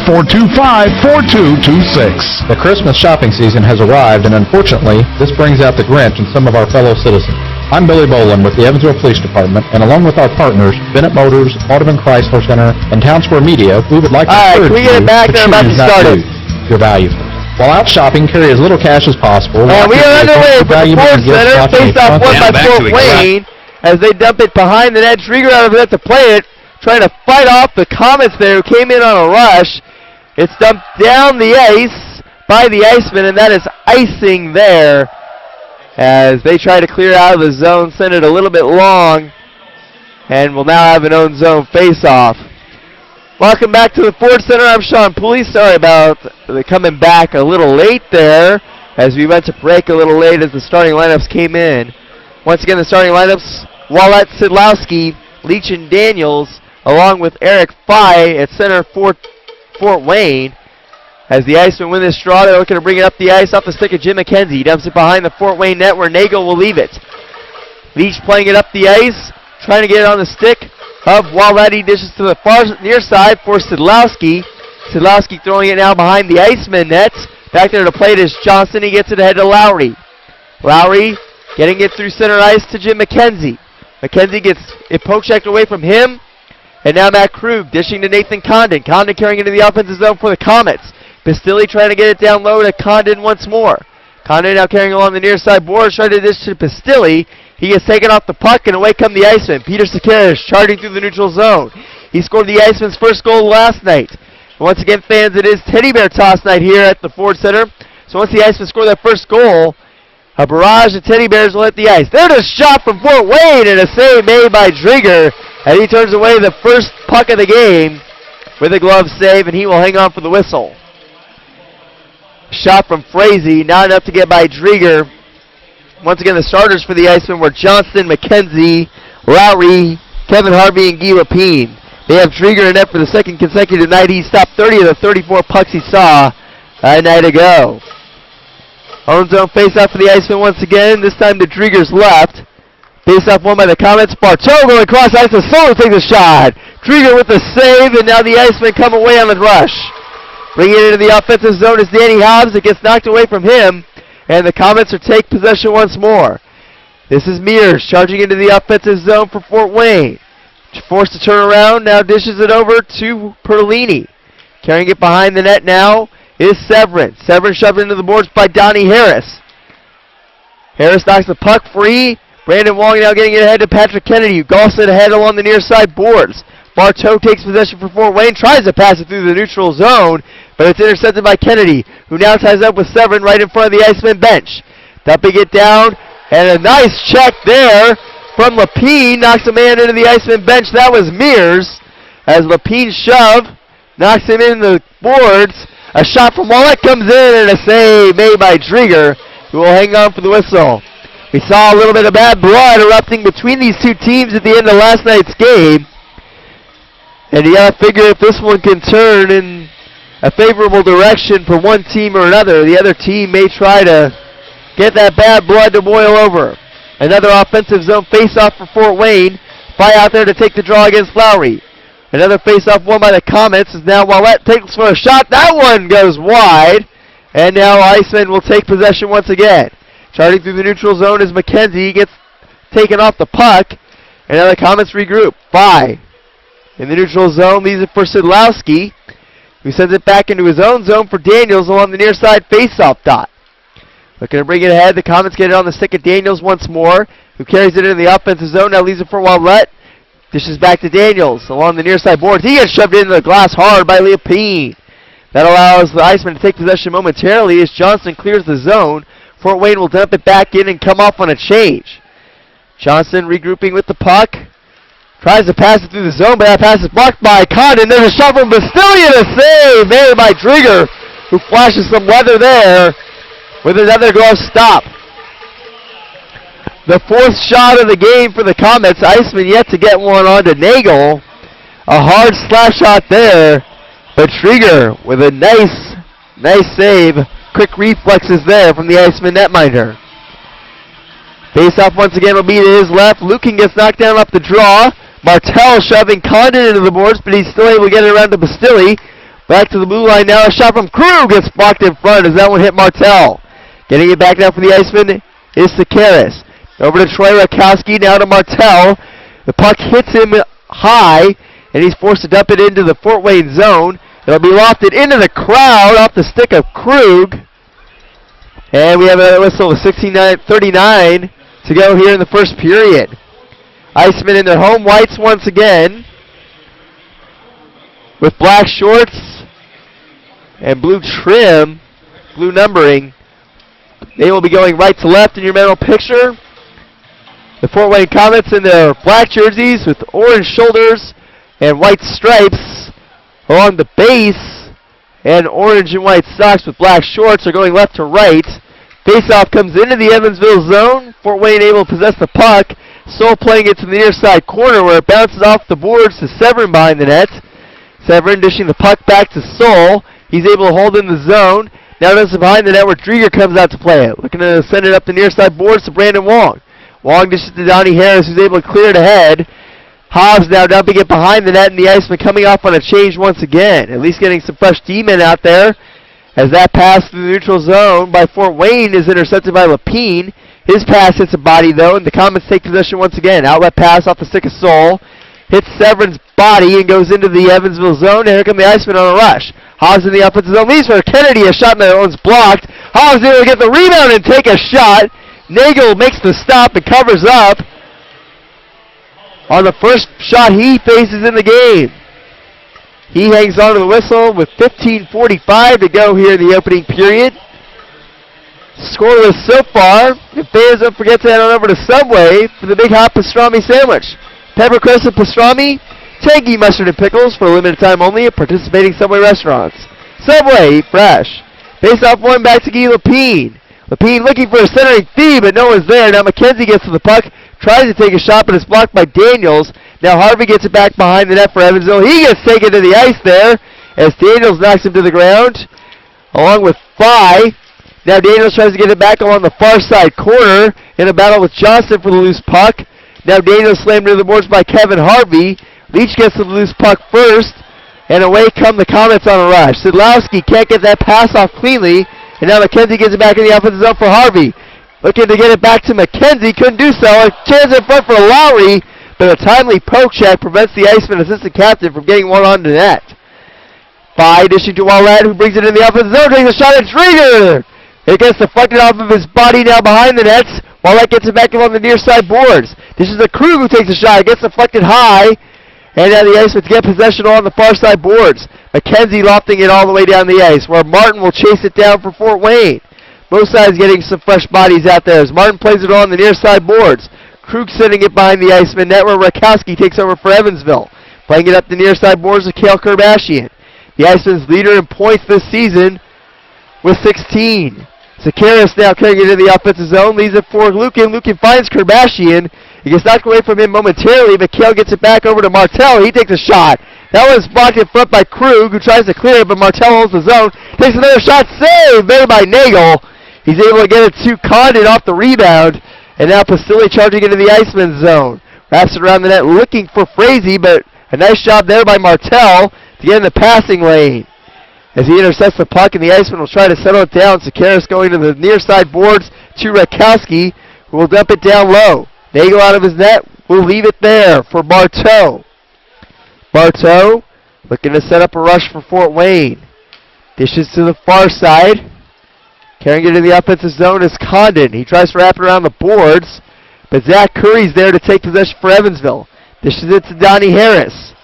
646-425-4226. The Christmas shopping season has arrived, and unfortunately, this brings out the Grinch in some of our fellow citizens. I'm Billy Boland with the Evansville Police Department, and along with our partners, Bennett Motors, Audubon Chrysler Center, and Town Square Media, we would like to encourage you to choose not to your value. While out shopping, carry as little cash as possible. And we are underway for the Ford Center, faced off one by Fort Wayne, as they dump it behind the net. Drieger out of it to play it, trying to fight off the Komets there, who came in on a rush. It's dumped down the ice by the Icemen, and that is icing there as they try to clear out of the zone, send it a little bit long, and will now have an own zone face-off. Welcome back to the Ford Center. I'm Sean Pooley. Sorry about coming back a little late there as we went to break a little late as the starting lineups came in. Once again, the starting lineups, Wallett, Szydlowski, Leach, and Daniels, along with Eric Faille at center for Fort Wayne. As the Icemen win this draw, they're looking to bring it up the ice off the stick of Jim McKenzie. He dumps it behind the Fort Wayne net where Nagle will leave it. Leach playing it up the ice, trying to get it on the stick of Wallett. He dishes to the far near side for Szydlowski. Szydlowski throwing it now behind the Iceman net. Back there to play it is Johnson. He gets it ahead to Lowry. Lowry getting it through center ice to Jim McKenzie. McKenzie gets it poke-checked away from him. And now Matt Krug dishing to Nathan Condon. Condon carrying into the offensive zone for the Komets. Bastilli trying to get it down low to Condon once more. Condon now carrying along the near side boards, trying to dish to Bastilli. He gets taken off the puck, and away come the Icemen. Peter Sekeres charging through the neutral zone. He scored the Icemen's first goal last night. And once again, fans, it is Teddy Bear toss night here at the Ford Center. So once the Icemen score their first goal, a barrage of Teddy Bears will hit the ice. There's a shot from Fort Wayne, and a save made by Drieger. And he turns away the first puck of the game with a glove save, and he will hang on for the whistle. Shot from Frazee, not enough to get by Drieger. Once again, the starters for the Icemen were Johnston, McKenzie, Lowry, Kevin Harvey, and Guy Lapine. They have Drieger in net for the second consecutive night. He stopped 30 of the 34 pucks he saw a night ago. Own zone face-off for the Icemen once again, this time to Drieger's left. Face-off won by the Komets. Bartow going across ice, and Solo takes a shot. Drieger with the save, and now the Icemen come away on the rush. Bringing it into the offensive zone is Danny Hobbs. It gets knocked away from him, and the Komets will take possession once more. This is Mears charging into the offensive zone for Fort Wayne. Forced to turn around, now dishes it over to Perlini. Carrying it behind the net now is Severin. Severin shoved into the boards by Donnie Harris. Harris knocks the puck free. Brandon Wong now getting it ahead to Patrick Kennedy, who golfs it ahead along the near side boards. Bartow takes possession for Fort Wayne, tries to pass it through the neutral zone, but it's intercepted by Kennedy, who now ties up with Severin right in front of the Iceman bench. Dumping it down, and a nice check there from Lapine, knocks a man into the Iceman bench. That was Mears, as Lapine shove, knocks him in the boards. A shot from Wallett comes in, and a save made by Drieger, who will hang on for the whistle. We saw a little bit of bad blood erupting between these two teams at the end of last night's game. And you gotta figure if this one can turn in a favorable direction for one team or another, the other team may try to get that bad blood to boil over. Another offensive zone face-off for Fort Wayne. Faille out there to take the draw against Lowry. Another face-off won by the Komets, as now Wallett takes for a shot. That one goes wide. And now Icemen will take possession once again. Charting through the neutral zone is McKenzie. He gets taken off the puck. And now the Komets regroup. Faille in the neutral zone, leaves it for Szydlowski, who sends it back into his own zone for Daniels along the near side face-off dot. Looking to bring it ahead. The Komets get it on the stick of Daniels once more, who carries it into the offensive zone. Now leaves it for Wallett. Dishes back to Daniels along the near side boards. He gets shoved into the glass hard by Lapine. That allows the Icemen to take possession momentarily as Johnson clears the zone. Fort Wayne will dump it back in and come off on a change. Johnson regrouping with the puck. Tries to pass it through the zone, but that pass is blocked by Condon. There's a shot from Bastilli and a save made by Drieger, who flashes some weather there with another glove stop. The fourth shot of the game for the Komets. Iceman yet to get one onto Nagle. A hard slap shot there, but Drieger with a nice save. Quick reflexes there from the Iceman netminder. Face-off once again will be to his left. Lukin gets knocked down off the draw. Martell shoving Condon into the boards, but he's still able to get it around to Bastilli. Back to the blue line now. A shot from Krug gets blocked in front as that one hit Martell. Getting it back now for the Icemen is Sakaris. Over to Troy Rakowski, now to Martell. The puck hits him high, and he's forced to dump it into the Fort Wayne zone. It'll be lofted into the crowd off the stick of Krug. And we have a whistle of 16:39 to go here in the first period. Icemen in their home whites once again, with black shorts and blue trim, blue numbering. They will be going right to left in your mental picture. The Fort Wayne Komets in their black jerseys with orange shoulders and white stripes along the base, and orange and white socks with black shorts are going left to right. Faceoff comes into the Evansville zone. Fort Wayne able to possess the puck. Soul playing it to the near side corner where it bounces off the boards to Severin behind the net. Severin dishing the puck back to Soul. He's able to hold in the zone. Now does it behind the net where Drieger comes out to play it. Looking to send it up the near side boards to Brandon Wong. Wong dishes to Donnie Harris, who's able to clear it ahead. Hobbs now dumping it behind the net, and the Icemen coming off on a change once again. At least getting some fresh D-men out there. As that pass through the neutral zone by Fort Wayne is intercepted by Lapine. His pass hits a body, though, and the Komets take possession once again. Outlet pass off the stick of Soul. Hits Severin's body and goes into the Evansville zone. And here come the Icemen on a rush. Hobbs in the offensive zone. Leaves for Kennedy. A shot that one's blocked. Hobbs able to get the rebound and take a shot. Nagle makes the stop and covers up on the first shot he faces in the game. He hangs on to the whistle with 15:45 to go here in the opening period. Scoreless so far. If fans don't forget to head on over to Subway for the Big Hot Pastrami Sandwich. Pepper crust and pastrami, tangy mustard and pickles for a limited time only at participating Subway restaurants. Subway, eat fresh. Face off one back to Guy Lapine. Lapine looking for a centering feed, but no one's there. Now McKenzie gets to the puck, tries to take a shot, but it's blocked by Daniels. Now Harvey gets it back behind the net for Evansville. He gets taken to the ice there as Daniels knocks him to the ground, along with Faille. Now Daniels tries to get it back along the far side corner in a battle with Johnson for the loose puck. Now Daniels slammed to the boards by Kevin Harvey. Leach gets to the loose puck first, and away come the Komets on a rush. Szydlowski can't get that pass off cleanly, and now McKenzie gets it back in the offensive zone for Harvey. Looking to get it back to McKenzie, couldn't do so. A chance in front for Lowry, but a timely poke check prevents the Iceman assistant captain from getting one on the net. Faille dishing to Wallet, who brings it in the offensive zone, takes a shot at Drieger. It gets deflected off of his body now behind the nets. Wallet gets it back along the near side boards. This is the Krug who takes a shot. It gets deflected high, and now the Icemen get possession on the far side boards. McKenzie lofting it all the way down the ice, where Martin will chase it down for Fort Wayne. Both sides getting some fresh bodies out there as Martin plays it on the near side boards. Krug sending it behind the Iceman net where Rakowski takes over for Evansville. Playing it up the near side boards with Cale Kerbashian. The Iceman's leader in points this season with 16. Sakaris now carrying it in the offensive zone. Leaves it for Lukin. Lukin finds Kerbashian. He gets knocked away from him momentarily, but Cale gets it back over to Martell. He takes a shot. That one's blocked in front by Krug, who tries to clear it, but Martell holds the zone. Takes another shot. Saved there by Nagle. He's able to get it to Condon off the rebound. And now Pastilli charging into the Iceman zone. Wraps it around the net looking for Frazee, but a nice job there by Martell to get in the passing lane. As he intercepts the puck, and the Iceman will try to settle it down. Sakaris going to the near side boards to Rakowski, who will dump it down low. Nagle out of his net will leave it there for Bartow. Bartow looking to set up a rush for Fort Wayne. Dishes to the far side. Carrying it in the offensive zone is Condon. He tries to wrap it around the boards, but Zach Curry's there to take possession for Evansville. Dishes it to Donnie Harris.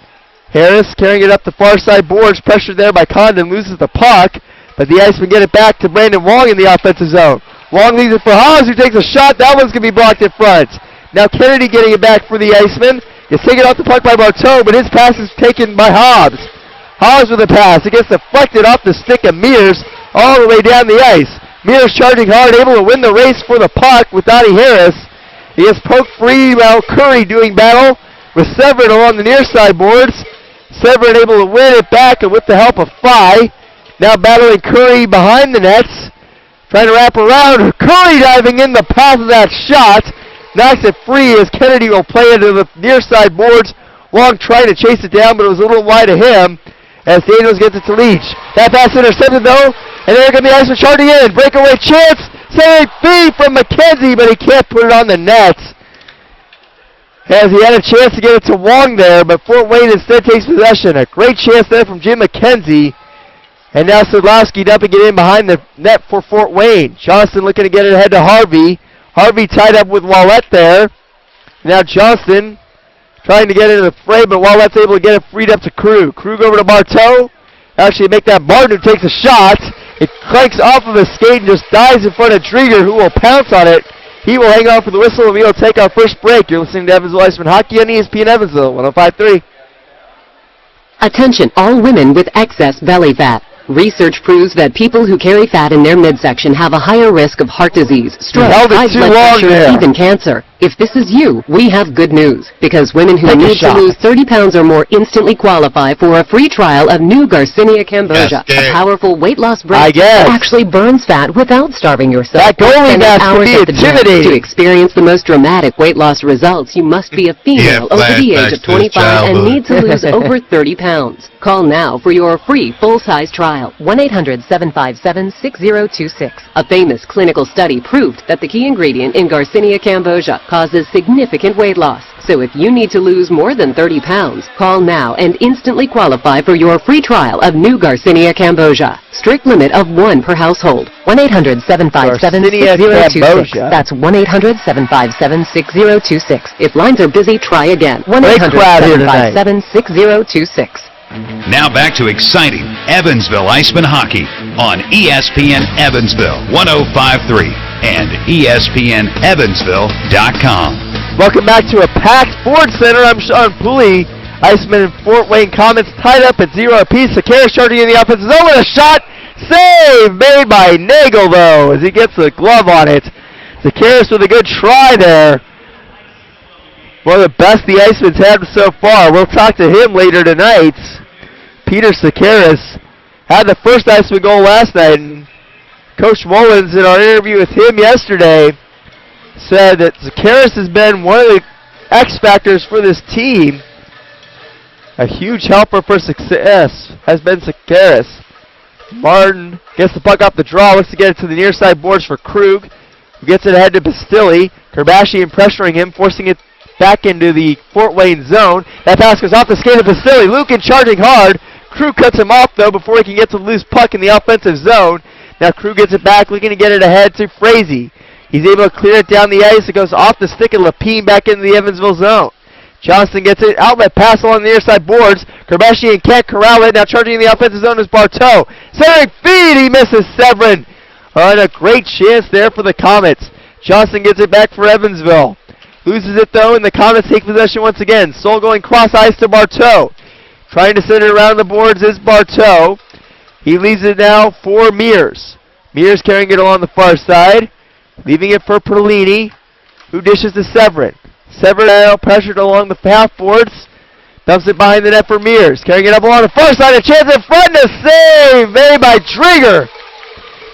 Harris carrying it up the far side boards, pressured there by Condon, loses the puck, but the Icemen get it back to Brandon Wong in the offensive zone. Wong leaves it for Haas, who takes a shot. That one's going to be blocked in front. Now Kennedy getting it back for the Icemen. Gets taken off the puck by Bartow, but his pass is taken by Hobbs. Hobbs with a pass. It gets deflected off the stick of Mears all the way down the ice. Mears charging hard, able to win the race for the puck with Donnie Harris. He gets poked free while Curry doing battle with Severin along the near side boards. Severin able to win it back, and with the help of Faille. Now battling Curry behind the nets. Trying to wrap around. Curry diving in the path of that shot. Knocks it free as Kennedy will play it to the near side boards. Wong trying to chase it down, but it was a little wide of him. as Daniels gets it to Leach. That pass intercepted though, and there going to be Icemen charging in. Breakaway chance, saving feed from McKenzie, but he can't put it on the net. As he had a chance to get it to Wong there, but Fort Wayne instead takes possession. A great chance there from Jim McKenzie. And now Szydlowski dumping it in behind the net for Fort Wayne. Johnston looking to get it ahead to Harvey. Harvey tied up with Wallette there. Now Johnston trying to get into the fray, but Wallette's able to get it freed up to Krug. Krug over to Bartow. Actually make that Martin who takes a shot. It cranks off of his skate and just dives in front of Drieger, who will pounce on it. He will hang on for the whistle, and we will take our first break. You're listening to Evansville Icemen Hockey on ESPN Evansville, 105.3. Attention all women with excess belly fat. Research proves that people who carry fat in their midsection have a higher risk of heart disease, stroke, high blood pressure, and even cancer. If this is you, we have good news, because women who need to lose 30 pounds or more instantly qualify for a free trial of new Garcinia Cambogia, a powerful weight loss brand that actually burns fat without starving yourself. That goalie mask can be intimidating. To experience the most dramatic weight loss results, you must be a female over the age of 25 and need to lose over 30 pounds. Call now for your free full-size trial. 1-800-757-6026. A famous clinical study proved that the key ingredient in Garcinia Cambogia causes significant weight loss. So if you need to lose more than 30 pounds, call now and instantly qualify for your free trial of new Garcinia Cambogia. Strict limit of 1 per household. 1-800-757-6026. That's 1-800-757-6026. If lines are busy, try again. 1-800-757-6026. Now back to exciting Evansville Icemen hockey on ESPN Evansville 105.3 and ESPNEvansville.com. Welcome back to a packed Ford Center. I'm Sean Pooley. Icemen and Fort Wayne Komets tied up at 0 apiece. Sakaris charging in the offensive zone with a shot. Save made by Nagle though as he gets the glove on it. Sakaris with a good try there. One of the best the Icemen's had so far. We'll talk to him later tonight. Peter Sakaris had the first Iceman goal last night, and Coach Mullins, in our interview with him yesterday, said that Sakaris has been one of the X factors for this team. A huge helper for success has been Sakaris. Martin gets the puck off the draw, looks to get it to the near side boards for Krug, who gets it ahead to Bastilli. Kerbashian pressuring him, forcing it back into the Fort Wayne zone. That pass goes off the skate of Bastilli. Lukin charging hard. Krug cuts him off, though, before he can get to the loose puck in the offensive zone. Now Krug gets it back, looking to get it ahead to Frazee. He's able to clear it down the ice. It goes off the stick of Lapine back into the Evansville zone. Johnston gets it. Outlet pass along the near side boards. Kerbashian can't corral it. Now charging in the offensive zone is Bartow. Centering feed. He misses Severin. And a great chance there for the Komets. Johnston gets it back for Evansville. Loses it though, and the Komets take possession once again. Soul going cross ice to Bartow. Trying to send it around the boards is Bartow. He leaves it now for Mears. Mears carrying it along the far side. Leaving it for Perlini, who dishes to Severin. Severin now pressured along the half boards. Dumps it behind the net for Mears. Carrying it up along the far side. A chance in front. A save made by Drieger,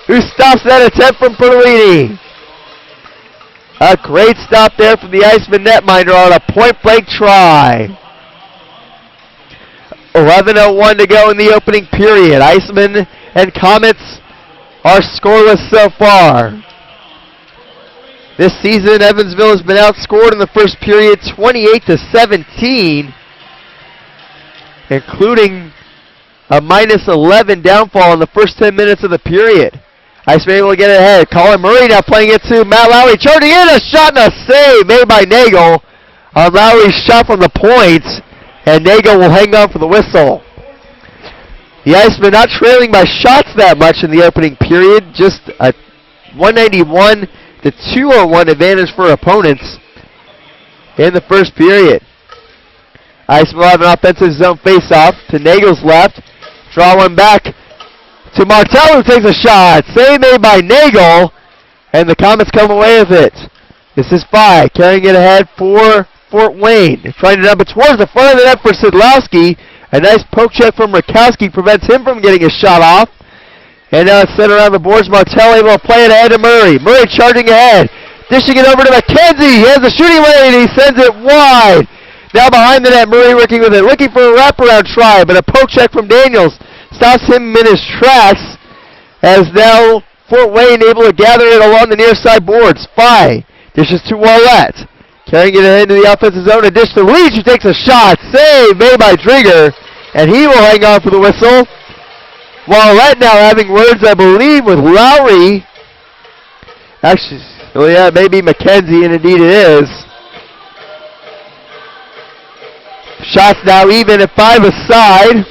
who stops that attempt from Perlini. A great stop there from the Iceman netminder on a point-blank try. 11:01 to go in the opening period. Icemen and Komets are scoreless so far. This season, Evansville has been outscored in the first period 28-17, including a -11 downfall in the first 10 minutes of the period. Iceman able to get it ahead. Colin Murray now playing it to Matt Lowry. Charging in, a shot and a save made by Nagle on Lowry's shot from the point. And Nagle will hang on for the whistle. The Icemen not trailing by shots that much in the opening period. Just a 191-201 advantage for opponents in the first period. Icemen will have an offensive zone face-off to Nagle's left. Draw one back to Martell, who takes a shot. Save made by Nagle, and the Komets come away with it. This is Faille carrying it ahead for Fort Wayne. Trying to dump it towards the front of the net for Szydlowski. A nice poke check from Rakowski prevents him from getting a shot off. And now it's sent around the boards. Martell able to play it ahead to Murray. Murray charging ahead. Dishing it over to McKenzie. He has the shooting lane. He sends it wide. Now behind the net, Murray working with it, looking for a wraparound try, but a poke check from Daniels stops him in his tracks, as now Fort Wayne able to gather it along the near side boards. Faille dishes to Wallette, carrying it into the offensive zone, a dish to Leach, who takes a shot, save made by Drieger, and he will hang on for the whistle. Wallette now having words, I believe, with Lowry. Actually, well, yeah, maybe McKenzie, and indeed it is. Shots now even at 5 aside.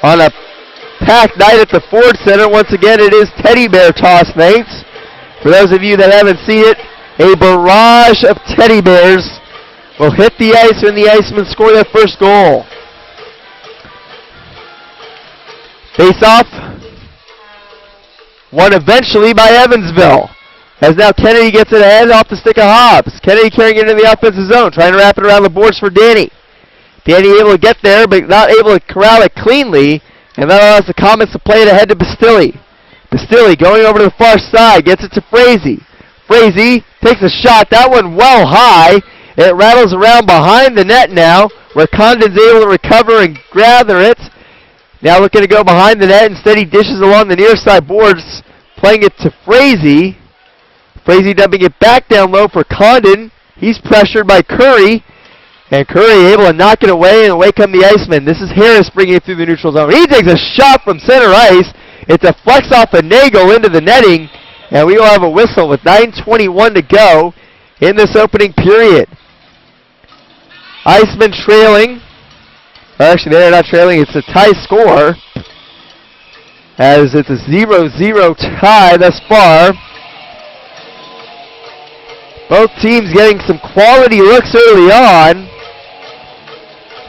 On a packed night at the Ford Center, once again it is teddy bear toss, mates. For those of you that haven't seen it, a barrage of teddy bears will hit the ice when the Icemen score their first goal. Face off. Won eventually by Evansville. As now Kennedy gets it ahead off the stick of Hobbs. Kennedy carrying it into the offensive zone, trying to wrap it around the boards for Danny. Danny able to get there, but not able to corral it cleanly. And that allows the Komets to play it ahead to Bastilli. Bastilli going over to the far side, gets it to Frazee. Frazee takes a shot, that one well high. It rattles around behind the net now, where Condon's able to recover and gather it. Now looking to go behind the net, instead he dishes along the near side boards, playing it to Frazee. Frazee dumping it back down low for Condon. He's pressured by Curry. And Curry able to knock it away, and away come the Icemen. This is Harris bringing it through the neutral zone. He takes a shot from center ice. It deflects off of Nagle into the netting, and we will have a whistle with 9:21 to go in this opening period. Icemen trailing. Actually, they're not trailing. It's a tie score, as it's a 0-0 tie thus far. Both teams getting some quality looks early on,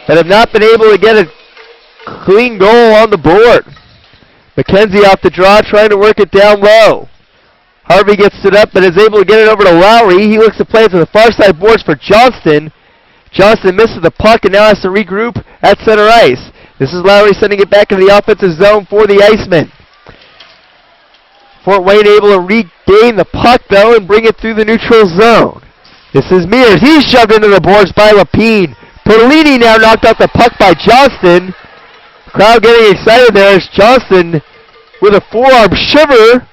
but have not been able to get a clean goal on the board. McKenzie off the draw, trying to work it down low. Harvey gets stood up, but is able to get it over to Lowry. He looks to play it to the far side boards for Johnston. Johnston misses the puck and now has to regroup at center ice. This is Lowry sending it back into the offensive zone for the Icemen. Fort Wayne able to regain the puck, though, and bring it through the neutral zone. This is Mears. He's shoved into the boards by Lapine. Perlini now knocked out the puck by Johnston. Crowd getting excited there as Johnston, with a forearm shiver,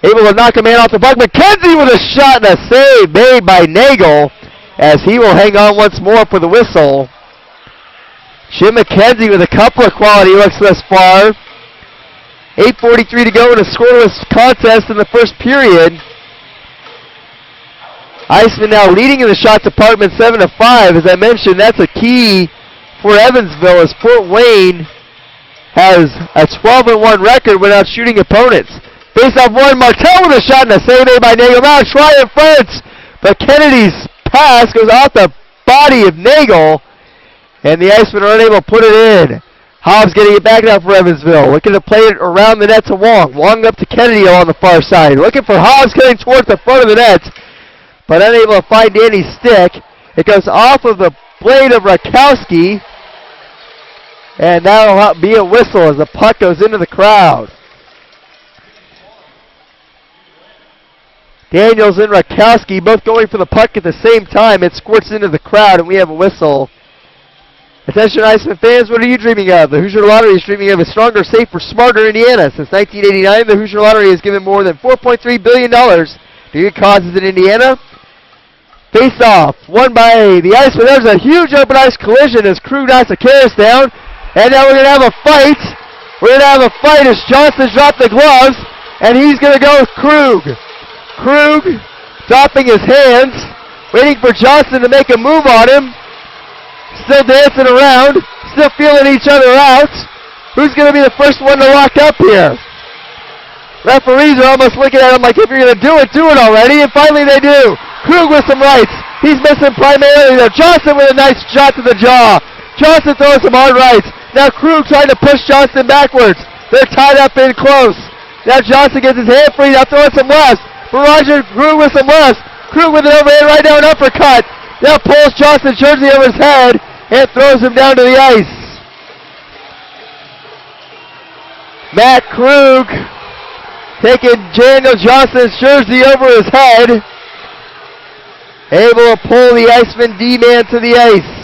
able to knock a man off the puck. McKenzie with a shot and a save made by Nagle, as he will hang on once more for the whistle. Jim McKenzie with a couple of quality looks thus far. 8:43 to go in a scoreless contest in the first period. Icemen now leading in the shot department 7-5. As I mentioned, that's a key for Evansville, as Fort Wayne has a 12-1 record without shooting opponents. Face off one, Martell with a shot and a save made by Nagle. Now try in front, but Kennedy's pass goes off the body of Nagle, and the Icemen are unable to put it in. Hobbs getting it back now for Evansville. Looking to play it around the net to Wong. Wong up to Kennedy along the far side. Looking for Hobbs getting towards the front of the net, but unable to find Danny's stick. It goes off of the blade of Rakowski, and that'll be a whistle as the puck goes into the crowd. Daniels and Rakowski both going for the puck at the same time. It squirts into the crowd, and we have a whistle. Attention Icemen fans, what are you dreaming of? The Hoosier Lottery is dreaming of a stronger, safer, smarter Indiana. Since 1989, the Hoosier Lottery has given more than $4.3 billion to good causes in Indiana. Face off, won by the Icemen. There's a huge open ice collision as Krug knocks the Karras down. And now we're going to have a fight. We're going to have a fight as Johnson dropped the gloves, and he's going to go with Krug. Krug dropping his hands, waiting for Johnson to make a move on him. Still dancing around, still feeling each other out. Who's going to be the first one to lock up here? Referees are almost looking at him like, if you're going to do it already. And finally they do. Krug with some rights. He's missing primarily there. Johnson with a nice shot to the jaw. Johnson throws some hard rights. Now Krug trying to push Johnson backwards. They're tied up in close. Now Johnson gets his hand free. Now throwing some lefts. Barrage Krug with some lefts. Krug with an overhand right now, an uppercut. Now pulls Johnson's jersey over his head and throws him down to the ice. Matt Krug taking Daniel Johnson's jersey over his head. able to pull the Iceman D-man to the ice.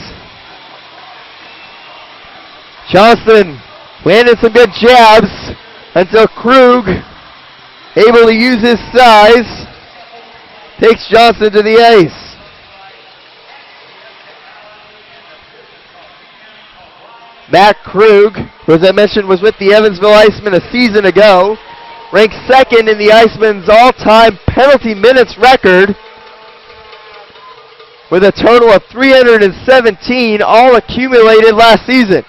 Johnston landed some good jabs until Krug, able to use his size, takes Johnston to the ice. Matt Krug, who as I mentioned was with the Evansville Icemen a season ago, ranked second in the Icemen's all-time penalty minutes record with a total of 317 all accumulated last season.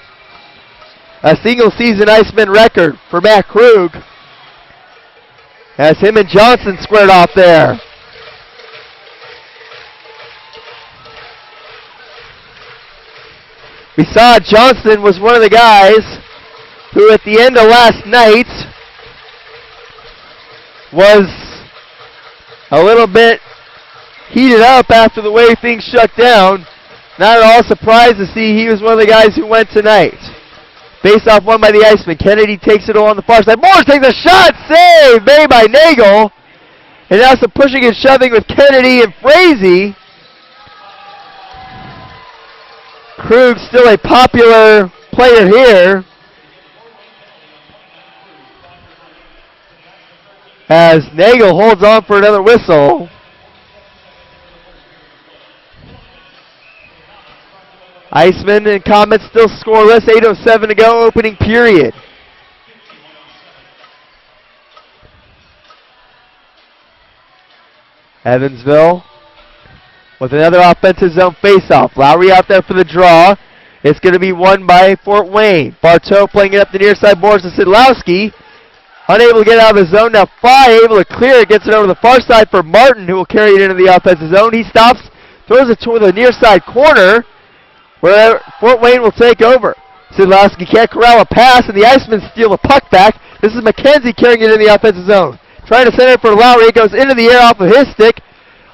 A single-season Iceman record for Matt Krug as him and Johnson squared off there. We saw Johnson was one of the guys who at the end of last night was a little bit heated up after the way things shut down. Not at all surprised to see he was one of the guys who went tonight. Face-off won by the Iceman. Kennedy takes it on the far side. Morris takes a shot. Save made by Nagle. And now some pushing and shoving with Kennedy and Frazee. Krug still a popular player here, as Nagle holds on for another whistle. Icemen and Komets still scoreless, 8:07 to go, opening period. Evansville with another offensive zone faceoff. Lowry out there for the draw. It's going to be won by Fort Wayne. Bartow playing it up the near side boards to Szydlowski. Unable to get out of the zone. Now Faille able to clear it. Gets it over the far side for Martin, who will carry it into the offensive zone. He stops, throws it toward the near side corner, where Fort Wayne will take over. Szydlowski can't corral a pass, and the Icemen steal the puck back. This is McKenzie carrying it in the offensive zone. Trying to center it for Lowry. It goes into the air off of his stick.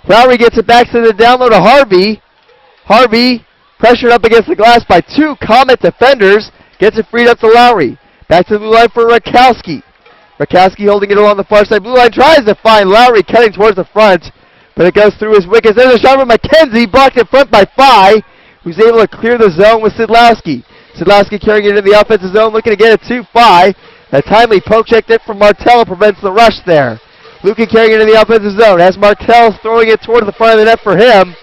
Lowry gets it back to the down low to Harvey. Harvey pressured up against the glass by two Komet defenders. Gets it freed up to Lowry. Back to the blue line for Rakowski. Rakowski holding it along the far side. Blue line tries to find Lowry cutting towards the front, but it goes through his wickets. There's a shot from McKenzie, blocked in front by Faille, who's able to clear the zone with Szydlowski. Szydlowski carrying it in the offensive zone, looking to get it to Faille. A timely poke check there from Martell prevents the rush there. Lucan carrying it in the offensive zone. As Martell throwing it toward the front of the net for him.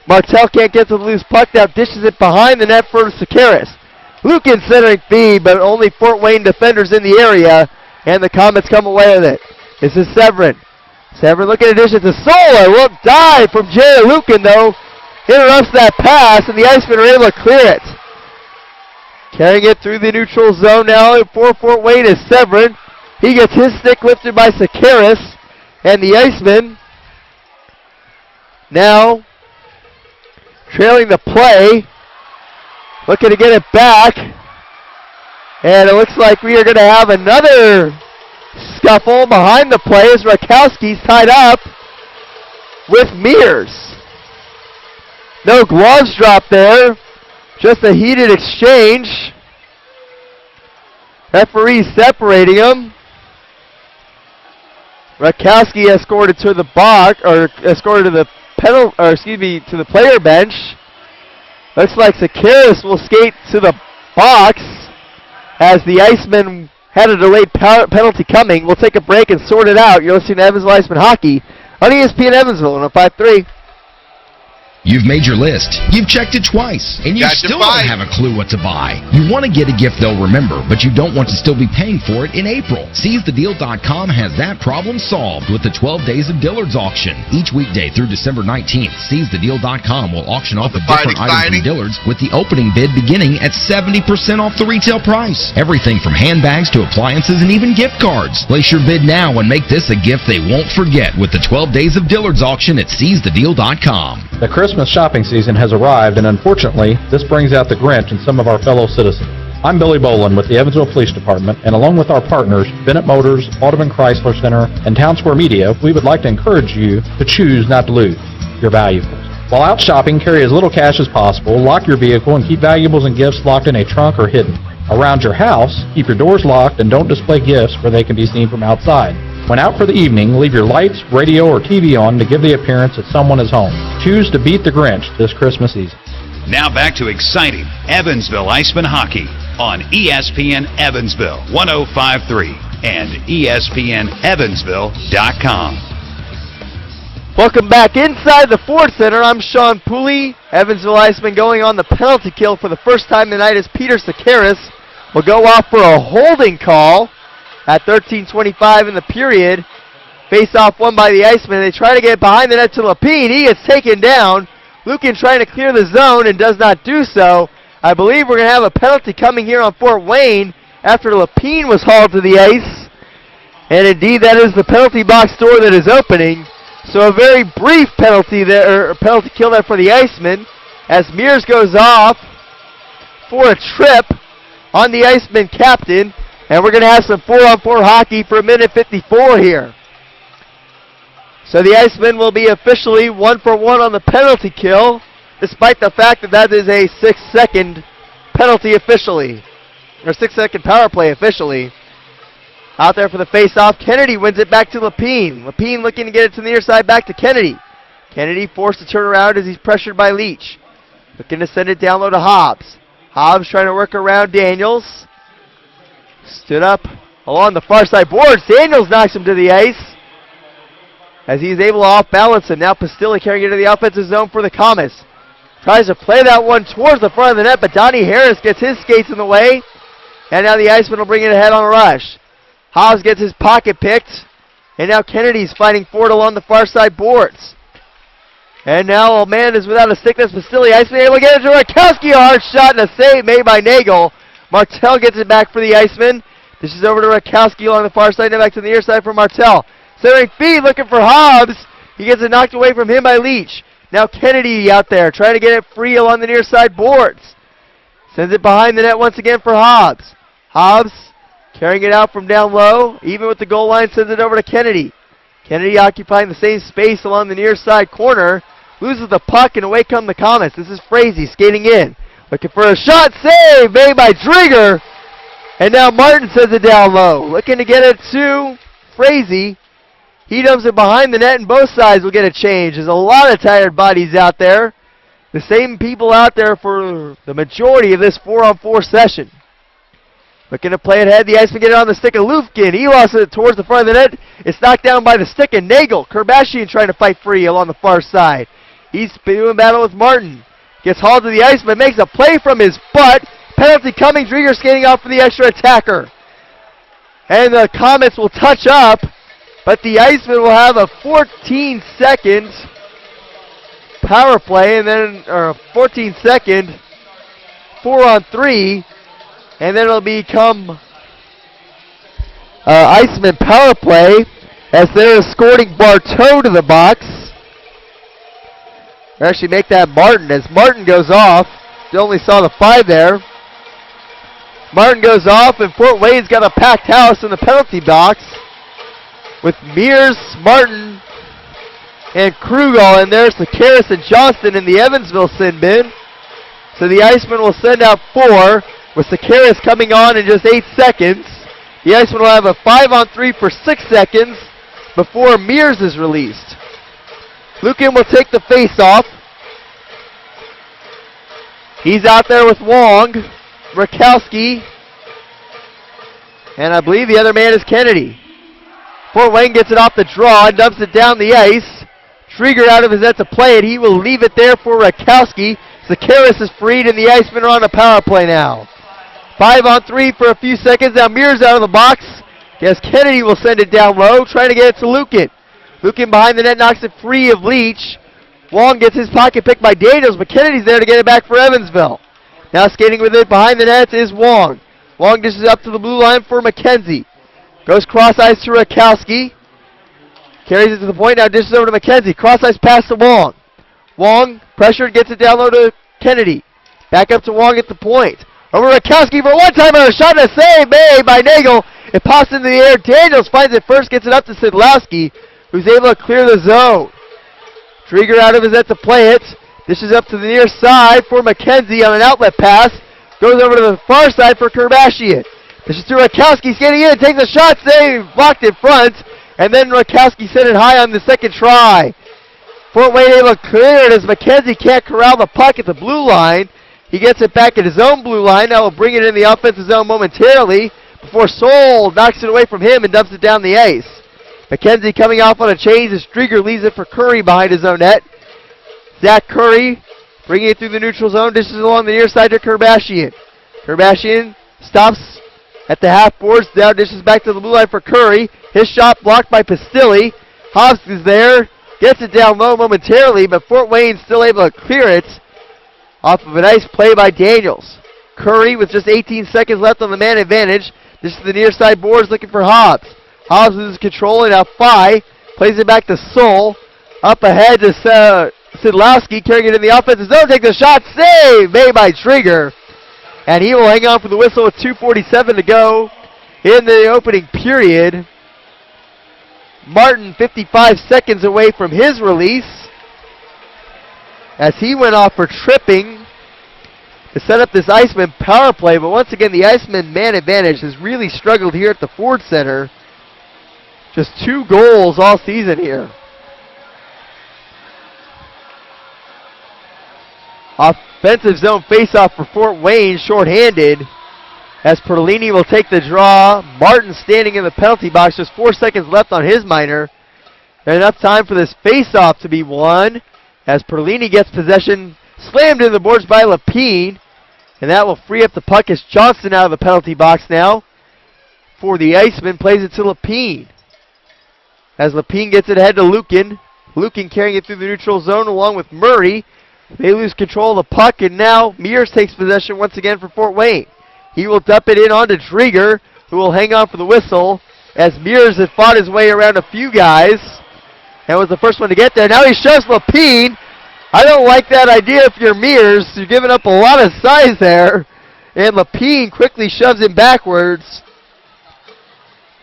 Martell can't get to the loose puck now. Dishes it behind the net for Sakaris. Lucan centering feed, but only Fort Wayne defenders in the area. And the Komets come away with it. This is Severin. Severin looking at addition to Solar. Look, dive from Jerry Lucan, though. Interrupts that pass, and the Icemen are able to clear it. Carrying it through the neutral zone now for Fort Wayne is Severin. He gets his stick lifted by Sakaris. And the Icemen now trailing the play. Looking to get it back. And it looks like we are going to have another scuffle behind the play as Rakowski's tied up with Mears. No gloves dropped there. Just a heated exchange. Referee separating them. Rakowski escorted to the box, or escorted to the to the player bench. Looks like Sakaris will skate to the box as the Icemen had a delayed penalty coming. We'll take a break and sort it out. You're listening to Evansville Icemen Hockey on ESPN Evansville 105.3. You've made your list. You've checked it twice. And you still don't have a clue what to buy. You want to get a gift they'll remember, but you don't want to still be paying for it in April. SeizeTheDeal.com has that problem solved with the 12 Days of Dillard's auction. Each weekday through December 19th, SeizeTheDeal.com will auction off a different item from Dillard's with the opening bid beginning at 70% off the retail price. Everything from handbags to appliances and even gift cards. Place your bid now and make this a gift they won't forget with the 12 Days of Dillard's auction at SeizeTheDeal.com. The Christmas shopping season has arrived, and unfortunately, this brings out the Grinch in some of our fellow citizens. I'm Billy Boland with the Evansville Police Department, and along with our partners, Bennett Motors, Audubon Chrysler Center, and Town Square Media, we would like to encourage you to choose not to lose your valuables. While out shopping, carry as little cash as possible, lock your vehicle, and keep valuables and gifts locked in a trunk or hidden. Around your house, keep your doors locked and don't display gifts where they can be seen from outside. When out for the evening, leave your lights, radio, or TV on to give the appearance that someone is home. Choose to beat the Grinch this Christmas season. Now back to exciting Evansville Icemen hockey on ESPN Evansville 105.3 and ESPNEvansville.com. Welcome back inside the Ford Center. I'm Sean Pooley. Evansville Icemen going on the penalty kill for the first time tonight as Peter Sakaris will go off for a holding call at 13:25 in the period. Face-off won by the Icemen. They try to get behind the net to Lapine. He gets taken down. Lukin trying to clear the zone and does not do so. I believe we're going to have a penalty coming here on Fort Wayne after Lapine was hauled to the ice. And indeed, that is the penalty box door that is opening. So a very brief penalty there, or penalty kill there for the Icemen, as Mears goes off for a trip on the Icemen captain, and we're going to have some 4-on-4 hockey for a minute 54 here. So the Icemen will be officially 1-for-1 on the penalty kill, despite the fact that that is a 6-second penalty officially, or 6-second power play officially. Out there for the face-off, Kennedy wins it back to Lapine. Lapine looking to get it to the near side back to Kennedy. Kennedy forced to turn around as he's pressured by Leach. Looking to send it down low to Hobbs. Hobbs trying to work around Daniels. Stood up along the far side boards. Daniels knocks him to the ice as he's able to off-balance him. Now Pastilli carrying it to the offensive zone for the Komets. Tries to play that one towards the front of the net, but Donnie Harris gets his skates in the way. And now the Icemen will bring it ahead on a rush. Hobbs gets his pocket picked, and now Kennedy's fighting for it along the far side boards. And now a man is without a stick. That's Pastilli. Iceman able to get it to Rakowski. A hard shot and a save made by Nagle. Martell gets it back for the Icemen. This is over to Rakowski along the far side. Now back to the near side for Martell. Centering feed looking for Hobbs. He gets it knocked away from him by Leach. Now Kennedy out there trying to get it free along the near side boards. Sends it behind the net once again for Hobbs. Hobbs carrying it out from down low, even with the goal line, sends it over to Kennedy. Kennedy occupying the same space along the near side corner, loses the puck, and away come the Komets. This is Frazee skating in, looking for a shot, save made by Drieger, and now Martin sends it down low, looking to get it to Frazee. He dumps it behind the net, and both sides will get a change. There's a lot of tired bodies out there. The same people out there for the majority of this 4-on-4 session. Looking to play it ahead. The Icemen get it on the stick of Lufkin. He lost it towards the front of the net. It's knocked down by the stick of Nagle. Kerbashian trying to fight free along the far side. He's doing battle with Martin. Gets hauled to the ice, but makes a play from his butt. Penalty coming. Drieger skating off for the extra attacker. And the Komets will touch up, but the Icemen will have a 14-second power play, and then, or a 14-second 4-on-3. And then it'll become Iceman power play as they're escorting Bartow to the box. They actually make that Martin as Martin goes off. You only saw the 5 there. Martin goes off, and Fort Wayne's got a packed house in the penalty box with Mears, Martin, and Krugel. And there's the Karras and Johnston in the Evansville sin bin. So the Icemen will send out 4. With Sakaris coming on in just 8 seconds. The Icemen will have a 5-on-3 for 6 seconds before Mears is released. Lukin will take the face-off. He's out there with Wong, Rakowski, and I believe the other man is Kennedy. Fort Wayne gets it off the draw and dumps it down the ice. Drieger out of his net to play it. He will leave it there for Rakowski. Sakaris is freed, and the Icemen are on a power play now. 5-on-3 for a few seconds. Now Mears out of the box. Yes, Kennedy will send it down low, trying to get it to Lukin. Lukin behind the net knocks it free of Leach. Wong gets his pocket picked by Daniels, but Kennedy's there to get it back for Evansville. Now skating with it behind the net is Wong. Wong dishes up to the blue line for McKenzie. Goes cross ice to Rakowski. Carries it to the point, now dishes over to McKenzie. Cross ice pass to Wong. Wong, pressured, gets it down low to Kennedy. Back up to Wong at the point. Over Rakowski for a one-timer, a shot and a save made by Nagle. It pops into the air. Daniels finds it first, gets it up to Szydlowski, who's able to clear the zone. Drieger out of his net to play it. Dishes up to the near side for McKenzie on an outlet pass. Goes over to the far side for Kerbashian. This is to Rakowski skating in, takes a shot, save, blocked in front. And then Rakowski sent it high on the second try. Fort Wayne able to clear it as McKenzie can't corral the puck at the blue line. He gets it back at his own blue line. Now will bring it in the offensive zone momentarily before Soul knocks it away from him and dumps it down the ice. McKenzie coming off on a change as Strieger leaves it for Curry behind his own net. Zach Curry bringing it through the neutral zone, dishes along the near side to Kerbashian. Kerbashian stops at the half boards, now dishes back to the blue line for Curry. His shot blocked by Pastilli. Hobbs is there, gets it down low momentarily, but Fort Wayne still able to clear it off of a nice play by Daniels. Curry with just 18 seconds left on the man advantage. This is the near side boards looking for Hobbs. Hobbs loses control, and now Faille plays it back to Soul. Up ahead to Szydlowski, carrying it in the offensive zone, takes a shot, save made by Trigger. And he will hang on for the whistle with 2:47 to go in the opening period. Martin 55 seconds away from his release as he went off for tripping to set up this Iceman power play. But once again, the Iceman man advantage has really struggled here at the Ford Center. Just 2 goals all season here. Offensive zone faceoff for Fort Wayne, shorthanded, as Perlini will take the draw. Martin standing in the penalty box, just 4 seconds left on his minor. There's enough time for this faceoff to be won, as Perlini gets possession, slammed into the boards by Lapine, and that will free up the puck as Johnston out of the penalty box now. For the Iceman, plays it to Lapine, as Lapine gets it ahead to Lukin. Lukin carrying it through the neutral zone along with Murray. They lose control of the puck, and now Mears takes possession once again for Fort Wayne. He will dump it in onto Drieger, who will hang on for the whistle, as Mears had fought his way around a few guys and was the first one to get there. Now he shoves Lapine. I don't like that idea if you're Mears. You're giving up a lot of size there. And Lapine quickly shoves him backwards,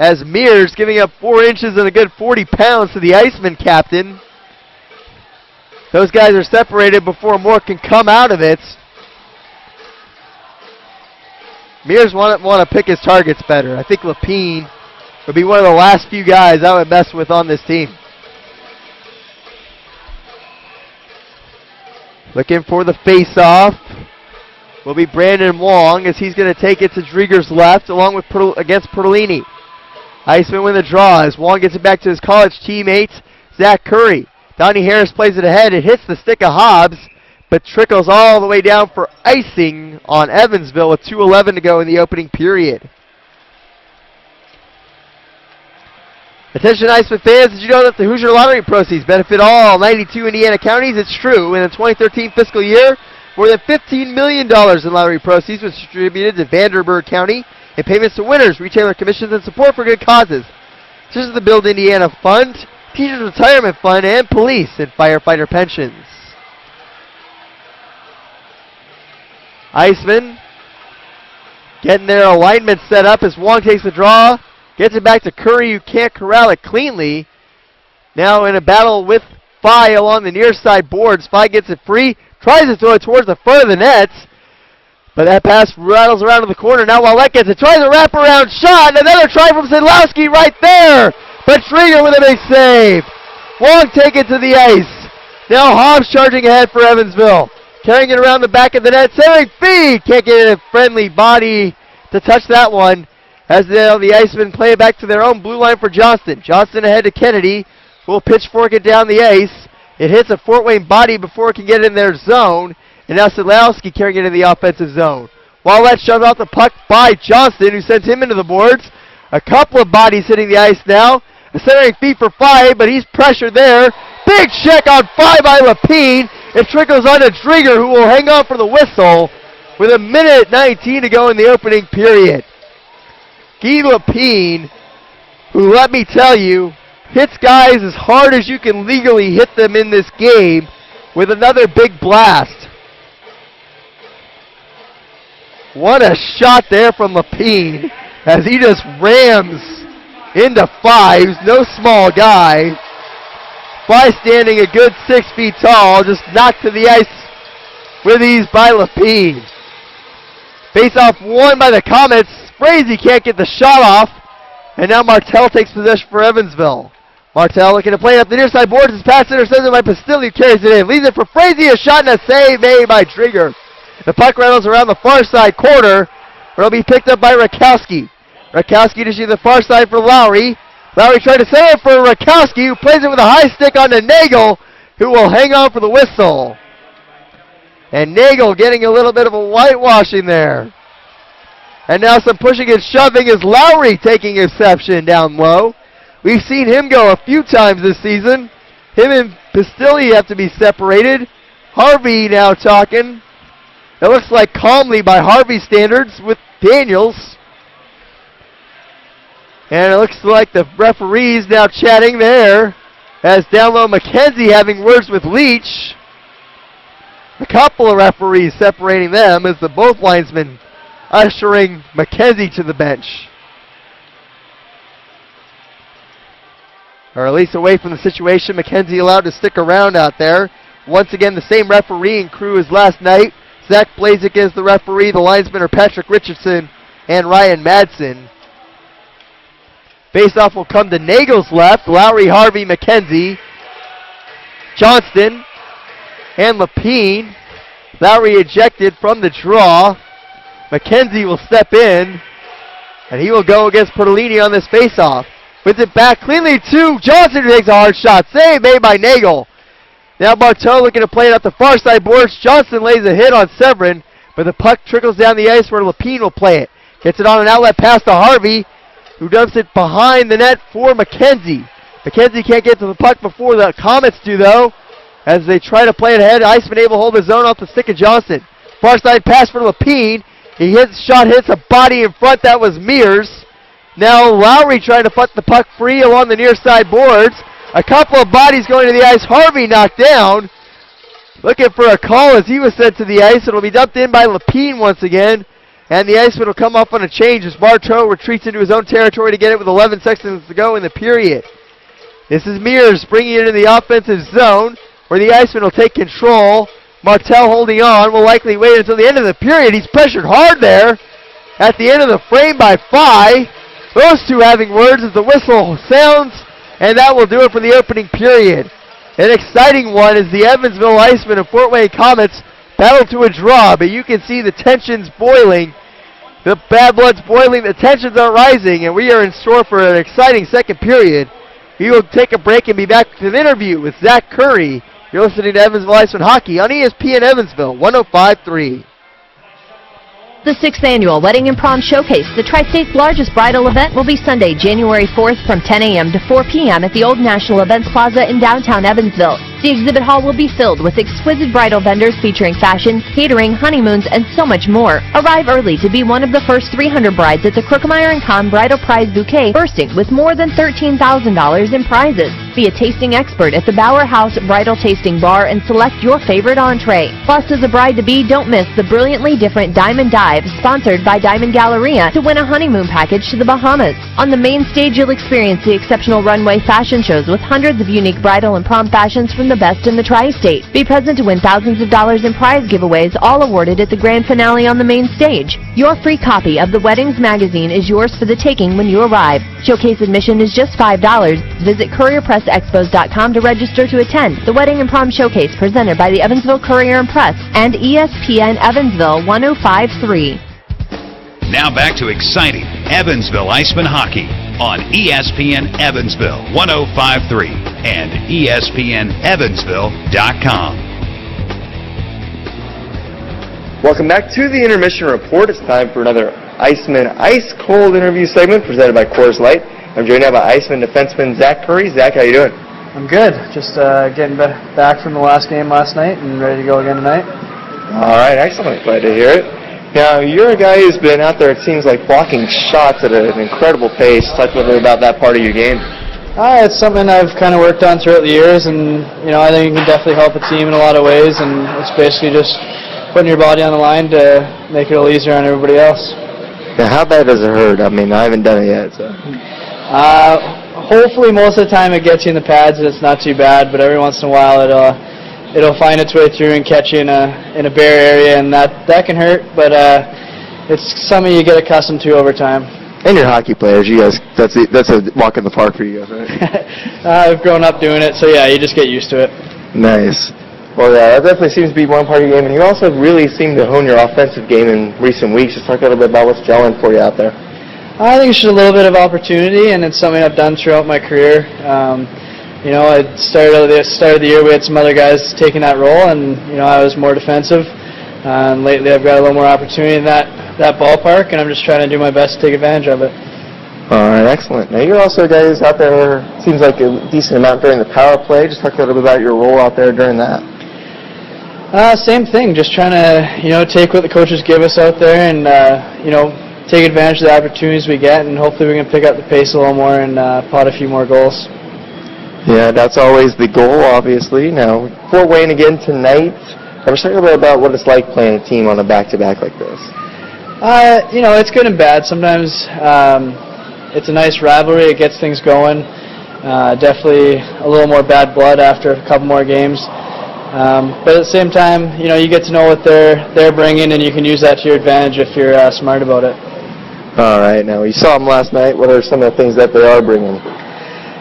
as Mears giving up 4 inches and a good 40 pounds to the Iceman captain. Those guys are separated before more can come out of it. Mears want to pick his targets better. I think Lapine would be one of the last few guys I would mess with on this team. Looking for the face-off will be Brandon Wong, as he's going to take it to Drieger's left along with against Perlini. Iceman win the draw as Wong gets it back to his college teammate, Zach Curry. Donnie Harris plays it ahead. It hits the stick of Hobbs, but trickles all the way down for icing on Evansville with 2:11 to go in the opening period. Attention Iceman fans, did you know that the Hoosier Lottery proceeds benefit all 92 Indiana counties? It's true. In the 2013 fiscal year, more than $15 million in lottery proceeds was distributed to Vanderburgh County in payments to winners, retailer commissions, and support for good causes, such as the Build Indiana Fund, Teachers Retirement Fund, and police and firefighter pensions. Iceman getting their alignment set up as Wong takes the draw, gets it back to Curry, who can't corral it cleanly. Now in a battle with Faille along the near side boards. Faille gets it free, tries to throw it towards the front of the nets, but that pass rattles around to the corner. Now Wallette gets it, tries a wraparound shot, and another try from Szydlowski right there. But Trigger with a big save. Wong take it to the ice. Now Hobbs charging ahead for Evansville. Carrying it around the back of the net. Centering feed. Can't get a friendly body to touch that one. As the Icemen play it back to their own blue line for Johnston. Johnston ahead to Kennedy. Will pitchfork it down the ice. It hits a Fort Wayne body before it can get in their zone. And now Szydlowski carrying it in the offensive zone. Wallette shoves off the puck by Johnston, who sends him into the boards. A couple of bodies hitting the ice now. A centering feed for Faille, but he's pressured there. Big check on Faille by Lapine. It trickles on to Drieger, who will hang on for the whistle with 1:19 to go in the opening period. Guy Lapine, who, let me tell you, hits guys as hard as you can legally hit them in this game, with another big blast. What a shot there from Lapine, as he just rams into Faille, no small guy. Faille standing a good 6 feet tall, just knocked to the ice with ease by Lapine. Face-off won by the Komets. Frazee can't get the shot off, And now Martell takes possession for Evansville. Martell looking to play up the near side boards. His pass intercepted by Pastilli, who carries it in. Leaves it for Frazee. A shot and a save made by Drieger. The puck rattles around the far side corner, where it'll be picked up by Rakowski. Rakowski to the far side for Lowry. Lowry tried to save it for Rakowski, who plays it with a high stick on to Nagle, who will hang on for the whistle. And Nagle getting a little bit of a whitewashing there. And now some pushing and shoving as Lowry taking exception down low. We've seen him go a few times this season. Him and Pastilli have to be separated. Harvey now talking. It looks like calmly by Harvey standards with Daniels. And it looks like the referees now chatting there. As down low McKenzie having words with Leach. A couple of referees separating them as the both linesmen ushering McKenzie to the bench. Or at least away from the situation. McKenzie allowed to stick around out there. Once again, the same refereeing crew as last night. Zach Blazik is the referee. The linesmen are Patrick Richardson and Ryan Madsen. Faceoff will come to Nagle's left. Lowry, Harvey, McKenzie, Johnston, and Lapine. Lowry ejected from the draw. McKenzie will step in, and he will go against Pertolini on this faceoff. Wins it back cleanly to Johnston, who takes a hard shot. Save made by Nagle. Now Bartow looking to play it up the far side boards. Johnston lays a hit on Severin, but the puck trickles down the ice where Lapine will play it. Gets it on an outlet pass to Harvey, who dumps it behind the net for McKenzie. McKenzie can't get to the puck before the Komets do, though, as they try to play it ahead. Iceman able to hold his own off the stick of Johnston. Far side pass for Lapine. He hits a body in front. That was Mears. Now Lowry trying to put the puck free along the near side boards. A couple of bodies going to the ice. Harvey knocked down. Looking for a call as he was sent to the ice. It'll be dumped in by Lapine once again. And the Iceman will come off on a change as Bartow retreats into his own territory to get it with 11 seconds to go in the period. This is Mears bringing it into the offensive zone where the Iceman will take control. Martell holding on. Will likely wait until the end of the period. He's pressured hard there at the end of the frame by Faille. Those two having words as the whistle sounds, and that will do it for the opening period. An exciting one as the Evansville Icemen and Fort Wayne Komets battle to a draw, but you can see the tensions boiling. The bad blood's boiling, the tensions are rising, and we are in store for an exciting second period. We will take a break and be back to an interview with Zach Curry. You're listening to Evansville Icemen Hockey on ESPN Evansville 105.3. The 6th Annual Wedding and Prom Showcase, the Tri-State's largest bridal event, will be Sunday, January 4th from 10 a.m. to 4 p.m. at the Old National Events Plaza in downtown Evansville. The exhibit hall will be filled with exquisite bridal vendors featuring fashion, catering, honeymoons, and so much more. Arrive early to be one of the first 300 brides at the Crookmeyer & Kahn Bridal Prize Bouquet, bursting with more than $13,000 in prizes. Be a tasting expert at the Bauer House Bridal Tasting Bar and select your favorite entree. Plus, as a bride-to-be, don't miss the brilliantly different Diamond Dive, sponsored by Diamond Galleria, to win a honeymoon package to the Bahamas. On the main stage, you'll experience the exceptional runway fashion shows with hundreds of unique bridal and prom fashions from the best in the Tri-State. Be present to win thousands of dollars in prize giveaways, all awarded at the grand finale on the main stage. Your free copy of the Weddings magazine is yours for the taking when you arrive. Showcase admission is just $5. Visit CourierPressExpos.com to register to attend the Wedding and Prom Showcase presented by the Evansville Courier and Press and ESPN Evansville 105.3. Now back to exciting Evansville Icemen Hockey on ESPN Evansville 105.3 and ESPNEvansville.com. Welcome back to the Intermission Report. It's time for another Iceman Ice Cold interview segment presented by Coors Light. I'm joined now by Iceman defenseman Zach Curry. Zach, how you doing? I'm good. Just getting back from the last game last night and ready to go again tonight. All right, excellent. Glad to hear it. Now, you're a guy who's been out there, it seems like, blocking shots at an incredible pace. Talk a little bit about that part of your game. It's something I've kind of worked on throughout the years, and I think it can definitely help a team in a lot of ways, and it's basically just putting your body on the line to make it a little easier on everybody else. Now, how bad does it hurt? I mean, I haven't done it yet. So. Hopefully most of the time it gets you in the pads and it's not too bad, but every once in a while it'll find its way through and catch you in a bare area, and that can hurt, but it's something you get accustomed to over time. And your hockey players, you guys, that's a walk in the park for you guys, right? I've grown up doing it, so yeah, you just get used to it. Nice. Well, yeah, that definitely seems to be one part of your game, and you also really seem to hone your offensive game in recent weeks. Just talk a little bit about what's gelling for you out there. I think it's just a little bit of opportunity, and it's something I've done throughout my career. I started at the start of the year, we had some other guys taking that role, and I was more defensive. And lately, I've got a little more opportunity in that ballpark, and I'm just trying to do my best to take advantage of it. All right, excellent. Now, you're also guys out there, seems like a decent amount during the power play. Just talk a little bit about your role out there during that. Same thing, just trying to, take what the coaches give us out there and, take advantage of the opportunities we get, and hopefully we can pick up the pace a little more and pot a few more goals. Yeah, that's always the goal, obviously. Now, Fort Wayne again tonight. I was talking a bit about what it's like playing a team on a back-to-back like this. It's good and bad. Sometimes it's a nice rivalry. It gets things going. Definitely a little more bad blood after a couple more games. But at the same time, you get to know what they're bringing, and you can use that to your advantage if you're smart about it. All right. Now, you saw them last night. What are some of the things that they are bringing?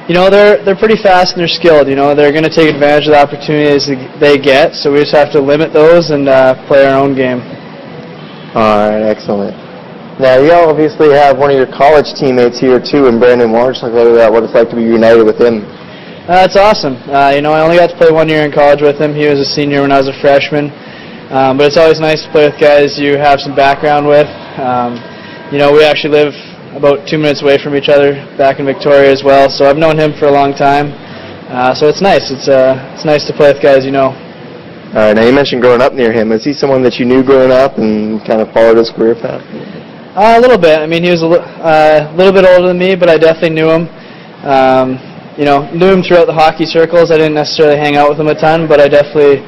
They're pretty fast and they're skilled. They're going to take advantage of the opportunities they get, so we just have to limit those and play our own game. All right, excellent. Now, you obviously have one of your college teammates here, too, in Brandon Warren. Talk a little bit about what it's like to be united with him. It's awesome. I only got to play 1 year in college with him. He was a senior when I was a freshman. But it's always nice to play with guys you have some background with. We actually live about 2 minutes away from each other back in Victoria as well, so I've known him for a long time. So it's nice. It's nice to play with guys you know. All right, now you mentioned growing up near him. Is he someone that you knew growing up and kind of followed his career path? A little bit. I mean, he was a little bit older than me, but I definitely knew him. Knew him throughout the hockey circles. I didn't necessarily hang out with him a ton, but I definitely,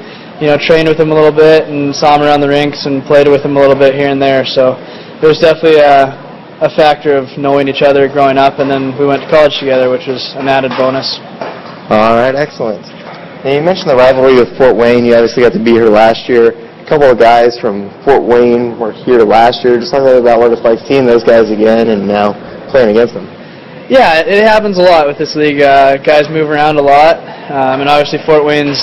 trained with him a little bit and saw him around the rinks and played with him a little bit here and there. So there's definitely a factor of knowing each other growing up, and then we went to college together, which was an added bonus. All right, excellent. Now, you mentioned the rivalry with Fort Wayne. You obviously got to be here last year. A couple of guys from Fort Wayne were here last year. Just talk a little about what it's like seeing those guys again and now playing against them. Yeah, it happens a lot with this league. Guys move around a lot, and obviously Fort Wayne's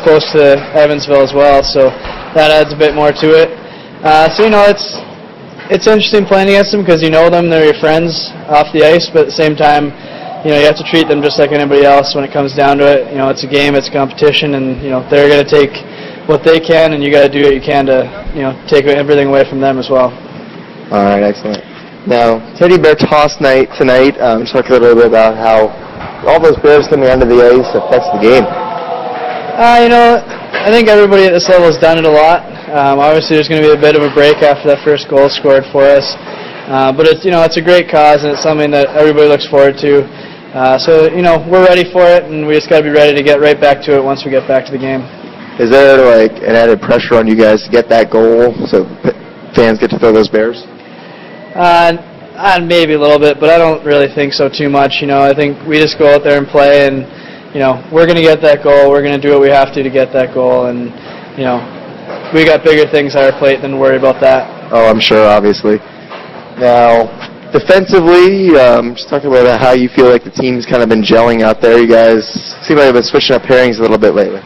close to Evansville as well, so that adds a bit more to it. It's interesting playing against them because you know them, they're your friends off the ice, but at the same time, you have to treat them just like anybody else when it comes down to it. It's a game, it's a competition, and they're going to take what they can, and you got to do what you can to take everything away from them as well. All right, excellent. Now, Teddy Bear Toss night tonight. Just talk a little bit about how all those bears coming onto the ice affects the game. I think everybody at this level has done it a lot. Obviously, there's going to be a bit of a break after that first goal scored for us, but it's it's a great cause and it's something that everybody looks forward to. So we're ready for it, and we just got to be ready to get right back to it once we get back to the game. Is there an added pressure on you guys to get that goal so fans get to throw those bears? Maybe a little bit, but I don't really think so too much. I think we just go out there and play, and we're going to get that goal. We're going to do what we have to get that goal, and we got bigger things on our plate than worry about that. Oh, I'm sure, obviously. Now, defensively, just talking about how you feel like the team's kind of been gelling out there. You guys seem like you've been switching up pairings a little bit lately.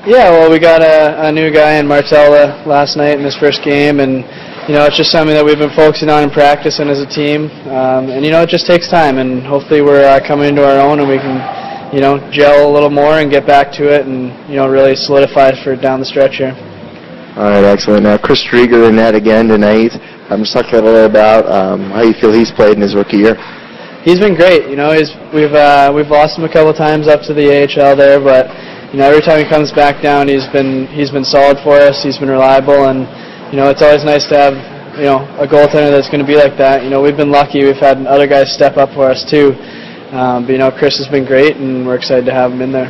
Yeah, well, we got a new guy in Martella last night in his first game, and it's just something that we've been focusing on and practicing as a team. And it just takes time, and hopefully we're coming into our own and we can, gel a little more and get back to it and, really solidify for down the stretch here. All right, excellent. Now, Chris Drieger in that again tonight. I'm just talking a little about how you feel he's played in his rookie year. He's been great. We've lost him a couple times up to the AHL there, but every time he comes back down, he's been solid for us. He's been reliable, and it's always nice to have a goaltender that's going to be like that. We've been lucky. We've had other guys step up for us too. But Chris has been great, and we're excited to have him in there.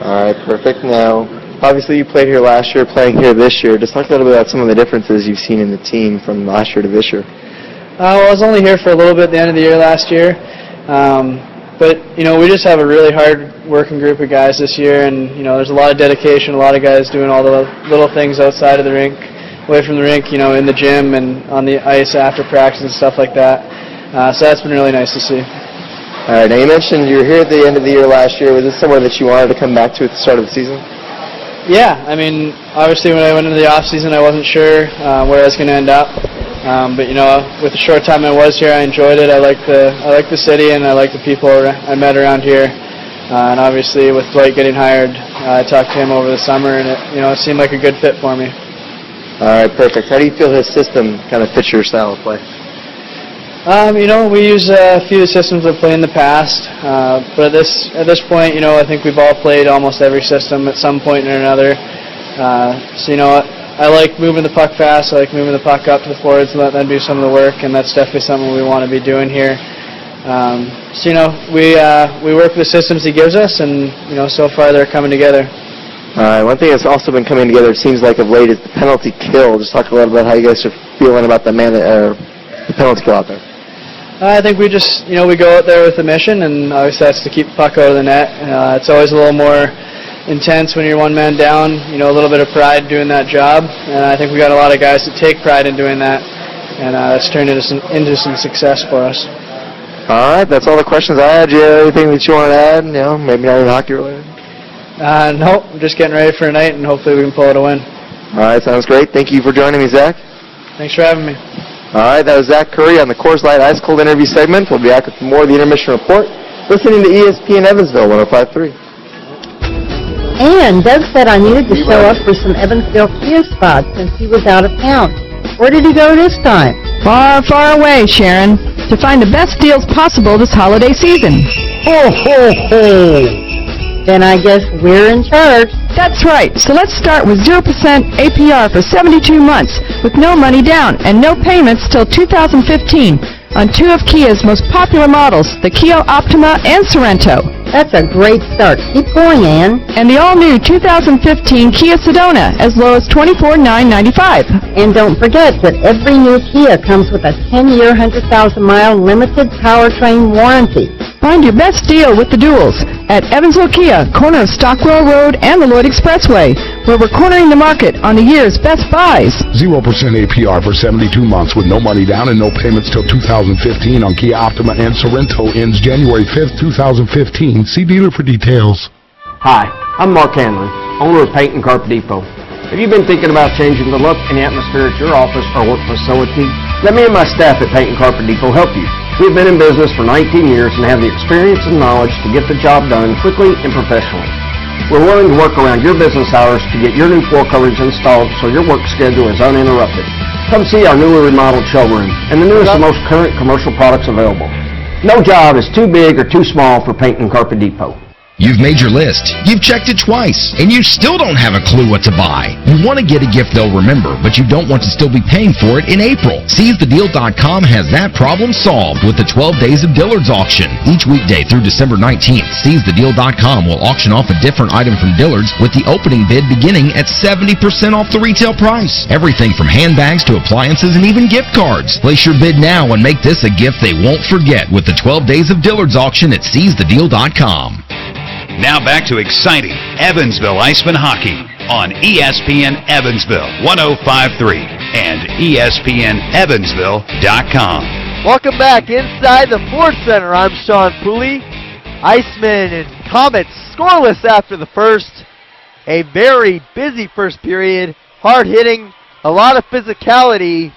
All right, perfect. Now, obviously you played here last year, playing here this year. Just talk a little bit about some of the differences you've seen in the team from last year to this year. Well, I was only here for a little bit at the end of the year last year. But, we just have a really hard working group of guys this year, and, there's a lot of dedication, a lot of guys doing all the little things outside of the rink. away from the rink, you know, in the gym and on the ice after practice and stuff like that. So that's been really nice to see. All right, now you mentioned you were here at the end of the year last year. Was this somewhere that you wanted to come back to at the start of the season? Yeah, I mean, obviously when I went into the off season, I wasn't sure where I was going to end up. But you know, with the short time I was here, I enjoyed it. I like the city and I like the people I met around here. And obviously, with Dwight getting hired, I talked to him over the summer, and it seemed like a good fit for me. All right, perfect. How do you feel his system kind of fits your style of play? We use a few systems I've played in the past, but at this point, I think we've all played almost every system at some point or another. I like moving the puck fast. I like moving the puck up to the forwards and let them do some of the work, and that's definitely something we want to be doing here. We work with the systems he gives us, and so far they're coming together. One thing that's also been coming together, it seems like of late, is the penalty kill. Just talk a little about how you guys are feeling about the penalty kill out there. I think we just, we go out there with a mission, and obviously that's to keep the puck out of the net. It's always a little more intense when you're one man down, a little bit of pride doing that job, and I think we got a lot of guys that take pride in doing that, and it's turned into some success for us. All right, that's all the questions I had. Do you have anything that you want to add? Maybe not even hockey related? Nope, I'm just getting ready for a night, and hopefully we can pull out a win. All right, sounds great. Thank you for joining me, Zach. Thanks for having me. All right, that was Zach Curry on the Coors Light Ice Cold interview segment. We'll be back with more of the intermission report. Listening to ESPN Evansville 105.3. And Doug said I needed to show up for some Evansville Kia spots since he was out of town. Where did he go this time? Far, far away, Sharon, to find the best deals possible this holiday season. Ho, ho, ho! Then I guess we're in charge. That's right. So let's start with 0% APR for 72 months with no money down and no payments till 2015 on two of Kia's most popular models, the Kia Optima and Sorento. That's a great start. Keep going, Ann. And the all-new 2015 Kia Sedona as low as $24,995. And don't forget that every new Kia comes with a 10-year, 100,000-mile limited powertrain warranty. Find your best deal with the duals at Evansville Kia, corner of Stockwell Road and the Lloyd Expressway, where we're cornering the market on the year's best buys. 0% APR for 72 months with no money down and no payments till 2015 on Kia Optima and Sorento ends January 5th, 2015. See dealer for details. Hi, I'm Mark Hanlon, owner of Paint and Carpet Depot. Have you been thinking about changing the look and the atmosphere at your office or work facility? Let me and my staff at Paint and Carpet Depot help you. We've been in business for 19 years and have the experience and knowledge to get the job done quickly and professionally. We're willing to work around your business hours to get your new floor coverage installed so your work schedule is uninterrupted. Come see our newly remodeled showroom and the newest and most current commercial products available. No job is too big or too small for Paint and Carpet Depot. You've made your list, you've checked it twice, and you still don't have a clue what to buy. You want to get a gift they'll remember, but you don't want to still be paying for it in April. SeizeTheDeal.com has that problem solved with the 12 Days of Dillard's auction. Each weekday through December 19th, SeizeTheDeal.com will auction off a different item from Dillard's with the opening bid beginning at 70% off the retail price. Everything from handbags to appliances and even gift cards. Place your bid now and make this a gift they won't forget with the 12 Days of Dillard's auction at SeizeTheDeal.com. Now back to exciting Evansville Icemen hockey on ESPN Evansville 105.3 and ESPNEvansville.com. Welcome back inside the Ford Center. I'm Sean Pooley. Icemen and Komets scoreless after the first. A very busy first period. Hard hitting, a lot of physicality.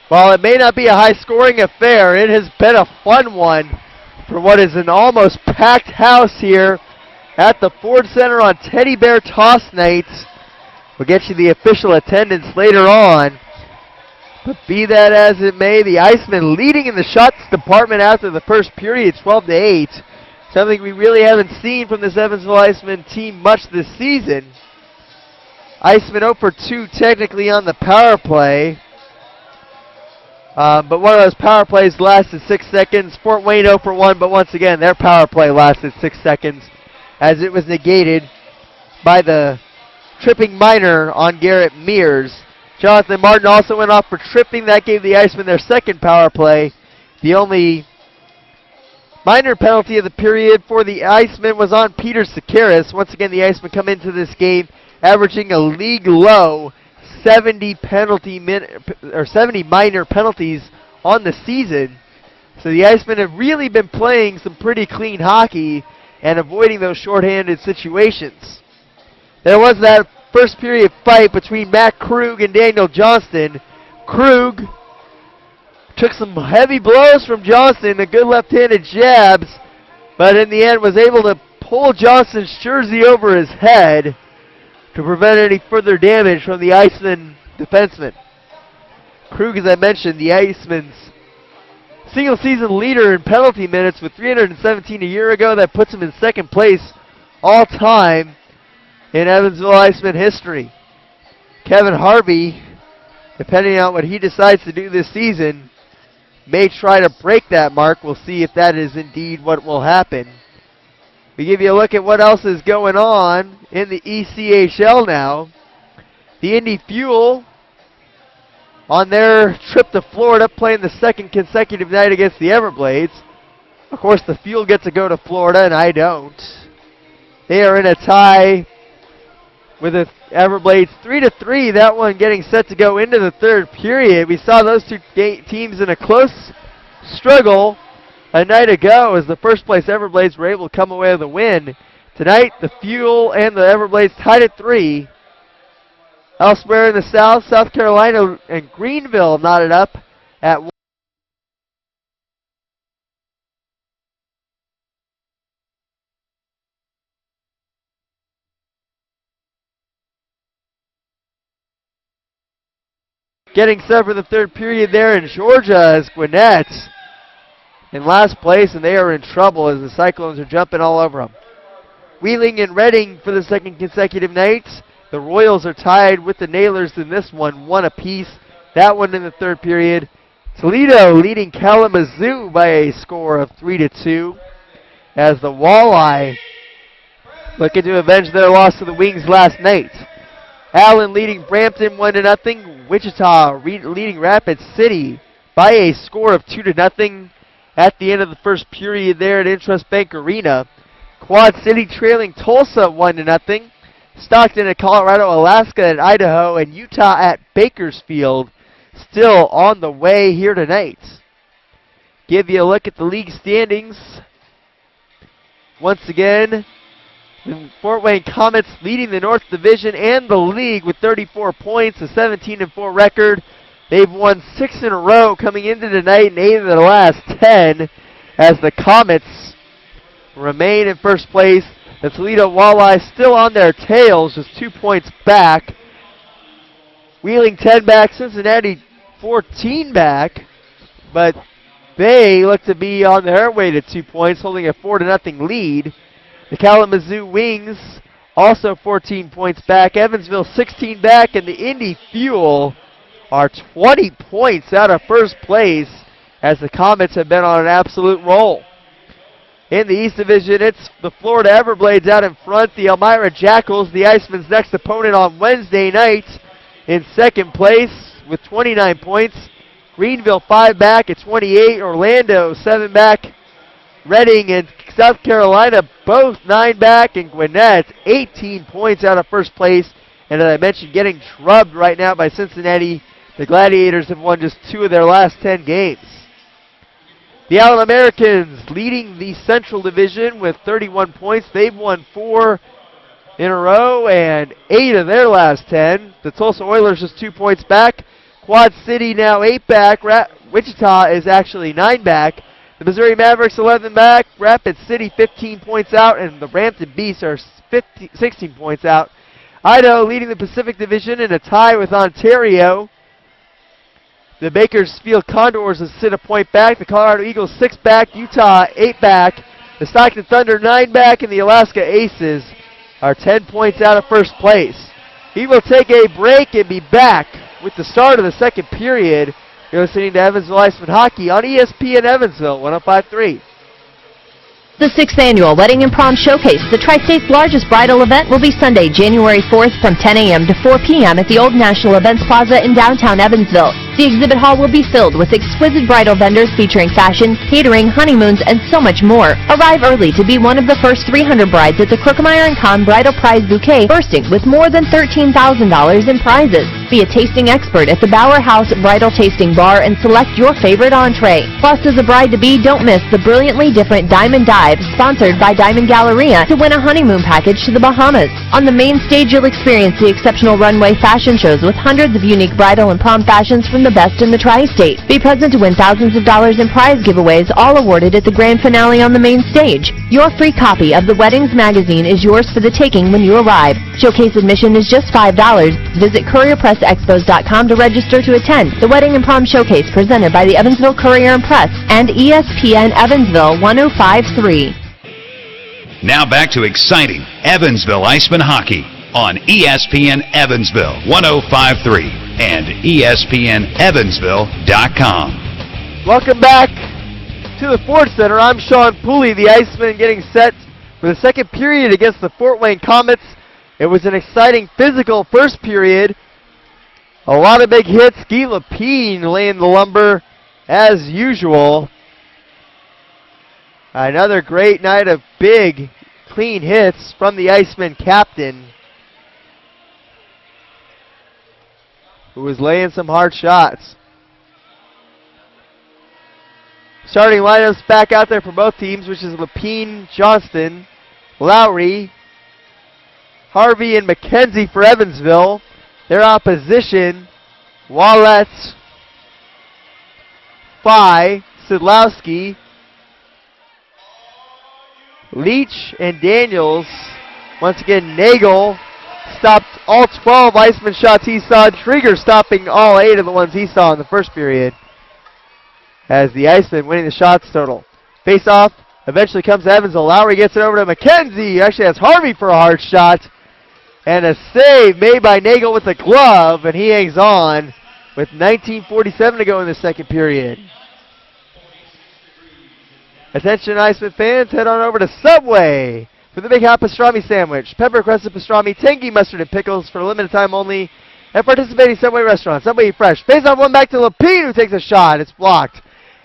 While it may not be a high-scoring affair, it has been a fun one for what is an almost packed house here at the Ford Center on Teddy Bear Toss nights. We'll get you the official attendance later on. But be that as it may, the Icemen leading in the shots department after the first period, 12-8. Something we really haven't seen from this Evansville Icemen team much this season. Icemen 0 for 2 technically on the power play. But one of those power plays lasted 6 seconds. Fort Wayne 0 for 1, but once again, their power play lasted 6 seconds as it was negated by the tripping minor on Garrett Mears. Jonathan Martin also went off for tripping. That gave the Icemen their second power play. The only minor penalty of the period for the Icemen was on Peter Sakaris. Once again, the Icemen come into this game averaging a league low 70 70 minor penalties on the season. So the Icemen have really been playing some pretty clean hockey and avoiding those shorthanded situations. There was that first period fight between Matt Krug and Daniel Johnston. Krug took some heavy blows from Johnston, a good left-handed jabs, but in the end was able to pull Johnston's jersey over his head to prevent any further damage from the Icemen defenseman. Krug, as I mentioned, the Icemen's single-season leader in penalty minutes with 317 a year ago. That puts him in second place all-time in Evansville Icemen history. Kevin Harvey, depending on what he decides to do this season, may try to break that mark. We'll see if that is indeed what will happen. We give you a look at what else is going on in the ECHL now. The Indy Fuel, on their trip to Florida, playing the second consecutive night against the Everblades. Of course, the Fuel get to go to Florida, and I don't. They are in a tie with the Everblades 3-3, that one getting set to go into the third period. We saw those two teams in a close struggle a night ago as the first place Everblades were able to come away with a win. Tonight, the Fuel and the Everblades tied at 3. Elsewhere in the South, South Carolina and Greenville knotted up at 1. Getting set for the third period there in Georgia is Gwinnett in last place, and they are in trouble as the Cyclones are jumping all over them. Wheeling and Reading for the second consecutive night. The Royals are tied with the Nailers in this one, 1 apiece. That one in the third period. Toledo leading Kalamazoo by a score of 3-2 as the Walleye looking to avenge their loss to the Wings last night. Allen leading Brampton 1-0. Wichita leading Rapid City by a score of 2-0 at the end of the first period there at Intrust Bank Arena. Quad City trailing Tulsa 1-0. Stockton at Colorado, Alaska at Idaho, and Utah at Bakersfield still on the way here tonight. Give you a look at the league standings. Once again, the Fort Wayne Komets leading the North Division and the league with 34 points, a 17-4 record. They've won 6 in a row coming into tonight and 8 of the last 10 as the Komets remain in first place. The Toledo Walleye still on their tails, just 2 points back. Wheeling 10 back, Cincinnati 14 back, but they look to be on their way to 2 points, holding a 4-0 lead. The Kalamazoo Wings also 14 points back. Evansville 16 back, and the Indy Fuel are 20 points out of first place as the Komets have been on an absolute roll. In the East Division, it's the Florida Everblades out in front. The Elmira Jackals, the Icemen's next opponent on Wednesday night, in second place with 29 points. Greenville 5 back at 28. Orlando 7 back. Reading and South Carolina both 9 back. And Gwinnett 18 points out of first place. And as I mentioned, getting drubbed right now by Cincinnati. The Gladiators have won just 2 of their last 10 games. The Allen Americans leading the Central Division with 31 points. They've won 4 in a row and 8 of their last 10. The Tulsa Oilers just 2 points back. Quad City now 8 back. Wichita is actually 9 back. The Missouri Mavericks 11 back. Rapid City 15 points out. And the Brampton Beasts are 16 points out. Idaho leading the Pacific Division in a tie with Ontario. The Bakersfield Condors sit a point back. The Colorado Eagles 6 back. Utah 8 back. The Stockton Thunder 9 back. And the Alaska Aces are 10 points out of first place. We will take a break and be back with the start of the second period. You're listening to Evansville Icemen Hockey on ESPN Evansville 105.3. The 6th Annual Wedding and Prom Showcase, the Tri-State's largest bridal event, will be Sunday, January 4th from 10 a.m. to 4 p.m. at the Old National Events Plaza in downtown Evansville. The exhibit hall will be filled with exquisite bridal vendors featuring fashion, catering, honeymoons, and so much more. Arrive early to be one of the first 300 brides at the Crookmeyer & Kahn Bridal Prize Bouquet, bursting with more than $13,000 in prizes. Be a tasting expert at the Bauer House Bridal Tasting Bar and select your favorite entree. Plus, as a bride-to-be, don't miss the brilliantly different Diamond Dive, sponsored by Diamond Galleria, to win a honeymoon package to the Bahamas. On the main stage, you'll experience the exceptional runway fashion shows with hundreds of unique bridal and prom fashions from the best in the tri-state. Be present to win thousands of dollars in prize giveaways, all awarded at the grand finale on the main stage. Your free copy of the Weddings magazine is yours for the taking when you arrive. Showcase admission is just $5. Visit CourierPressExpos.com to register to attend the Wedding and Prom Showcase presented by the Evansville Courier and Press and ESPN Evansville 105.3. Now back to exciting Evansville Icemen hockey on ESPN Evansville 105.3 and ESPNEvansville.com. Welcome back to the Ford Center. I'm Sean Pooley, the Icemen getting set for the second period against the Fort Wayne Komets. It was an exciting physical first period. A lot of big hits. Guy Lapine laying the lumber as usual. Another great night of big, clean hits from the Icemen captain, who was laying some hard shots. Starting lineups back out there for both teams, which is Lapine, Johnston, Lowry, Harvey, and McKenzie for Evansville. Their opposition, Wallet, Faille, Szydlowski, Leach, and Daniels. Once again, Nagle stopped all 12 Icemen shots he saw. Trigger stopping all 8 of the ones he saw in the first period, as the Icemen winning the shots total. Face-off eventually comes to Evansville. Lowry gets it over to McKenzie. Actually has Harvey for a hard shot. And a save made by Nagle with the glove, and he hangs on with 19:47 to go in the second period. Attention Icemen fans, head on over to Subway for the Big Hot Pastrami Sandwich. Pepper crusted pastrami, tangy mustard, and pickles for a limited time only at participating Subway restaurants. Subway Eat Fresh. Face-off one back to Lapine, who takes a shot. It's blocked.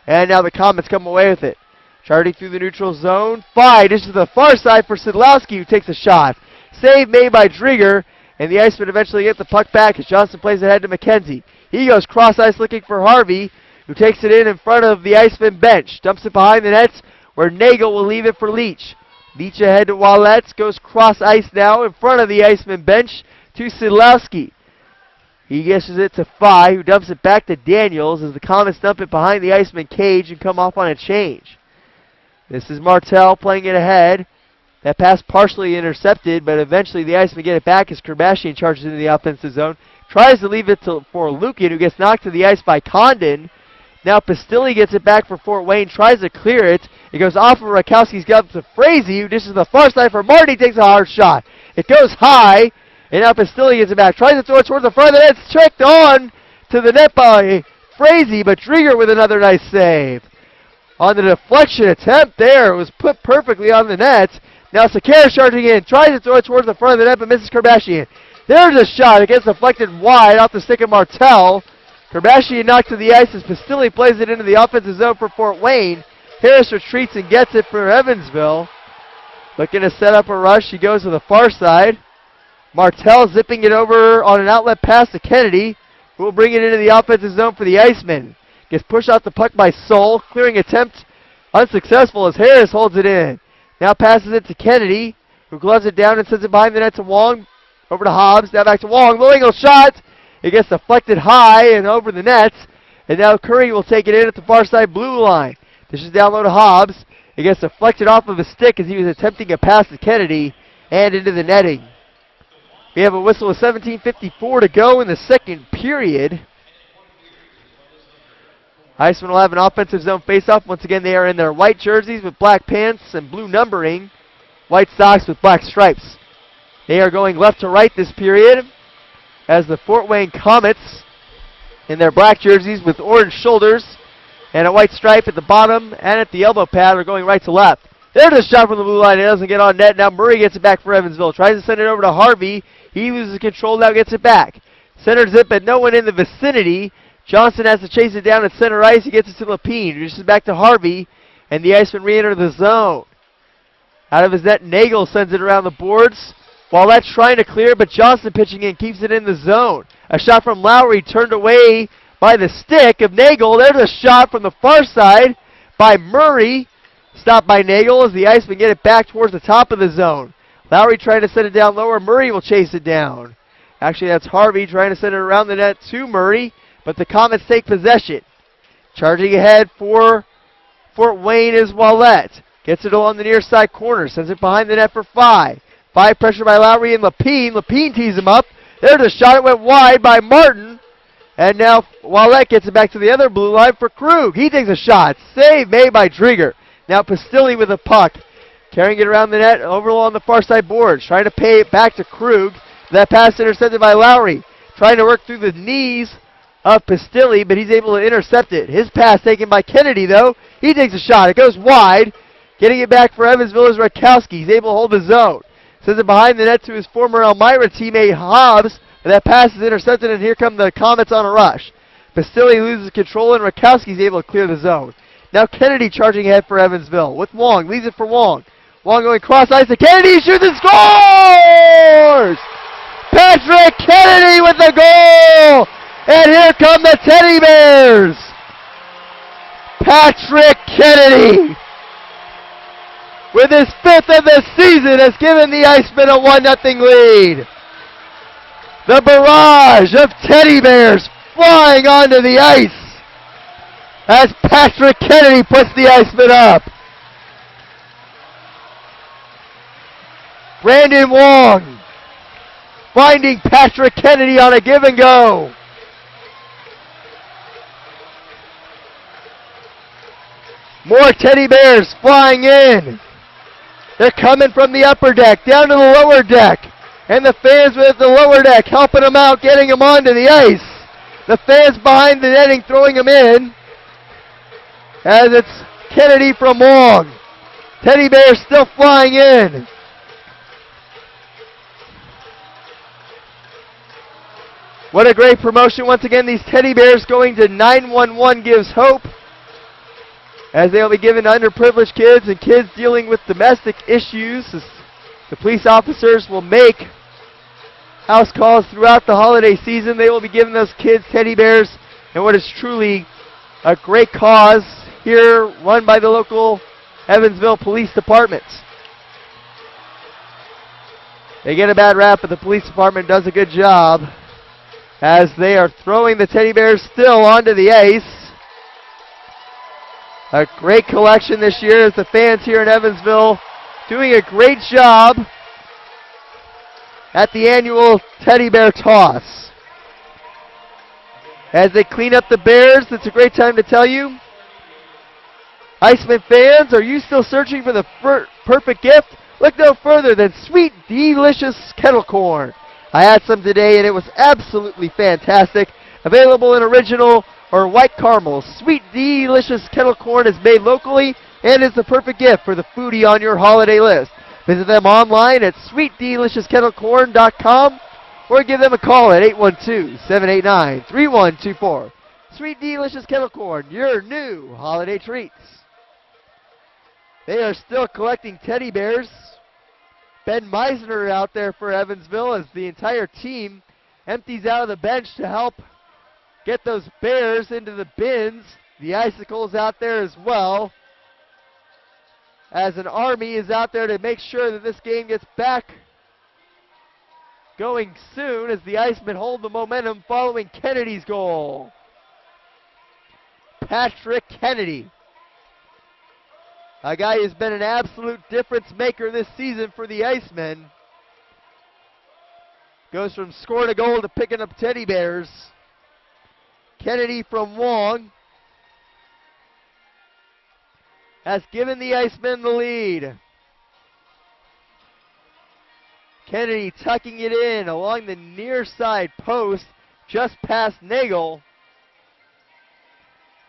And now the Komets come away with it. Charting through the neutral zone. Faille dishes to the far side for Szydlowski, who takes a shot. Save made by Drieger, and the Icemen eventually get the puck back as Johnson plays ahead to McKenzie. He goes cross-ice looking for Harvey, who takes it in front of the Icemen bench. Dumps it behind the nets, where Nagle will leave it for Leach. Leach ahead to Wallet, goes cross-ice now in front of the Icemen bench to Szydlowski. He gesses it to Faille, who dumps it back to Daniels as the Komets dump it behind the Icemen cage and come off on a change. This is Martell playing it ahead. That pass partially intercepted, but eventually the Icemen get it back as Kerbashian charges into the offensive zone. Tries to leave it for Lukin, who gets knocked to the ice by Condon. Now Pastilli gets it back for Fort Wayne, tries to clear it. It goes off of Rakowski's glove to Frazee, who dishes the far side for Marty, takes a hard shot. It goes high, and now Pastilli gets it back. Tries to throw it towards the front of the net. It's checked on to the net by Frazee, but Drieger with another nice save. On the deflection attempt there, it was put perfectly on the net. Now Sakara charging in, tries to throw it towards the front of the net, but misses Kerbashian. There's a shot. It gets deflected wide off the stick of Martell. Kerbashian knocked to the ice as Pastilli plays it into the offensive zone for Fort Wayne. Harris retreats and gets it for Evansville. Looking to set up a rush. He goes to the far side. Martell zipping it over on an outlet pass to Kennedy, who will bring it into the offensive zone for the Icemen. Gets pushed off the puck by Soul. Clearing attempt unsuccessful as Harris holds it in. Now passes it to Kennedy, who gloves it down and sends it behind the net to Wong. Over to Hobbs. Now back to Wong. Low angle shot. It gets deflected high and over the net. And now Curry will take it in at the far side blue line. This is down low to Hobbs. It gets deflected off of his stick as he was attempting a pass to Kennedy and into the netting. We have a whistle with 17:54 to go in the second period. Icemen will have an offensive zone faceoff. Once again, they are in their white jerseys with black pants and blue numbering. White socks with black stripes. They are going left to right this period as the Fort Wayne Komets in their black jerseys with orange shoulders and a white stripe at the bottom and at the elbow pad are going right to left. There's a shot from the blue line. It doesn't get on net. Now Murray gets it back for Evansville. Tries to send it over to Harvey. He loses control, now gets it back. Center zip, but no one in the vicinity. Johnson has to chase it down at center ice. He gets it to Lapine. Reaches back to Harvey, and the Icemen re-enter the zone. Out of his net, Nagle sends it around the boards Wallet's trying to clear, but Johnson pitching in keeps it in the zone. A shot from Lowry turned away by the stick of Nagle. There's a shot from the far side by Murray. Stopped by Nagle as the Icemen get it back towards the top of the zone. Lowry trying to send it down lower. Murray will chase it down. Actually, that's Harvey trying to send it around the net to Murray, but the Komets take possession. Charging ahead for Fort Wayne is Wallet. Gets it along the near side corner. Sends it behind the net for Faille. Faille pressure by Lowry and Lapine. Lapine tees him up. There's a shot. It went wide by Martin. And now Wallet gets it back to the other blue line for Krug. He takes a shot. Save made by Drieger. Now Pastilli with a puck. Carrying it around the net over along the far side boards. Trying to pay it back to Krug. That pass intercepted by Lowry. Trying to work through the knees of Pastilli, but he's able to intercept it. His pass taken by Kennedy, though. He takes a shot. It goes wide. Getting it back for Evansville is Rakowski. He's able to hold the zone. Sends it behind the net to his former Elmira teammate Hobbs. And that pass is intercepted, and here come the Komets on a rush. Pastilli loses control, and Rakowski's able to clear the zone. Now Kennedy charging ahead for Evansville with Wong. Leaves it for Wong. Wong going cross ice to Kennedy. Shoots and scores! Patrick Kennedy with the goal! And here come the Teddy Bears! Patrick Kennedy, with his 5th of the season, has given the Icemen a 1-0 lead. The barrage of Teddy Bears flying onto the ice as Patrick Kennedy puts the Icemen up. Brandon Wong finding Patrick Kennedy on a give and go. More Teddy Bears flying in. They're coming from the upper deck down to the lower deck. And the fans with the lower deck helping them out, getting them onto the ice. The fans behind the netting throwing them in. As it's Kennedy from Wong. Teddy Bears still flying in. What a great promotion. Once again, these Teddy Bears going to 911 Gives Hope, as they'll be given to underprivileged kids and kids dealing with domestic issues. The police officers will make house calls throughout the holiday season. They will be giving those kids Teddy Bears, and what is truly a great cause here run by the local Evansville Police Department. They get a bad rap, but the police department does a good job as they are throwing the Teddy Bears still onto the ice. A great collection this year as the fans here in Evansville doing a great job at the annual Teddy Bear Toss. As they clean up the Bears, it's a great time to tell you, Icemen fans, are you still searching for the perfect gift? Look no further than sweet, delicious kettle corn. I had some today and it was absolutely fantastic. Available in original or white caramel. Sweet, delicious kettle corn is made locally and is the perfect gift for the foodie on your holiday list. Visit them online at sweetdeliciouskettlecorn.com or give them a call at 812-789-3124. Sweet, delicious kettle corn, your new holiday treats. They are still collecting Teddy Bears. Ben Meisner out there for Evansville as the entire team empties out of the bench to help get those Bears into the bins. The Icicles out there as well, as an army is out there to make sure that this game gets back going soon as the Icemen hold the momentum following Kennedy's goal. Patrick Kennedy, a guy who's been an absolute difference maker this season for the Icemen, goes from scoring a goal to picking up Teddy Bears. Kennedy from Wong has given the Icemen the lead. Kennedy tucking it in along the near side post just past Nagle.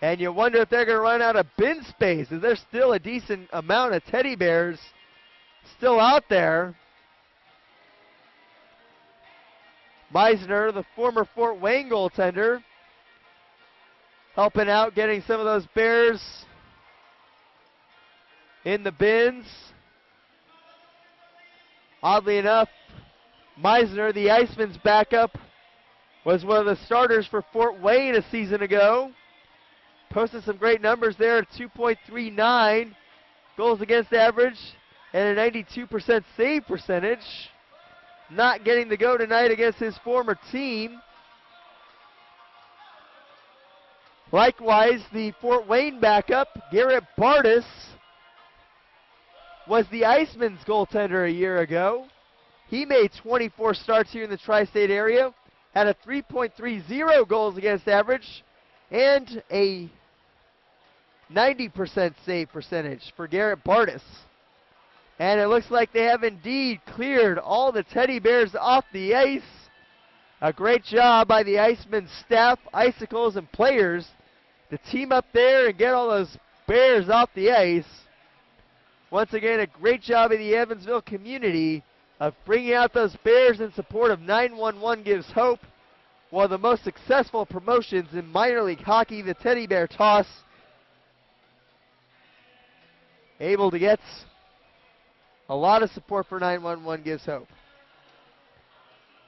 And you wonder if they're going to run out of bin space. Is there still a decent amount of Teddy Bears still out there? Meisner, the former Fort Wayne goaltender, helping out, getting some of those Bears in the bins. Oddly enough, Meisner, the Icemen's backup, was one of the starters for Fort Wayne a season ago. Posted some great numbers there, 2.39 goals against average and a 92% save percentage. Not getting the go tonight against his former team. Likewise, the Fort Wayne backup, Garrett Bardis, was the Icemen's goaltender a year ago. He made 24 starts here in the tri-state area, had a 3.30 goals against average, and a 90% save percentage for Garrett Bardis. And it looks like they have indeed cleared all the teddy bears off the ice. A great job by the Icemen staff, Icicles, and players to team up there and get all those bears off the ice. Once again, a great job of the Evansville community of bringing out those bears in support of 911 Gives Hope, one of the most successful promotions in minor league hockey, the teddy bear toss. Able to get a lot of support for 911 Gives Hope.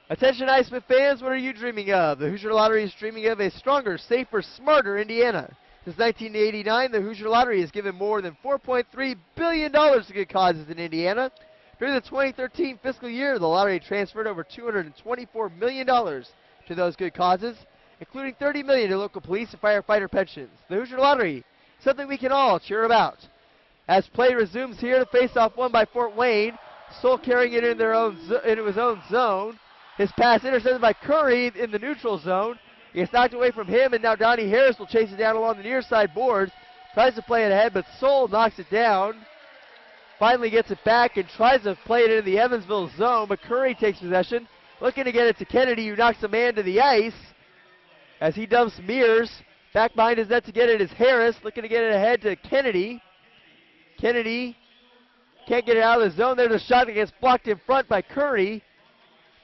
Attention Icemen fans, what are you dreaming of? The Hoosier Lottery is dreaming of a stronger, safer, smarter Indiana. Since 1989, the Hoosier Lottery has given more than $4.3 billion to good causes in Indiana. During the 2013 fiscal year, the lottery transferred over $224 million to those good causes, including $30 million to local police and firefighter pensions. The Hoosier Lottery, something we can all cheer about. As play resumes here, the faceoff won by Fort Wayne. Soul carrying it into his own zone. His pass intercepted by Curry in the neutral zone. He gets knocked away from him, and now Donnie Harris will chase it down along the near side boards. Tries to play it ahead, but Soul knocks it down. Finally gets it back and tries to play it into the Evansville zone, but Curry takes possession. Looking to get it to Kennedy, who knocks a man to the ice. As he dumps Mears. Back behind his net to get it is Harris. Looking to get it ahead to Kennedy. Kennedy can't get it out of the zone. There's a shot that gets blocked in front by Curry.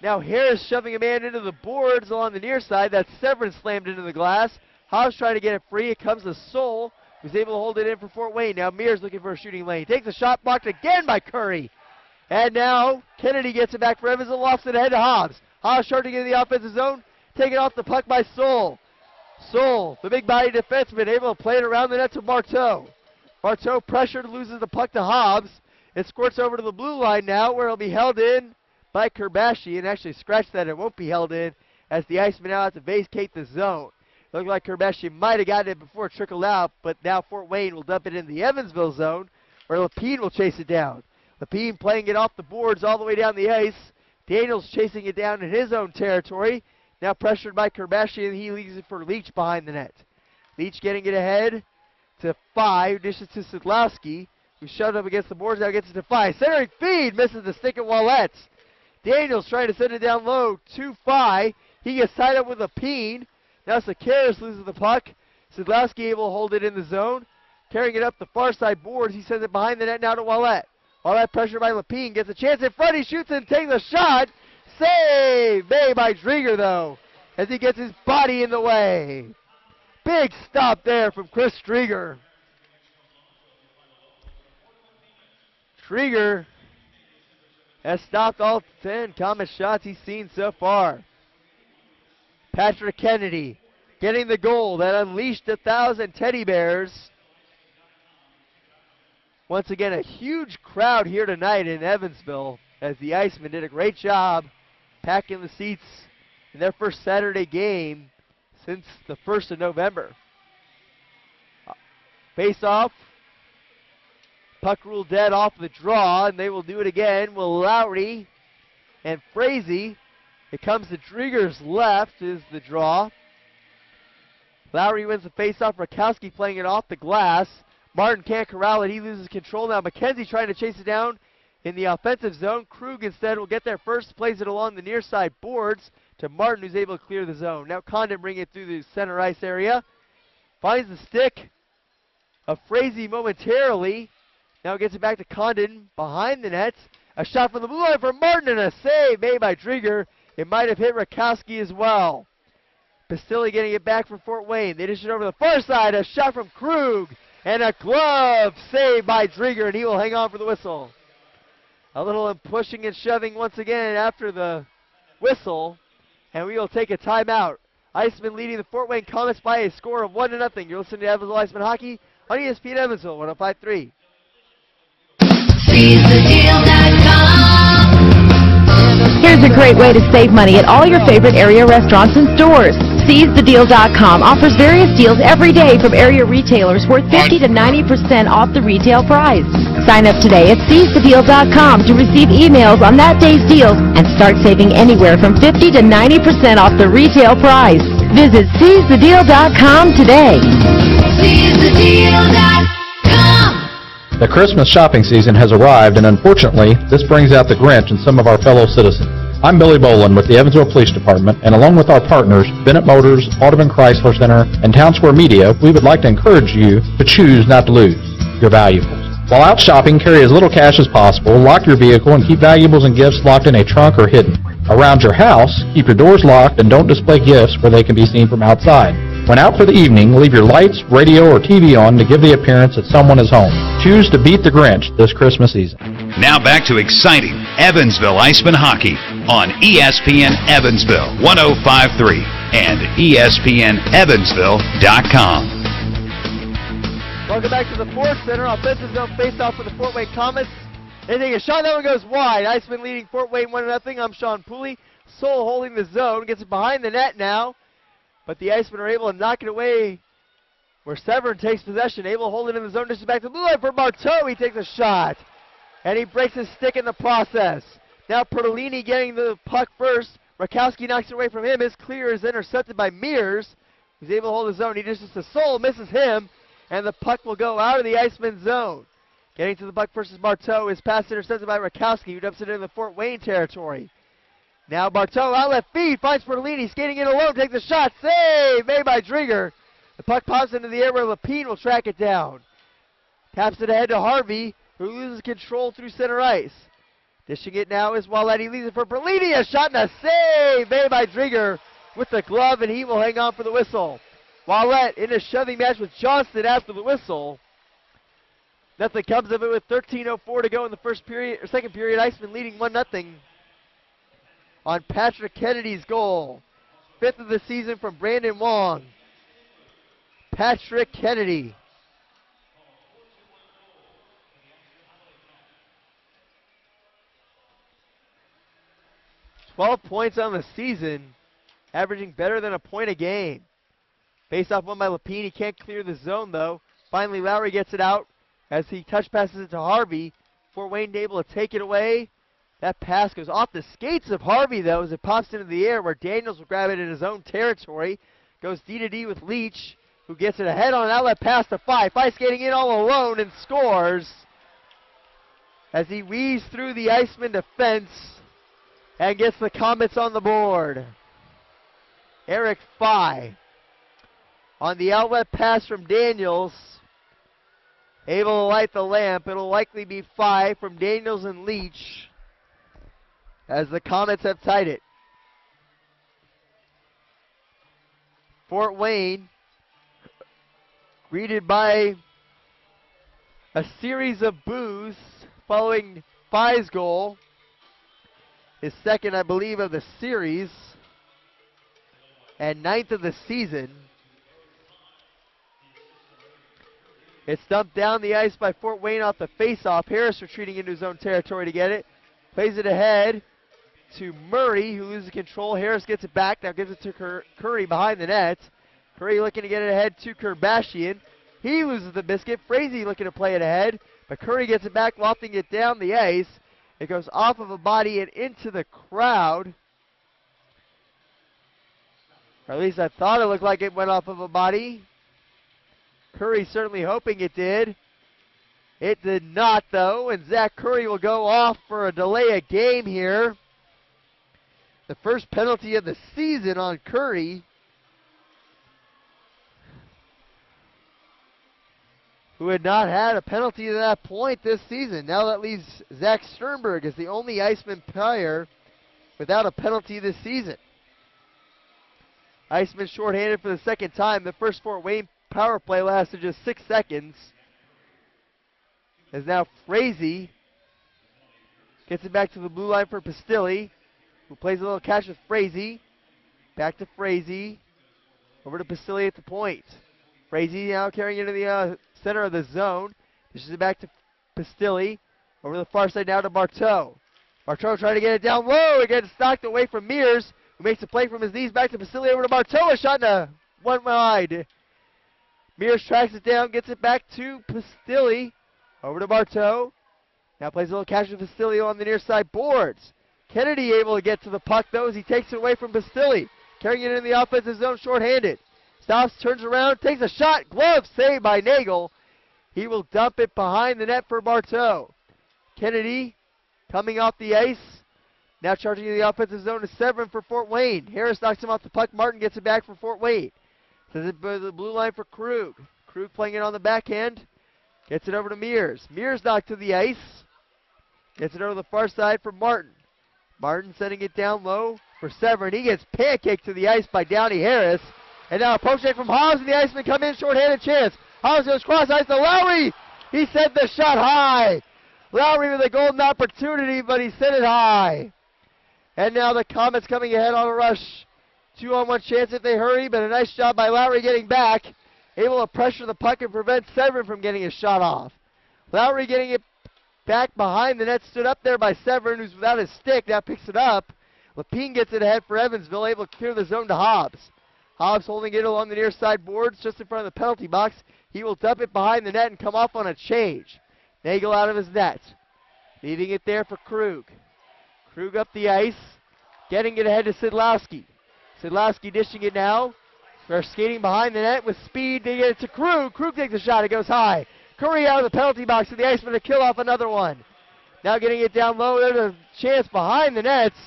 Now Harris shoving a man into the boards along the near side. That's Severin slammed into the glass. Hobbs trying to get it free. It comes to Soul, who's able to hold it in for Fort Wayne. Now Mears looking for a shooting lane. Takes a shot, blocked again by Curry. And now Kennedy gets it back for Evansville, lofts it ahead to Hobbs. Hobbs trying to get in the offensive zone. Taken off the puck by Soul. Soul, the big body defenseman, able to play it around the net to Marteau. Marteau pressured, loses the puck to Hobbs. It squirts over to the blue line now, where it'll be held in by Kerbashi, and actually scratch that, it won't be held in, as the Icemen now have to vacate the zone. It looked like Kerbashi might have gotten it before it trickled out, but now Fort Wayne will dump it in the Evansville zone, where Lapine will chase it down. Lapine playing it off the boards all the way down the ice. Daniels chasing it down in his own territory. Now pressured by Kerbashi, and he leaves it for Leach behind the net. Leach getting it ahead to Faille, dishes to Szydlowski, who shoved up against the boards, now gets it to Faille. Centering feed, misses the stick at Wallette. Daniels trying to send it down low to Faille. He gets tied up with a peen. Now Sakaris loses the puck. Szydlowski able to hold it in the zone. Carrying it up the far side boards, he sends it behind the net now to Wallette. Wallette pressure by Lapine, gets a chance in front, he shoots and takes a shot. Save made by Drieger though, as he gets his body in the way. Big stop there from Chris Drieger. Drieger has stopped all 10 Komets shots he's seen so far. Patrick Kennedy getting the goal that unleashed 1,000 teddy bears. Once again, a huge crowd here tonight in Evansville, as the Icemen did a great job packing the seats in their first Saturday game since the 1st of November. Face off. Puck ruled dead off the draw, and they will do it again. Will Lowry and Frazee. It comes to Drieger's left is the draw. Lowry wins the face-off. Rakowski playing it off the glass. Martin can't corral it. He loses control now. McKenzie trying to chase it down in the offensive zone. Krug instead will get there first. Plays it along the near side boards to Martin, who's able to clear the zone. Now Condon bringing it through the center ice area. Finds the stick of Frazee momentarily. Now gets it back to Condon behind the net. A shot from the blue line for Martin and a save made by Drieger. It might have hit Rakowski as well. Bastilli getting it back from Fort Wayne. They dish it over the far side. A shot from Krug. And a glove save by Drieger, and he will hang on for the whistle. A little pushing and shoving once again after the whistle, and we will take a timeout. Icemen leading the Fort Wayne Komets by a score of 1-0. You're listening to Evansville Icemen Hockey on ESPN Evansville 105.3. Here's a great way to save money at all your favorite area restaurants and stores. SeizeTheDeal.com offers various deals every day from area retailers worth 50 to 90% off the retail price. Sign up today at SeizeTheDeal.com to receive emails on that day's deals and start saving anywhere from 50 to 90% off the retail price. Visit SeizeTheDeal.com today. SeizeTheDeal.com. The Christmas shopping season has arrived, and unfortunately, this brings out the Grinch in some of our fellow citizens. I'm Billy Boland with the Evansville Police Department, and along with our partners, Bennett Motors, Audubon Chrysler Center, and Town Square Media, we would like to encourage you to choose not to lose your valuables. While out shopping, carry as little cash as possible, lock your vehicle, and keep valuables and gifts locked in a trunk or hidden. Around your house, keep your doors locked and don't display gifts where they can be seen from outside. When out for the evening, leave your lights, radio, or TV on to give the appearance that someone is home. Choose to beat the Grinch this Christmas season. Now back to exciting Evansville Icemen Hockey on ESPN Evansville 105.3 and ESPNEvansville.com. Welcome back to the Ford Center. Offensive zone face-off for the Fort Wayne Komets. They take a shot. That one goes wide. Icemen leading Fort Wayne 1-0. I'm Sean Pooley. Soul holding the zone. Gets it behind the net now. But the Icemen are able to knock it away where Severn takes possession. Able to hold it in the zone. Dishes back to the blue line for Marteau. He takes a shot. And he breaks his stick in the process. Now Pertolini getting the puck first. Rakowski knocks it away from him. His clear is intercepted by Mears, who's able to hold his zone. He dishes to Soul. Misses him. And the puck will go out of the Iceman zone. Getting to the puck versus Marteau. His pass intercepted by Rakowski, who dumps it into the Fort Wayne territory. Now Marteau out left feed, finds Pertolini, skating in alone, takes a shot, save, made by Drieger. The puck pops into the air where Lapine will track it down. Taps it ahead to Harvey, who loses control through center ice. Dishing it now is Wallet. He leaves it for Pertolini, a shot and a save, made by Drieger with the glove, and he will hang on for the whistle. Wallet in a shoving match with Johnston after the whistle. Nothing comes of it with 13:04 to go in the second period. Iceman leading 1-0 on Patrick Kennedy's goal. 5th of the season from Brandon Wong. Patrick Kennedy. $12 points on the season, averaging better than a point a game. Face-off won by Lapine. He can't clear the zone, though. Finally, Lowry gets it out as he touch passes it to Harvey. Fort Wayne able to take it away. That pass goes off the skates of Harvey, though, as it pops into the air where Daniels will grab it in his own territory. Goes D-to-D with Leach, who gets it ahead on an outlet pass to Faille. Faille skating in all alone and scores as he weaves through the Iceman defense and gets the Komets on the board. Eric Faille on the outlet pass from Daniels, able to light the lamp. It'll likely be Faille from Daniels and Leach as the Komets have tied it. Fort Wayne greeted by a series of boos following Faille's goal. His second, I believe, of the series and 9th of the season. It's dumped down the ice by Fort Wayne off the face-off. Harris retreating into his own territory to get it. Plays it ahead to Murray, who loses control. Harris gets it back. Now gives it to Curry behind the net. Curry looking to get it ahead to Kerbashian. He loses the biscuit. Frazee looking to play it ahead. But Curry gets it back, lofting it down the ice. It goes off of a body and into the crowd. Or at least I thought it looked like it went off of a body. Curry certainly hoping it did. It did not, though, and Zach Curry will go off for a delay of game here. The first penalty of the season on Curry, who had not had a penalty to that point this season. Now that leaves Zach Sternberg as the only Iceman player without a penalty this season. Iceman shorthanded for the second time. The first Fort Wayne power play lasted just 6 seconds. As now Frazee gets it back to the blue line for Pastilli. who plays a little catch with Frazee. Back to Frazee. Over to Basili at the point. Frazee now carrying into the center of the zone. Dishes it back to Basili. Over the far side now to Marteau. Marteau trying to get it down low. It gets knocked away from Mears, who makes a play from his knees. Back to Basili. Over to Marteau. A shot in one wide. Mears tracks it down. Gets it back to Basili. Over to Marteau. Now plays a little catch with Basili on the near side boards. Kennedy able to get to the puck, though, as he takes it away from Basili. Carrying it in the offensive zone shorthanded. Stops, turns around, takes a shot. Glove saved by Nagle. He will dump it behind the net for Marteau. Kennedy coming off the ice. Now charging in the offensive zone to Severin for Fort Wayne. Harris knocks him off the puck. Martin gets it back for Fort Wayne. Sends it to the blue line for Krug. Krug playing it on the backhand. Gets it over to Mears. Mears knocked to the ice. Gets it over the far side for Martin. Martin sending it down low for Severin. He gets pancaked to the ice by Downey Harris. And now a poke check from Hobbs, and the Icemen come in, short-handed chance. Hobbs goes cross ice to Lowry. He sent the shot high. Lowry with a golden opportunity, but he sent it high. And now the Komets coming ahead on a rush. 2-on-1 chance if they hurry, but a nice job by Lowry getting back. Able to pressure the puck and prevent Severin from getting his shot off. Lowry getting it back behind the net, stood up there by Severin, who's without his stick, now picks it up. Lapine gets it ahead for Evansville, able to clear the zone to Hobbs. Hobbs holding it along the near side boards, just in front of the penalty box. He will dump it behind the net and come off on a change. Nagle out of his net. Leaving it there for Krug. Krug up the ice, getting it ahead to Szydlowski. Szydlowski dishing it now. They're skating behind the net with speed. They get it to Krug. Krug takes a shot. It goes high. Curry out of the penalty box to the Icemen to kill off another one. Now getting it down low. There's a chance behind the nets.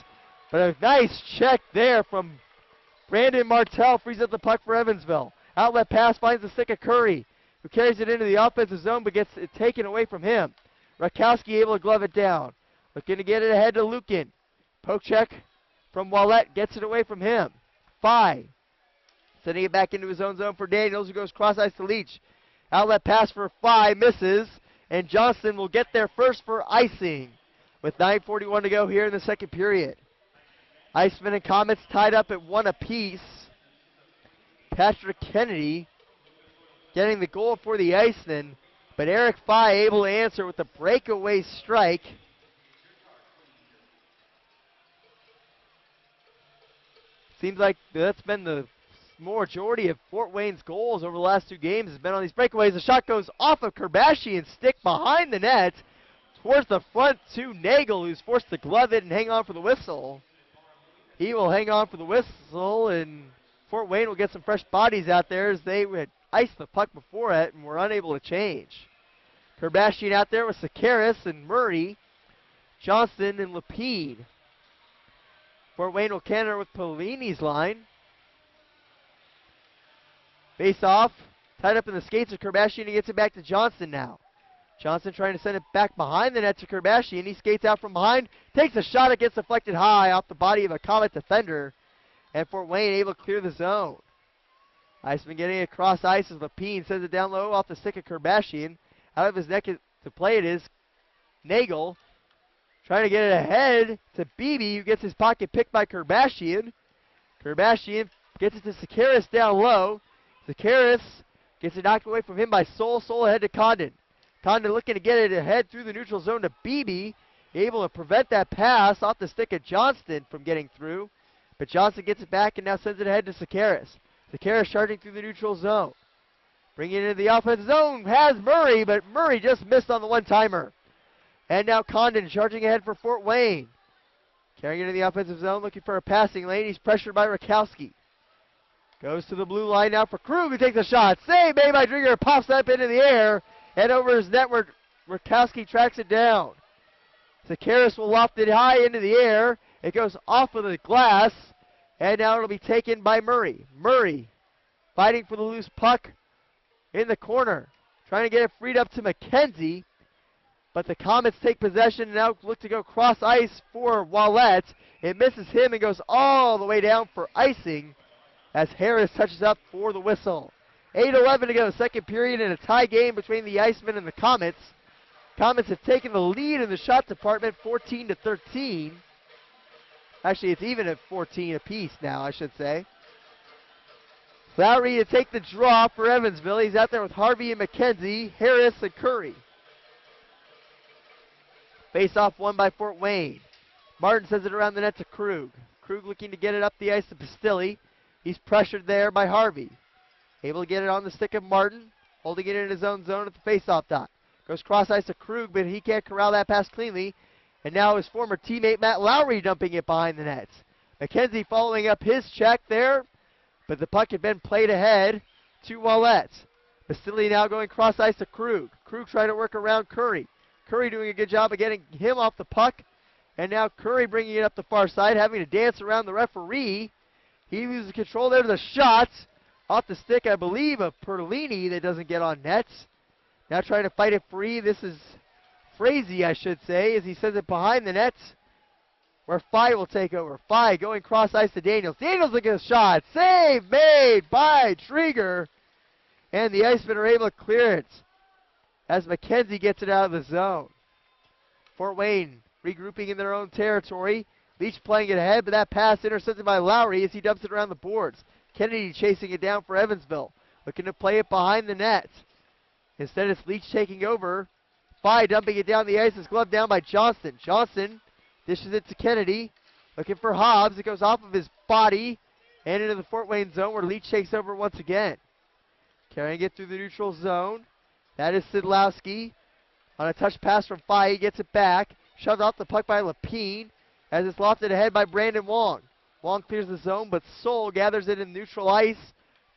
But a nice check there from Brandon Martell. Frees up the puck for Evansville. Outlet pass finds the stick of Curry, who carries it into the offensive zone but gets it taken away from him. Rakowski able to glove it down. Looking to get it ahead to Lukin. Poke check from Wallette. Gets it away from him. Faille. Sending it back into his own zone for Daniels, who goes cross ice to Leach. Outlet pass for Faille misses, and Johnson will get there first for icing with 9:41 to go here in the second period. Icemen and Komets tied up at 1 apiece. Patrick Kennedy getting the goal for the Icemen, but Eric Faille able to answer with a breakaway strike. Seems like that's been the majority of Fort Wayne's goals over the last 2 games has been on these breakaways. The shot goes off of Kerbashian's stick behind the net towards the front to Nagle, who's forced to glove it and hang on for the whistle. He will hang on for the whistle, and Fort Wayne will get some fresh bodies out there as they had iced the puck before it and were unable to change. Kerbashian out there with Sakaris and Murray, Johnson and Lapine. Fort Wayne will counter with Polini's line. Face off, tied up in the skates of Kerbashian. He gets it back to Johnson now. Johnson trying to send it back behind the net to Kerbashian. He skates out from behind, takes a shot. It gets deflected high off the body of a Komet defender. And Fort Wayne able to clear the zone. Iceman getting across ice as Lapine sends it down low off the stick of Kerbashian. Out of his neck to play it is Nagle. Trying to get it ahead to Beebe, who gets his pocket picked by Kerbashian. Kerbashian gets it to Sakaris down low. Sakaris gets it knocked away from him by Sol. Sol ahead to Condon. Condon looking to get it ahead through the neutral zone to Beebe. Able to prevent that pass off the stick of Johnston from getting through. But Johnson gets it back and now sends it ahead to Sakaris. Sakaris charging through the neutral zone. Bringing it into the offensive zone has Murray, but Murray just missed on the one-timer. And now Condon charging ahead for Fort Wayne. Carrying it into the offensive zone, looking for a passing lane. He's pressured by Rakowski. Goes to the blue line now for Krug, who takes a shot. Save made by Drieger, pops up into the air. And over his net where Rakowski tracks it down. Sakaris will loft it high into the air. It goes off of the glass. And now it'll be taken by Murray. Murray fighting for the loose puck in the corner. Trying to get it freed up to McKenzie. But the Komets take possession and now look to go cross ice for Wallette. It misses him and goes all the way down for icing as Harris touches up for the whistle. 8:11 to go, second period, in a tie game between the Icemen and the Komets. Komets have taken the lead in the shot department, 14-13. Actually, it's even at 14 apiece now, I should say. Lowry to take the draw for Evansville. He's out there with Harvey and McKenzie, Harris and Curry. Face-off won by Fort Wayne. Martin sends it around the net to Krug. Krug looking to get it up the ice to Pastilli. He's pressured there by Harvey. Able to get it on the stick of Martin, holding it in his own zone at the face-off dot. Goes cross-ice to Krug, but he can't corral that pass cleanly. And now his former teammate Matt Lowry dumping it behind the nets. McKenzie following up his check there, but the puck had been played ahead to Wallette. Pastilli now going cross-ice to Krug. Krug trying to work around Curry. Curry doing a good job of getting him off the puck. And now Curry bringing it up the far side, having to dance around the referee. He loses control there to the shot. Off the stick, I believe, of Perlini that doesn't get on nets. Now trying to fight it free. This is Frazee, I should say, as he sends it behind the nets, where Faille will take over. Faille going cross-ice to Daniels. Daniels looking at a shot. Save made by Drieger. And the Icemen are able to clear it as McKenzie gets it out of the zone. Fort Wayne regrouping in their own territory. Leach playing it ahead, but that pass intercepted by Lowry as he dumps it around the boards. Kennedy chasing it down for Evansville. Looking to play it behind the net. Instead, it's Leach taking over. Faille dumping it down the ice. It's gloved down by Johnston. Johnston dishes it to Kennedy. Looking for Hobbs. It goes off of his body and into the Fort Wayne zone where Leach takes over once again. Carrying it through the neutral zone. That is Szydlowski. On a touch pass from Faille. He gets it back. Shoved off the puck by Lapine as it's lofted ahead by Brandon Wong. Wong clears the zone, but Soul gathers it in neutral ice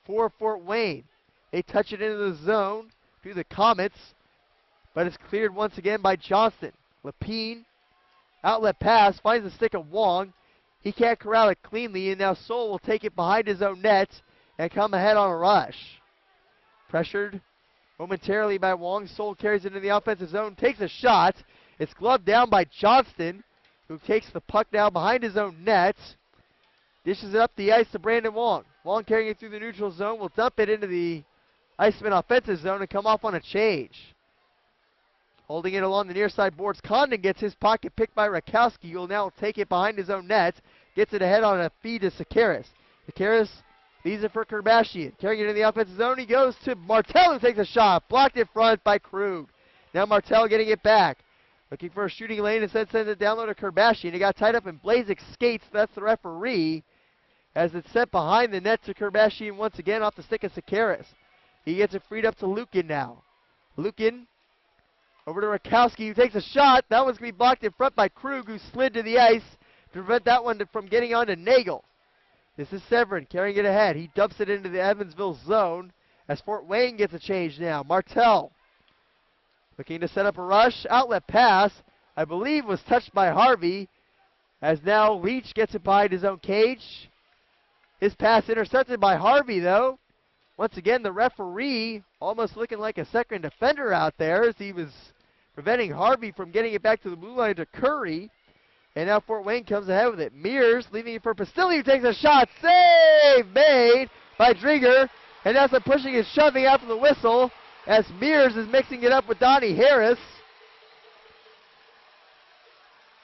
for Fort Wayne. They touch it into the zone through the Komets, but it's cleared once again by Johnston. Lapine, outlet pass, finds the stick of Wong. He can't corral it cleanly, and now Soul will take it behind his own net and come ahead on a rush. Pressured momentarily by Wong. Soul carries it in the offensive zone, takes a shot. It's gloved down by Johnston, who takes the puck now behind his own net. Dishes it up the ice to Brandon Wong. Wong carrying it through the neutral zone will dump it into the Iceman offensive zone and come off on a change. Holding it along the near side boards. Condon gets his pocket picked by Rakowski, who will now take it behind his own net. Gets it ahead on a feed to Sakaris. Sakaris leaves it for Kerbashian. Carrying it in the offensive zone. He goes to Martel, who takes a shot. Blocked in front by Krug. Now Martel getting it back. Looking for a shooting lane, instead sends it down low to Kerbashian. He got tied up in Blazek skates. That's the referee. As it's set behind the net to Kerbashian once again off the stick of Sakaris. He gets it freed up to Lukin now. Lukin over to Rakowski, who takes a shot. That one's going to be blocked in front by Krug, who slid to the ice to prevent that one from getting on to Nagle. This is Severin carrying it ahead. He dumps it into the Evansville zone as Fort Wayne gets a change now. Martel looking to set up a rush. Outlet pass, I believe, was touched by Harvey, as now Leach gets it behind his own cage. His pass intercepted by Harvey, though. Once again, the referee almost looking like a second defender out there as he was preventing Harvey from getting it back to the blue line to Curry. And now Fort Wayne comes ahead with it. Mears leaving it for Pastilli, who takes a shot. Save made by Drieger. And that's a pushing and shoving after the whistle as Mears is mixing it up with Donnie Harris.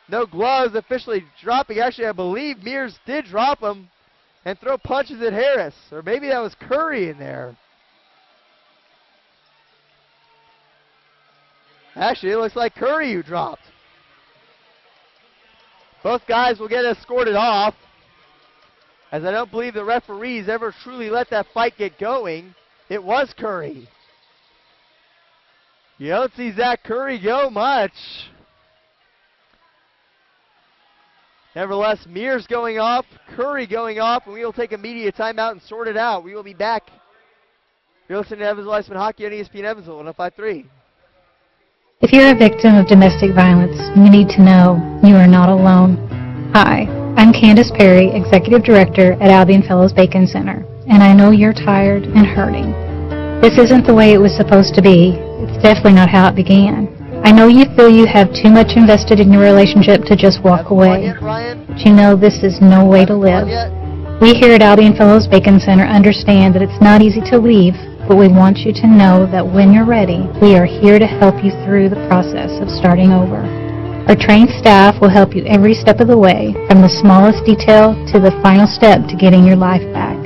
No gloves officially dropping. Actually, I believe Mears did drop them and throw punches at Harris. Or maybe that was Curry in there. Actually, it looks like Curry who dropped. Both guys will get escorted off, as I don't believe the referees ever truly let that fight get going. It was Curry. You don't see Zach Curry go much. Nevertheless, Mears going off, Curry going off, and we will take a media timeout and sort it out. We will be back. You're listening to Evansville Icemen Hockey on ESPN Evansville 105.3. If you're a victim of domestic violence, you need to know you are not alone. Hi, I'm Candace Perry, Executive Director at Albion Fellows Bacon Center, and I know you're tired and hurting. This isn't the way it was supposed to be. It's definitely not how it began. I know you feel you have too much invested in your relationship to just walk away, but you know this is no way to live. We here at Albion Fellows Bacon Center understand that it's not easy to leave, but we want you to know that when you're ready, we are here to help you through the process of starting over. Our trained staff will help you every step of the way, from the smallest detail to the final step to getting your life back.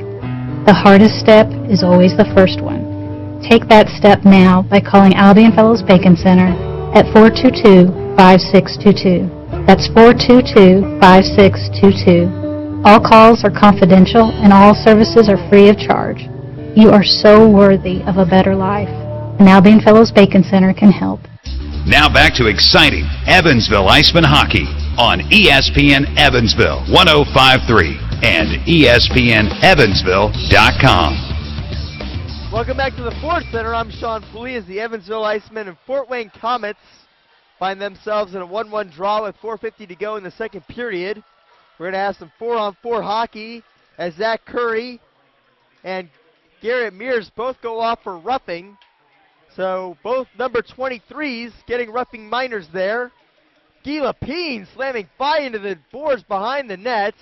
The hardest step is always the first one. Take that step now by calling Albion Fellows Bacon Center at 422-5622. That's 422-5622. All calls are confidential and all services are free of charge. You are so worthy of a better life, and Albion Fellows Bacon Center can help. Now back to exciting Evansville Icemen hockey on ESPN Evansville 105.3 and ESPNEvansville.com. Welcome back to the Ford Center. I'm Sean Pooley as the Evansville Icemen and Fort Wayne Komets find themselves in a 1-1 draw with 4:50 to go in the second period. We're going to have some 4-on-4 hockey as Zach Curry and Garrett Mears both go off for roughing. So both number 23s getting roughing minors there. Guy Lapine slamming Faille into the boards behind the net.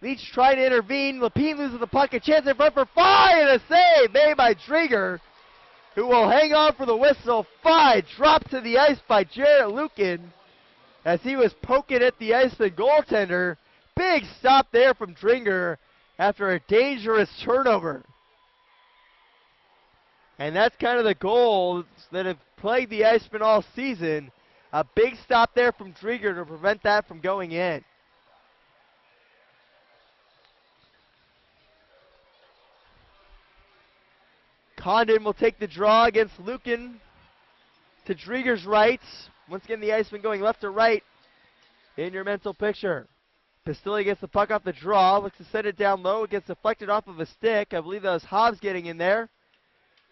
Leach trying to intervene. Lapine loses the puck. A chance in front for Faille, and a save made by Drieger, who will hang on for the whistle. Faille dropped to the ice by Jarrett Lukin as he was poking at the Icemen goaltender. Big stop there from Drieger after a dangerous turnover. And that's kind of the goals that have plagued the Icemen all season. A big stop there from Drieger to prevent that from going in. Condon will take the draw against Lukin to Drieger's right. Once again, the Icemen going left to right in your mental picture. Pistilli gets the puck off the draw, looks to send it down low. It gets deflected off of a stick. I believe that was Hobbs getting in there.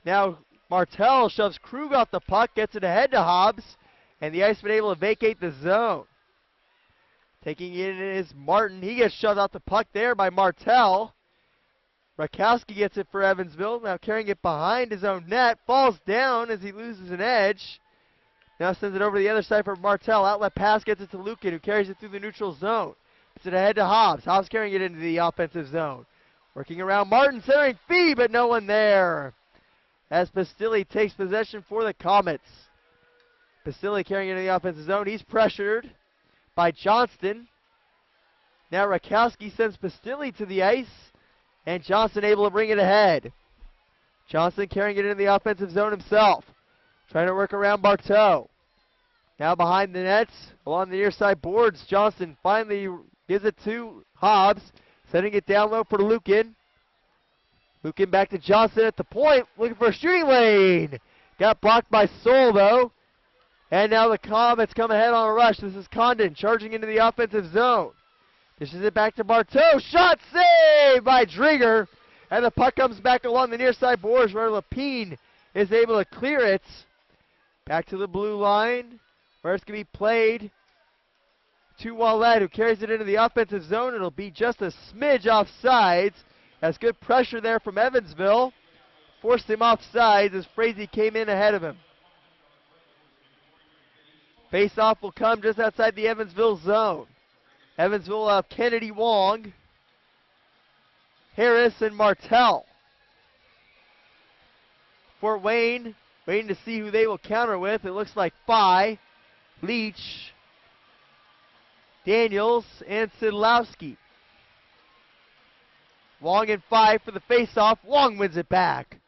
Now Martell shoves Krug off the puck, gets it ahead to Hobbs, and the Icemen able to vacate the zone. Taking it in is Martin. He gets shoved off the puck there by Martell. Rakowski gets it for Evansville, now carrying it behind his own net. Falls down as he loses an edge. Now sends it over to the other side for Martell. Outlet pass gets it to Lukin, who carries it through the neutral zone. Gets it ahead to Hobbs. Hobbs carrying it into the offensive zone. Working around Martin, centering Fee, but no one there, as Pistilli takes possession for the Komets. Pistilli carrying it into the offensive zone. He's pressured by Johnston. Now Rakowski sends Pistilli to the ice, and Johnston able to bring it ahead. Johnston carrying it into the offensive zone himself. Trying to work around Bartow. Now behind the nets, along the near side boards, Johnston finally gives it to Hobbs, sending it down low for Lukin. Lukin back to Johnston at the point, looking for a shooting lane. Got blocked by Soul, though. And now the Komets come ahead on a rush. This is Condon charging into the offensive zone. Dishes it back to Bartow. Shot saved by Drieger. And the puck comes back along the near side boards where Lapine is able to clear it. Back to the blue line where it's going to be played to Wallet, who carries it into the offensive zone. It'll be just a smidge offsides. Has good pressure there from Evansville. Forced him offsides as Frazee came in ahead of him. Face-off will come just outside the Evansville zone. Evansville will have Kennedy Wong, Harris, and Martell. Fort Wayne waiting to see who they will counter with. It looks like Faille, Leach, Daniels, and Szydlowski. Wong and Faille for the face-off. Wong wins it back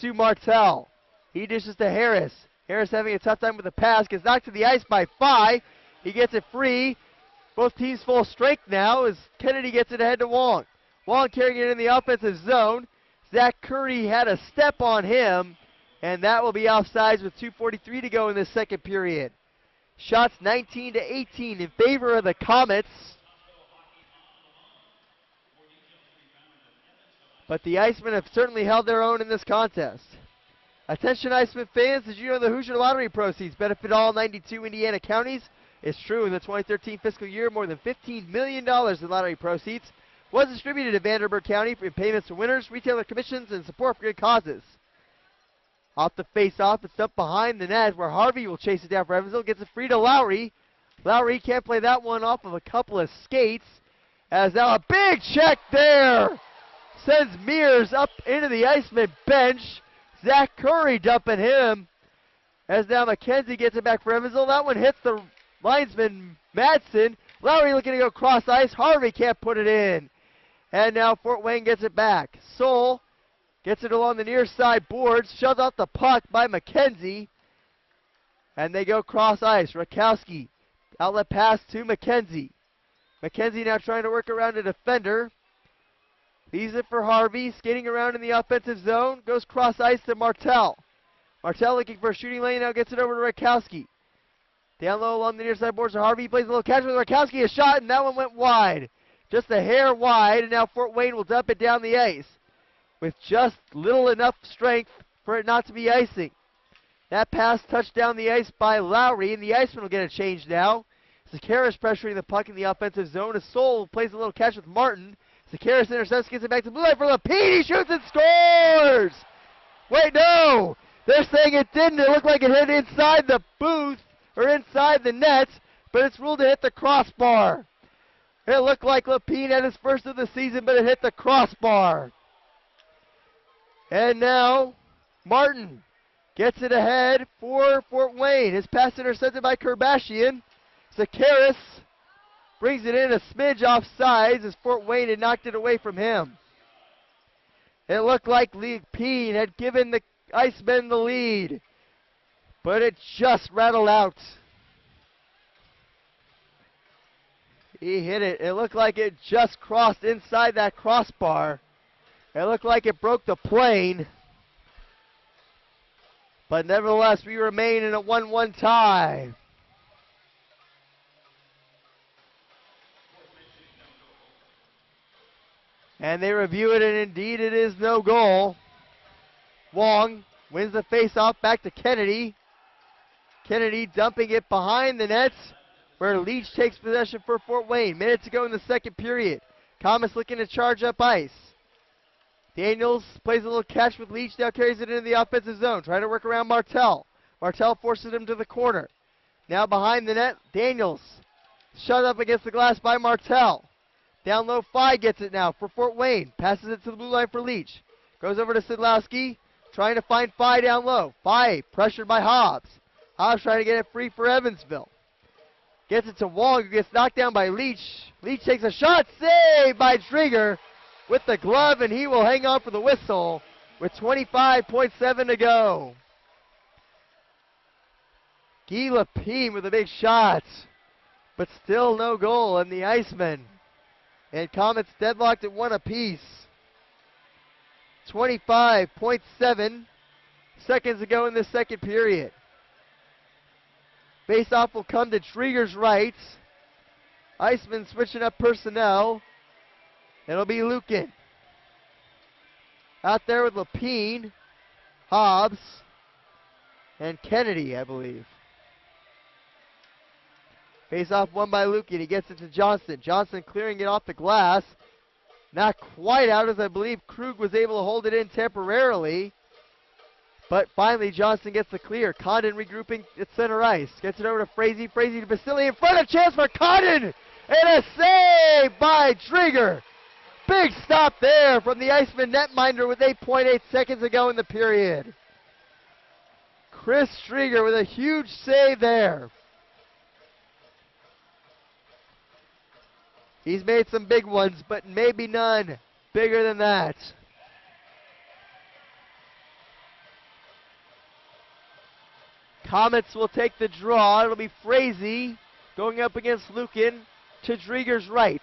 to Martell. He dishes to Harris. Harris having a tough time with the pass. Gets knocked to the ice by Faille. He gets it free. Both teams full strength now as Kennedy gets it ahead to Wong. Wong carrying it in the offensive zone. Zach Curry had a step on him, and that will be offsides with 2:43 to go in the second period. Shots 19-18 in favor of the Komets. But the Icemen have certainly held their own in this contest. Attention Icemen fans, did you know the Hoosier Lottery proceeds benefit all 92 Indiana counties? It's true, in the 2013 fiscal year, more than $15 million in lottery proceeds was distributed to Vanderburgh County in payments to winners, retailer commissions, and support for good causes. Off the face-off, it's up behind the net where Harvey will chase it down for Evansville, gets it free to Lowry. Lowry can't play that one off of a couple of skates, as now a big check there sends Mears up into the Iceman bench. Zach Curry dumping him, as now McKenzie gets it back for Evansville. That one hits the linesman Madsen. Lowry looking to go cross ice. Harvey can't put it in. And now Fort Wayne gets it back. Soul gets it along the near side boards. Shoved off the puck by McKenzie. And they go cross ice. Rakowski. Outlet pass to McKenzie. McKenzie now trying to work around a defender. Leaves it for Harvey. Skating around in the offensive zone. Goes cross ice to Martell. Martell looking for a shooting lane. Now gets it over to Rakowski. Down low along the near side boards to Harvey. Plays a little catch with Rakowski. A shot, and that one went wide. Just a hair wide, and now Fort Wayne will dump it down the ice with just little enough strength for it not to be icing. That pass touched down the ice by Lowry, and the Icemen will get a change now. Zakaris pressuring the puck in the offensive zone. As Soul plays a little catch with Martin. Zakaris intercepts, gets it back to blue line for Lapine. He shoots and scores! Wait, no! They're saying it didn't. It looked like it hit inside the booth, or inside the net, but it's ruled to hit the crossbar. It looked like Lapine had his first of the season, but it hit the crossbar. And now, Martin gets it ahead for Fort Wayne. His pass intercepted by Kerbashian. Zakaris brings it in a smidge off sides as Fort Wayne had knocked it away from him. It looked like Lapine had given the Icemen the lead, but it just rattled out. He hit it. It looked like it just crossed inside that crossbar. It looked like it broke the plane. But nevertheless, we remain in a 1-1 tie. And they review it, and indeed it is no goal. Wong wins the faceoff back to Kennedy. Kennedy dumping it behind the nets, where Leach takes possession for Fort Wayne. Minutes to go in the second period. Komets looking to charge up ice. Daniels plays a little catch with Leach, now carries it into the offensive zone, trying to work around Martell. Martell forces him to the corner. Now behind the net, Daniels shut up against the glass by Martell. Down low, Faille gets it now for Fort Wayne. Passes it to the blue line for Leach. Goes over to Szydlowski, trying to find Faille down low. Faille pressured by Hobbs. Hobbs trying to get it free for Evansville. Gets it to Wong, who gets knocked down by Leach. Leach takes a shot, saved by Drieger with the glove, and he will hang on for the whistle with 25.7 to go. Guy Lapine with a big shot, but still no goal, and the Icemen and Komets deadlocked at 1 apiece. 25.7 seconds to go in the second period. Face-off will come to Drieger's right. Icemen switching up personnel. It'll be Lukin. Out there with Lapine, Hobbs, and Kennedy, I believe. Face-off won by Lukin. He gets it to Johnson. Johnson clearing it off the glass. Not quite out, as I believe Krug was able to hold it in temporarily. But finally, Johnson gets the clear. Condon regrouping at center ice. Gets it over to Frazee. Frazee to Basili in front. A chance for Condon. And a save by Drieger. Big stop there from the Iceman netminder with 8.8 seconds to go in the period. Chris Drieger with a huge save there. He's made some big ones, but maybe none bigger than that. Komets will take the draw. It'll be Frazee going up against Lukin to Drieger's right.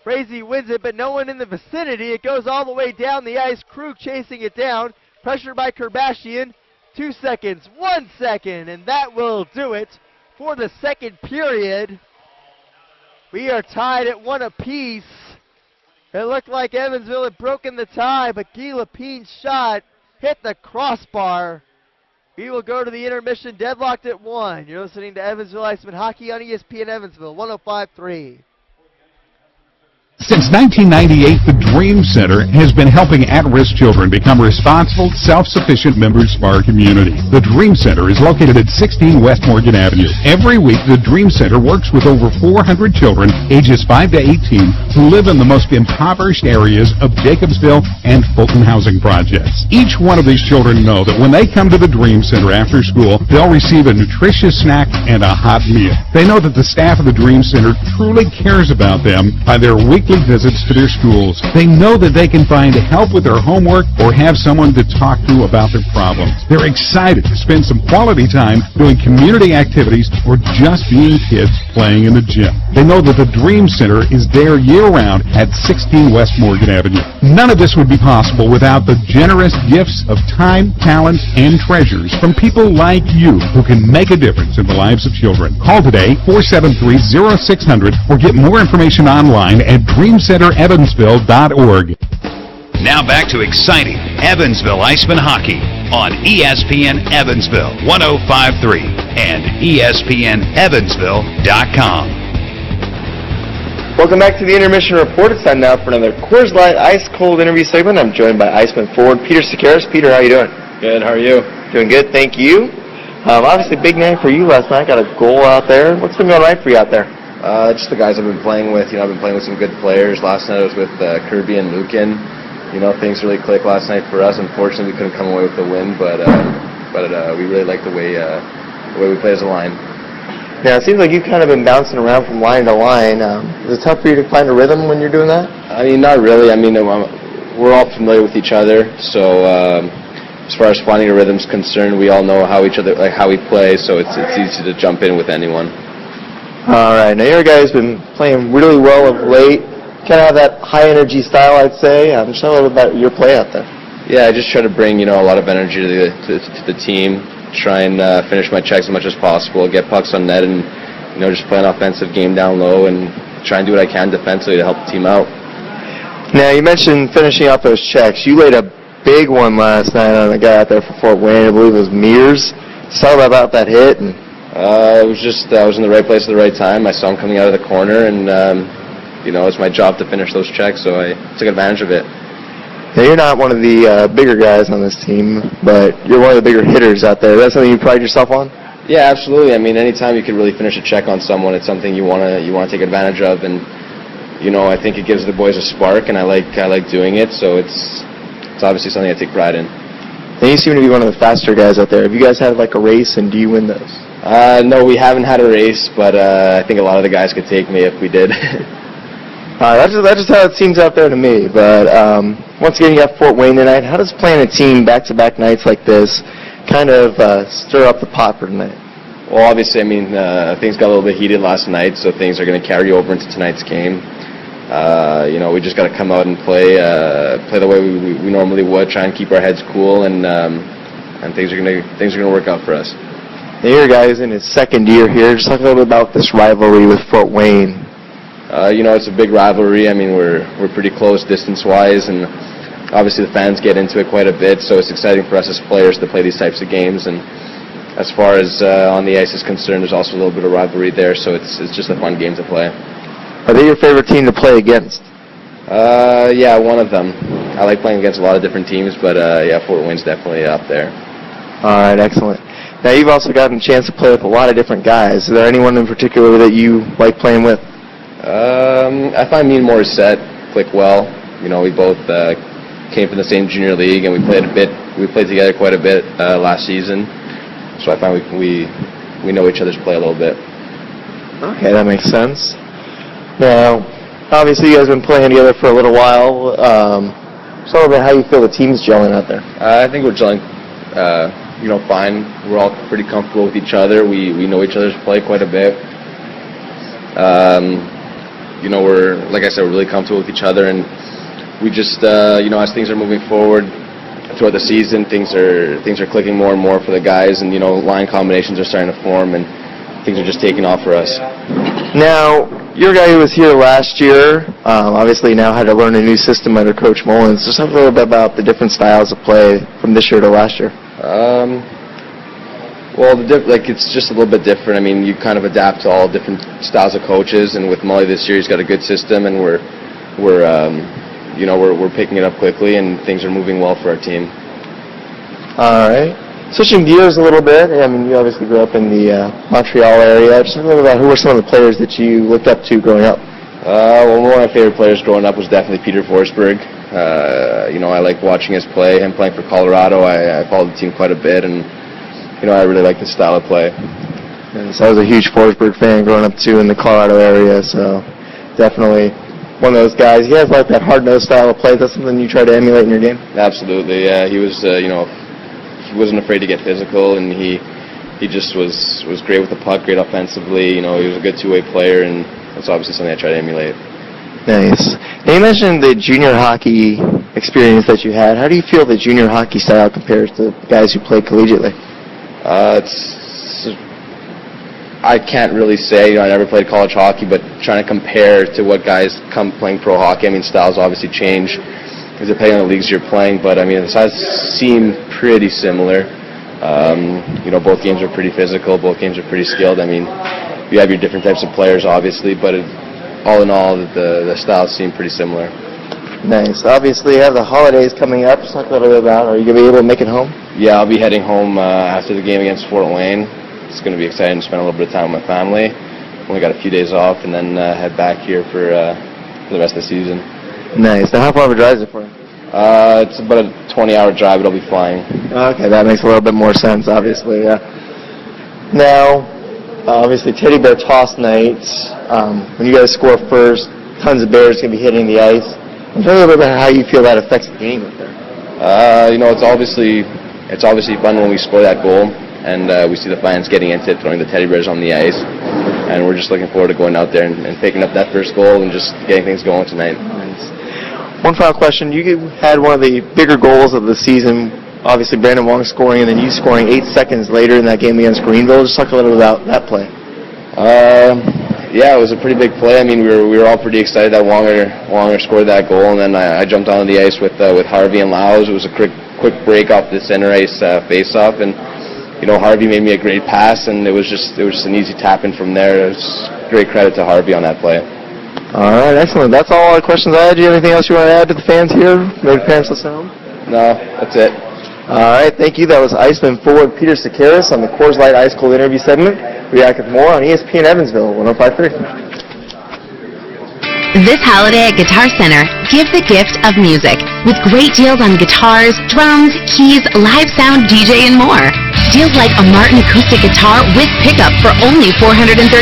Frazee wins it, but no one in the vicinity. It goes all the way down the ice. Krug chasing it down. Pressured by Kerbashian. 2 seconds, 1 second, and that will do it for the second period. We are tied at 1 apiece. It looked like Evansville had broken the tie, but Guy Lapine's shot hit the crossbar. We will go to the intermission, deadlocked at 1. You're listening to Evansville Icemen Hockey on ESPN Evansville, 105.3. Since 1998, the Dream Center has been helping at-risk children become responsible, self-sufficient members of our community. The Dream Center is located at 16 West Morgan Avenue. Every week, the Dream Center works with over 400 children ages 5 to 18 who live in the most impoverished areas of Jacobsville and Fulton housing projects. Each one of these children know that when they come to the Dream Center after school, they'll receive a nutritious snack and a hot meal. They know that the staff of the Dream Center truly cares about them by their weekly visits to their schools. They know that they can find help with their homework or have someone to talk to about their problems. They're excited to spend some quality time doing community activities or just being kids playing in the gym. They know that the Dream Center is there year-round at 16 West Morgan Avenue. None of this would be possible without the generous gifts of time, talent, and treasures from people like you who can make a difference in the lives of children. Call today, 473-0600, or get more information online at dreamcenterevansville.org. Now back to exciting Evansville Icemen hockey on ESPN Evansville 105.3 and ESPNEvansville.com. Welcome back to the Intermission Report. It's time now for another Coors Light Ice Cold interview segment. I'm joined by Icemen forward Peter Sakaris. Peter, how you doing? Good. How are you? Doing good, thank you. Obviously, big night for you last night. Got a goal out there. What's been going right for you out there? Just the guys I've been playing with. I've been playing with some good players. Last night I was with Kirby and Lukin. Things really clicked last night for us. Unfortunately, we couldn't come away with the win, but we really like the way we play as a line. Yeah, it seems like you've kind of been bouncing around from line to line. Is it tough for you to find a rhythm when you're doing that? I mean, not really. I mean, we're all familiar with each other, so as far as finding a rhythm's concerned, we all know how we play, so it's easy to jump in with anyone. All right, now your guy's been playing really well of late. Kind of have that high energy style, I'd say. Just tell a little bit about your play out there. Yeah, I just try to bring a lot of energy to the team. Try and finish my checks as much as possible. Get pucks on net, and just play an offensive game down low, and try and do what I can defensively to help the team out. Now you mentioned finishing out those checks. You laid a big one last night on a guy out there for Fort Wayne. I believe it was Mears. Tell me about that hit. And it was just I was in the right place at the right time. I saw him coming out of the corner, and it's my job to finish those checks, so I took advantage of it. Now, you're not one of the bigger guys on this team, but you're one of the bigger hitters out there. Is that something you pride yourself on? Yeah, absolutely. I mean, anytime you can really finish a check on someone, it's something you want to take advantage of, and I think it gives the boys a spark, and I like doing it. So it's obviously something I take pride in. And you seem to be one of the faster guys out there. Have you guys had like a race, and do you win those? No, we haven't had a race, but I think a lot of the guys could take me if we did. That's just how it seems out there to me. But once again, you got Fort Wayne tonight. How does playing a team back-to-back nights like this kind of stir up the pot for tonight? Well, obviously, I mean, things got a little bit heated last night, so things are going to carry over into tonight's game. We just got to come out and play the way we normally would, try and keep our heads cool, and things are going to work out for us. Now, your guy is in his second year here. Just talk a little bit about this rivalry with Fort Wayne. It's a big rivalry. I mean, we're pretty close distance-wise, and obviously the fans get into it quite a bit, so it's exciting for us as players to play these types of games. And as far as on the ice is concerned, there's also a little bit of rivalry there, so it's just a fun game to play. Are they your favorite team to play against? Yeah, one of them. I like playing against a lot of different teams, but Fort Wayne's definitely up there. All right, excellent. Now, you've also gotten a chance to play with a lot of different guys. Is there anyone in particular that you like playing with? I find me and Morissette click well. We both came from the same junior league, and we played together quite a bit last season. So I find we know each other's play a little bit. Okay, that makes sense. Now, obviously you guys have been playing together for a little while. Tell me about how you feel the team's gelling out there. I think we're gelling, fine. We're all pretty comfortable with each other. We know each other's play quite a bit. We're, like I said, we're really comfortable with each other, and we just, as things are moving forward throughout the season, things are clicking more and more for the guys, and line combinations are starting to form, and things are just taking off for us. Now, your guy who was here last year, obviously now had to learn a new system under Coach Mullins. Just talk a little bit about the different styles of play from this year to last year. Well, it's just a little bit different. I mean, you kind of adapt to all different styles of coaches, and with Mully this year, he's got a good system, and we're we're picking it up quickly, and things are moving well for our team. All right. Switching gears a little bit, I mean, you obviously grew up in the Montreal area. Just talk a little about who were some of the players that you looked up to growing up. Well, one of my favorite players growing up was definitely Peter Forsberg. I liked watching his play. Him playing for Colorado, I followed the team quite a bit, and I really liked his style of play. And so I was a huge Forsberg fan growing up too in the Colorado area, so definitely one of those guys. He has like that hard-nosed style of play. Is that something you try to emulate in your game? Absolutely, yeah. He was, he wasn't afraid to get physical, and he just was great with the puck, great offensively. He was a good two-way player, and that's obviously something I try to emulate. Nice. Now you mentioned the junior hockey experience that you had. How do you feel the junior hockey style compares to guys who play collegiately? I can't really say. I never played college hockey, but trying to compare to what guys come playing pro hockey, I mean, styles obviously change depending on the leagues you're playing, but I mean, the styles seem pretty similar. Both games are pretty physical, both games are pretty skilled. I mean, you have your different types of players, obviously, but all in all, the styles seem pretty similar. Nice. Obviously, you have the holidays coming up. Just talk a little bit about, are you going to be able to make it home? Yeah, I'll be heading home after the game against Fort Wayne. It's going to be exciting to spend a little bit of time with my family. Only got a few days off, and then head back here for the rest of the season. Nice. Now, how far of a drive is it for you? It's about a 20-hour drive, but I'll be flying. Okay, that makes a little bit more sense, obviously, yeah. Now, obviously, Teddy Bear Toss night, when you guys score first, tons of bears going to be hitting the ice. Tell me a little bit about how you feel that affects the game up there. It's obviously fun when we score that goal, and we see the fans getting into it, throwing the teddy bears on the ice, and we're just looking forward to going out there and picking up that first goal and just getting things going tonight. One final question. You had one of the bigger goals of the season, obviously Brandon Wong scoring, and then you scoring 8 seconds later in that game against Greenville. Just talk a little bit about that play. Yeah, it was a pretty big play. I mean, we were all pretty excited that Wonger scored that goal, and then I jumped onto the ice with Harvey and Laus. It was a quick break off the center ice face-off, and Harvey made me a great pass, and it was just an easy tap in from there. It was great credit to Harvey on that play. All right, excellent. That's all the questions I had. Do you have anything else you want to add to the fans here? Maybe parents listening home? No, that's it. All right, thank you. That was Iceman forward Peter Sakaris on the Coors Light Ice Cold interview segment. We'll be back with more on ESPN Evansville 105.3. This holiday at Guitar Center, give the gift of music with great deals on guitars, drums, keys, live sound, DJ, and more. Deals like a Martin acoustic guitar with pickup for only $439.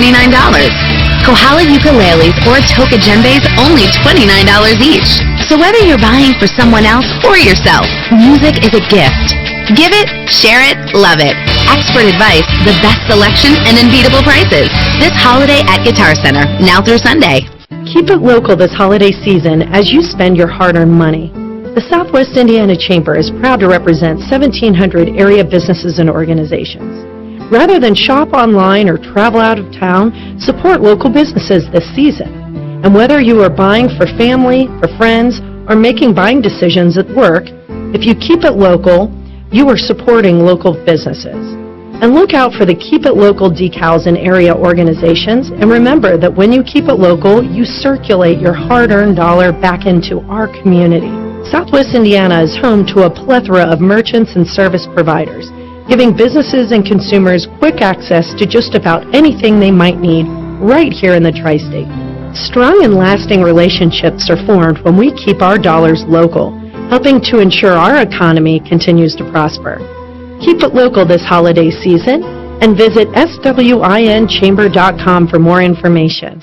Kohala ukuleles or Toka djembes, only $29 each. So whether you're buying for someone else or yourself, music is a gift. Give it, share it, love it. Expert advice, the best selection, and unbeatable prices. This holiday at Guitar Center, now through Sunday. Keep it local this holiday season as you spend your hard-earned money. The Southwest Indiana Chamber is proud to represent 1,700 area businesses and organizations. Rather than shop online or travel out of town, support local businesses this season. And whether you are buying for family, for friends, or making buying decisions at work, if you keep it local, you are supporting local businesses. And look out for the Keep It Local decals in area organizations, and remember that when you keep it local, you circulate your hard-earned dollar back into our community. Southwest Indiana is home to a plethora of merchants and service providers, giving businesses and consumers quick access to just about anything they might need right here in the Tri-State. Strong and lasting relationships are formed when we keep our dollars local, helping to ensure our economy continues to prosper. Keep it local this holiday season and visit swinchamber.com for more information.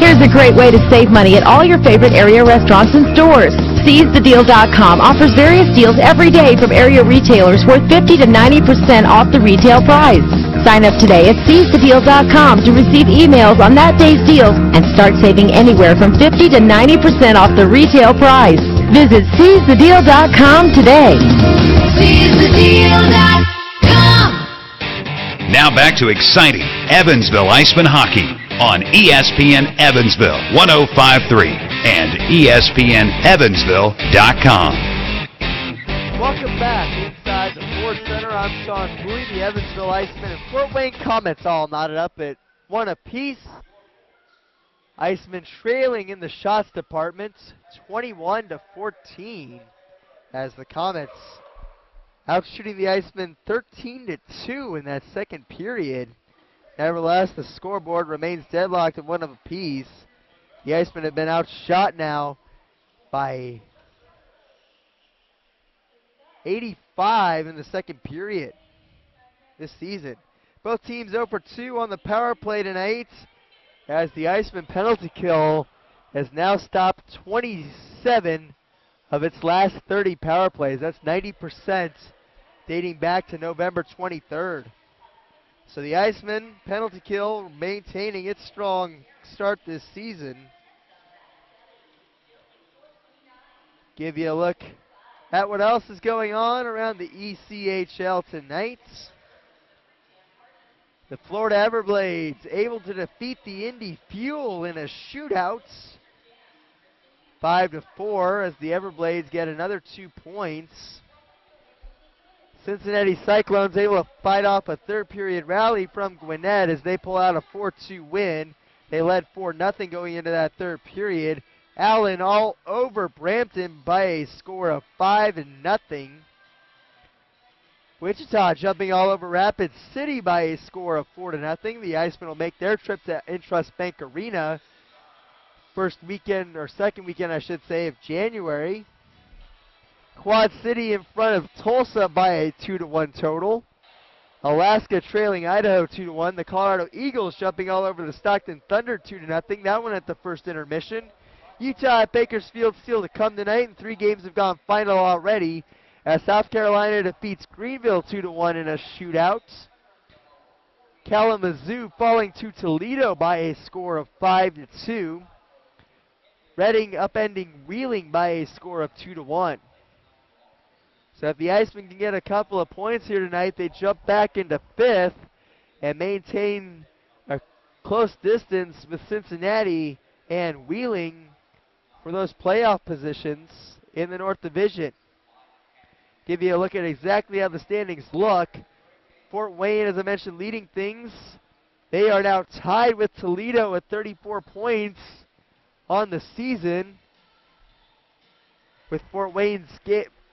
Here's a great way to save money at all your favorite area restaurants and stores. SeizeTheDeal.com offers various deals every day from area retailers worth 50 to 90% off the retail price. Sign up today at SeizeTheDeal.com to receive emails on that day's deals and start saving anywhere from 50 to 90% off the retail price. Visit SeizeTheDeal.com today. SeizeTheDeal.com. Now back to exciting Evansville Icemen hockey on ESPN Evansville 105.3 and ESPNEvansville.com. Welcome back inside the Ford Center. I'm Sean Bowie, the Evansville Icemen and Fort Wayne Komets all knotted up at 1 apiece. Icemen trailing in the shots department, 21-14, as the Komets outshooting the Icemen 13-2 in that second period. Nevertheless, the scoreboard remains deadlocked at 1 apiece. The Icemen have been outshot now by 85 in the second period this season. Both teams 0 for 2 on the power play tonight, as the Iceman penalty kill has now stopped 27 of its last 30 power plays. That's 90%, dating back to November 23rd. So the Iceman penalty kill maintaining its strong start this season. Give you a look at what else is going on around the ECHL tonight. The Florida Everblades able to defeat the Indy Fuel in a shootout, 5-4, as the Everblades get another 2 points. Cincinnati Cyclones able to fight off a third period rally from Gwinnett as they pull out a 4-2 win. They led 4-0 going into that third period. Allen all over Brampton by a score of 5-0. Wichita jumping all over Rapid City by a score of 4-0. The Icemen will make their trip to Intrust Bank Arena first weekend, or second weekend I should say, of January. Quad City in front of Tulsa by a 2-1 total. Alaska trailing Idaho 2-1. The Colorado Eagles jumping all over the Stockton Thunder 2-0. That one at the first intermission. Utah at Bakersfield still to come tonight, and 3 games have gone final already, as South Carolina defeats Greenville 2-1 in a shootout. Kalamazoo falling to Toledo by a score of 5-2. Reading upending Wheeling by a score of 2-1. So if the Icemen can get a couple of points here tonight, they jump back into 5th and maintain a close distance with Cincinnati and Wheeling for those playoff positions in the North Division. Give you a look at exactly how the standings look. Fort Wayne, as I mentioned, leading things. They are now tied with Toledo at 34 points on the season, with Fort Wayne's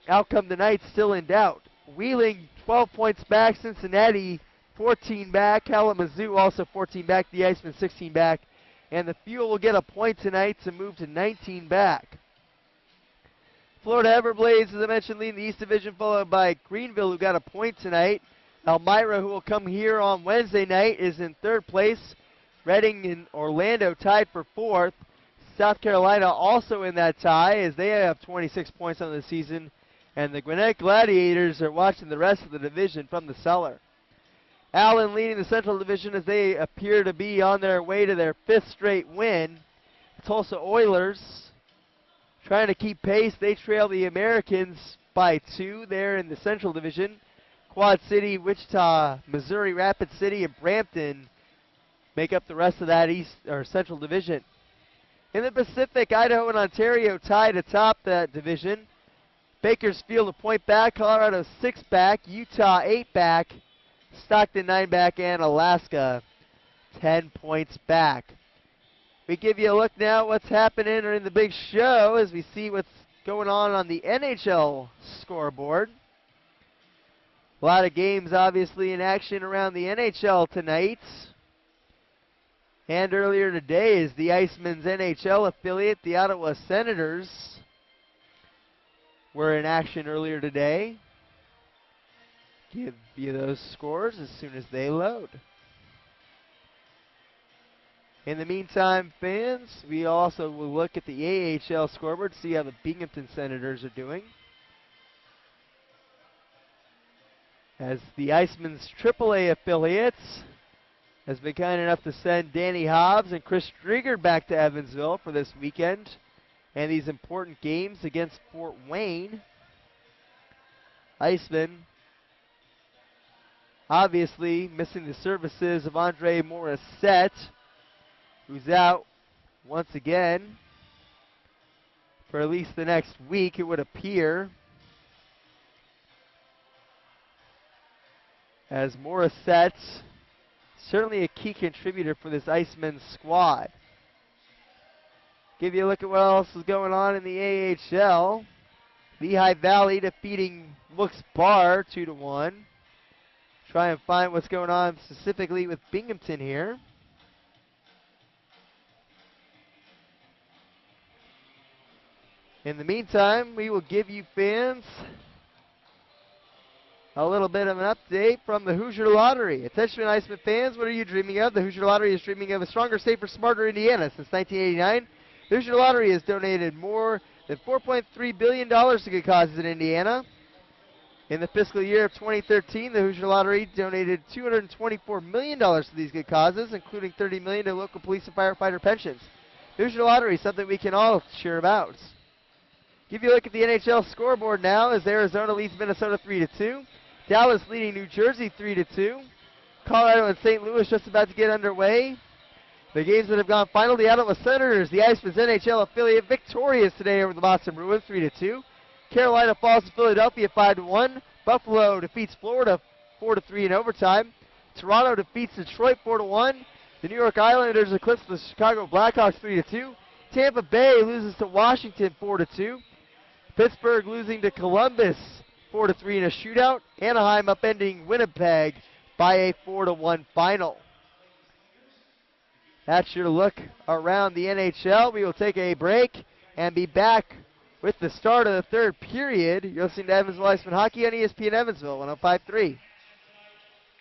outcome tonight still in doubt. Wheeling 12 points back, Cincinnati 14 back, Kalamazoo also 14 back, the Icemen 16 back, and the Fuel will get a point tonight to move to 19 back. Florida Everblades, as I mentioned, leading the East Division, followed by Greenville, who got a point tonight. Elmira, who will come here on Wednesday night, is in 3rd place. Reading and Orlando tied for 4th. South Carolina also in that tie, as they have 26 points on the season. And the Gwinnett Gladiators are watching the rest of the division from the cellar. Allen leading the Central Division as they appear to be on their way to their 5th straight win. Tulsa Oilers trying to keep pace. They trail the Americans by 2 there in the Central Division. Quad City, Wichita, Missouri, Rapid City, and Brampton make up the rest of that East or Central Division. In the Pacific, Idaho and Ontario tied atop that division. Bakersfield a point back, Colorado 6 back, Utah 8 back, Stockton 9 back, and Alaska 10 points back. We give you a look now at what's happening in the big show as we see what's going on the NHL scoreboard. A lot of games obviously in action around the NHL tonight. And earlier today is the Icemen's NHL affiliate, the Ottawa Senators, were in action earlier today. Give you those scores as soon as they load. In the meantime, fans, we also will look at the AHL scoreboard, see how the Binghamton Senators are doing. As the Icemen's AAA affiliates has been kind enough to send Danny Hobbs and Chris Strieger back to Evansville for this weekend and these important games against Fort Wayne. Icemen obviously missing the services of Andre Morissette, who's out once again for at least the next week, it would appear, as Morissette certainly a key contributor for this Icemen squad. Give you a look at what else is going on in the AHL. Lehigh Valley defeating Wilkes Barre 2-1. Try and find what's going on specifically with Binghamton here. In the meantime, we will give you fans a little bit of an update from the Hoosier Lottery. Attention Icemen fans, what are you dreaming of? The Hoosier Lottery is dreaming of a stronger, safer, smarter Indiana. Since 1989, the Hoosier Lottery has donated more than $4.3 billion to good causes in Indiana. In the fiscal year of 2013, the Hoosier Lottery donated $224 million to these good causes, including $30 million to local police and firefighter pensions. The Hoosier Lottery is something we can all cheer about. Give you a look at the NHL scoreboard now as Arizona leads Minnesota 3-2. Dallas leading New Jersey 3-2. Colorado and St. Louis just about to get underway. The games that have gone final, the Ottawa Senators, the Icemen's NHL affiliate, victorious today over the Boston Bruins 3-2. Carolina falls to Philadelphia 5-1. Buffalo defeats Florida 4-3 in overtime. Toronto defeats Detroit 4-1. The New York Islanders eclipse the Chicago Blackhawks 3-2. Tampa Bay loses to Washington 4-2. Pittsburgh losing to Columbus 4-3 in a shootout. Anaheim upending Winnipeg by a 4-1 final. That's your look around the NHL. We will take a break and be back with the start of the third period. You're listening to Evansville Icemen Hockey on ESPN Evansville 105.3.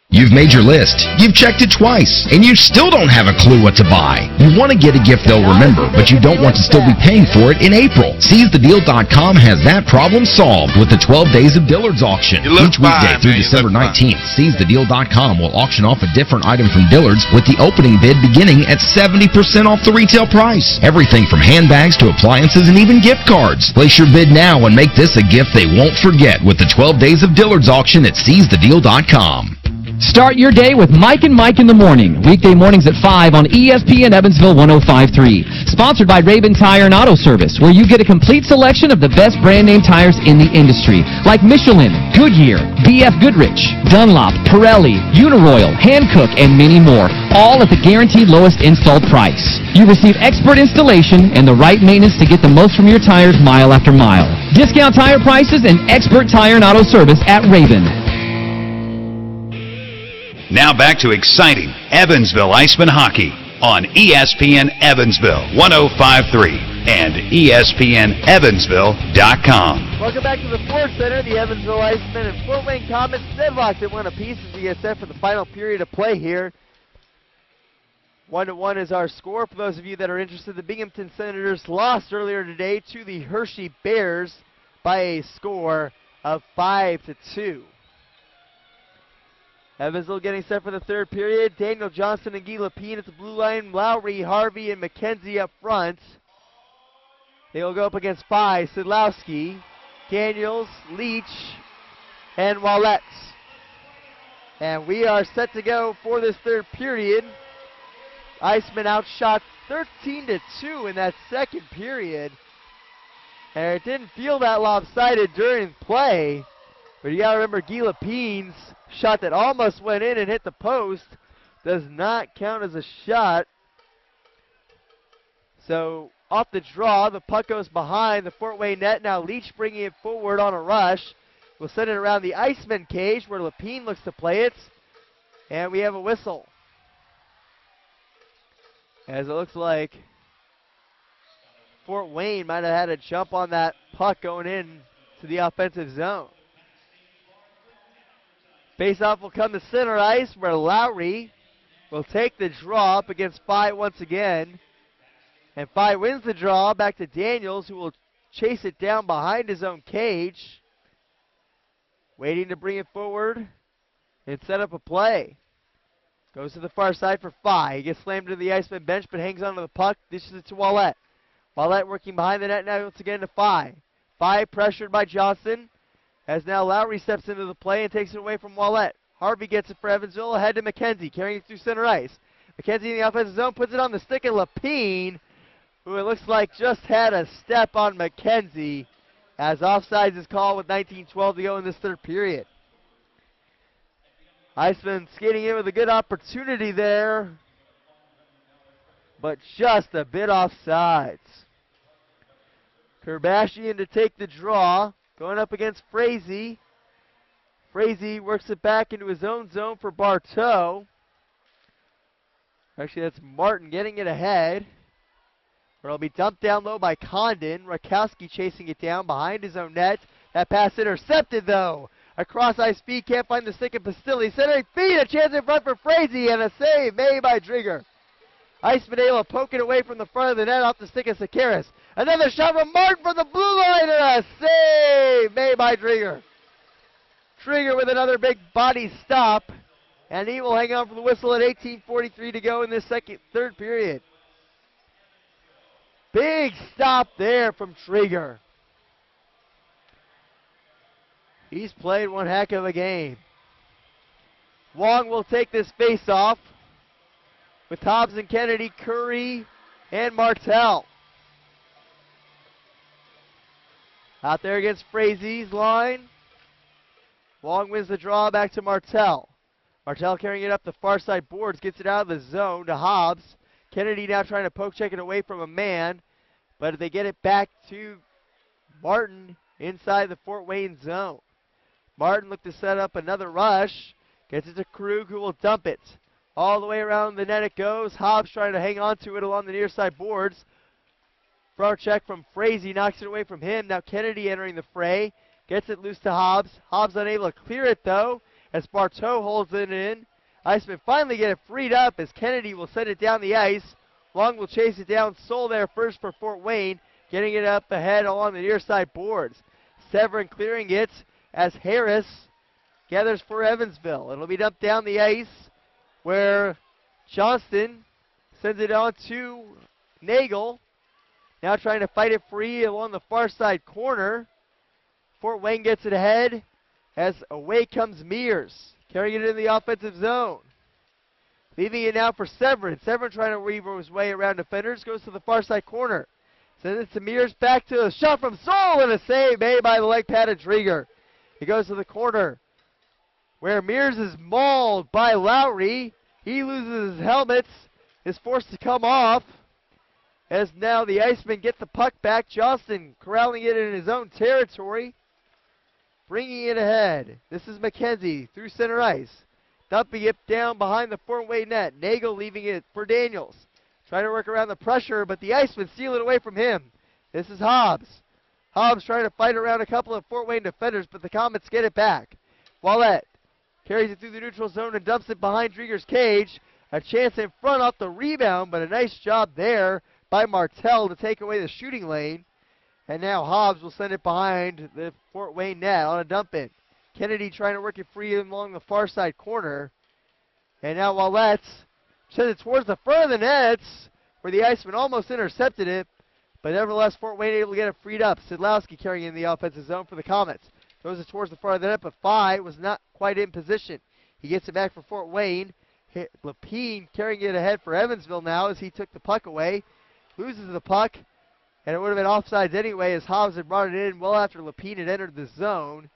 You've made your list, you've checked it twice, and you still don't have a clue what to buy. You want to get a gift they'll remember, but you don't want to still be paying for it in April. SeizeTheDeal.com has that problem solved with the 12 Days of Dillard's auction. Each weekday through December 19th, SeizeTheDeal.com will auction off a different item from Dillard's with the opening bid beginning at 70% off the retail price. Everything from handbags to appliances and even gift cards. Place your bid now and make this a gift they won't forget with the 12 Days of Dillard's auction at SeizeTheDeal.com. Start your day with Mike and Mike in the morning. Weekday mornings at 5 on ESPN Evansville 105.3. Sponsored by Raven Tire and Auto Service, where you get a complete selection of the best brand name tires in the industry, like Michelin, Goodyear, BF Goodrich, Dunlop, Pirelli, Uniroyal, Hankook, and many more, all at the guaranteed lowest installed price. You receive expert installation and the right maintenance to get the most from your tires mile after mile. Discount tire prices and expert tire and auto service at Raven. Now back to exciting Evansville Icemen Hockey on ESPN Evansville 105.3 and ESPNEvansville.com. Welcome back to the Sports Center. The Evansville Icemen and Fort Wayne Komets deadlocked at 1 apiece as we get set for the final period of play here. 1-1 is our score. For those of you that are interested, the Binghamton Senators lost earlier today to the Hershey Bears by a score of 5-2. Evansville getting set for the third period. Daniel Johnson and Guy Lapine at the blue line. Lowry, Harvey, and McKenzie up front. They will go up against Faille, Szydlowski, Daniels, Leach, and Wallette. And we are set to go for this third period. Icemen outshot 13-2 in that second period. And it didn't feel that lopsided during play. But you got to remember, Guy Lapine's shot that almost went in and hit the post does not count as a shot. So off the draw, the puck goes behind the Fort Wayne net. Now Leach bringing it forward on a rush. We'll send it around the Iceman cage where Lapine looks to play it. And we have a whistle. As it looks like Fort Wayne might have had a jump on that puck going in to the offensive zone. Faceoff will come to center ice where Lowry will take the draw up against Faille once again. And Faille wins the draw back to Daniels, who will chase it down behind his own cage. Waiting to bring it forward and set up a play. Goes to the far side for Faille. He gets slammed to the Iceman bench but hangs onto the puck. Dishes it to Wallette. Wallette working behind the net now once again to Faille. Faille pressured by Johnson. As now Lowry steps into the play and takes it away from Wallette. Harvey gets it for Evansville, ahead to McKenzie, carrying it through center ice. McKenzie in the offensive zone, puts it on the stick of Lapine, who it looks like just had a step on McKenzie, as offsides is called with 19:12 to go in this third period. Iceman skating in with a good opportunity there, but just a bit offsides. Kerbashian to take the draw. Going up against Frazee. Frazee works it back into his own zone for Bartow. Actually, that's Martin getting it ahead. But it'll be dumped down low by Condon. Rakowski chasing it down behind his own net. That pass intercepted, though. Across ice speed, can't find the stick of Pastilli. Centering feed, a chance in front for Frazee, and a save made by Drieger. Icemen able to poke it away from the front of the net off the stick of Sakaris. Another shot from Martin from the blue line, and a save made by Drieger. Drieger with another big body stop, and he will hang on for the whistle at 18:43 to go in this third period. Big stop there from Drieger. He's played one heck of a game. Wong will take this face-off with Hobbs and Kennedy, Curry, and Martell. Out there against Frazee's line. Wong wins the draw back to Martell. Martell carrying it up the far side boards, gets it out of the zone to Hobbs. Kennedy now trying to poke check it away from a man, but they get it back to Martin inside the Fort Wayne zone. Martin looked to set up another rush, gets it to Krug, who will dump it. All the way around the net it goes. Hobbs trying to hang on to it along the near side boards. Front check from Frazee, knocks it away from him. Now Kennedy entering the fray. Gets it loose to Hobbs. Hobbs unable to clear it, though, as Bartow holds it in. Icemen finally get it freed up as Kennedy will send it down the ice. Long will chase it down. Soul there first for Fort Wayne, getting it up ahead along the near side boards. Severin clearing it as Harris gathers for Evansville. It'll be dumped down the ice where Johnston sends it on to Nagle. Now trying to fight it free along the far side corner. Fort Wayne gets it ahead as away comes Mears, carrying it in the offensive zone. Leaving it now for Severin. Severin trying to weave his way around defenders. Goes to the far side corner. Sends it to Mears. Back to a shot from Soul and a save made by the leg pad of Drieger. He goes to the corner where Mears is mauled by Lowry. He loses his helmets. Is forced to come off. As now the Icemen get the puck back. Johnston corralling it in his own territory. Bringing it ahead. This is McKenzie through center ice. Dumping it down behind the Fort Wayne net. Nagle leaving it for Daniels. Trying to work around the pressure, but the Icemen steal it away from him. This is Hobbs. Hobbs trying to fight around a couple of Fort Wayne defenders, but the Komets get it back. Wallette carries it through the neutral zone and dumps it behind Drieger's cage. A chance in front off the rebound, but a nice job there by Martell to take away the shooting lane. And now Hobbs will send it behind the Fort Wayne net on a dump-in. Kennedy trying to work it free along the far side corner. And now Wallette sends it towards the front of the nets, where the Icemen almost intercepted it. But nevertheless, Fort Wayne able to get it freed up. Szydlowski carrying in the offensive zone for the Komets. Throws it towards the front of the net, but Faille was not quite in position. He gets it back for Fort Wayne. Lapine carrying it ahead for Evansville now as he took the puck away. Loses the puck. And it would have been offsides anyway as Hobbs had brought it in well after Lapine had entered the zone.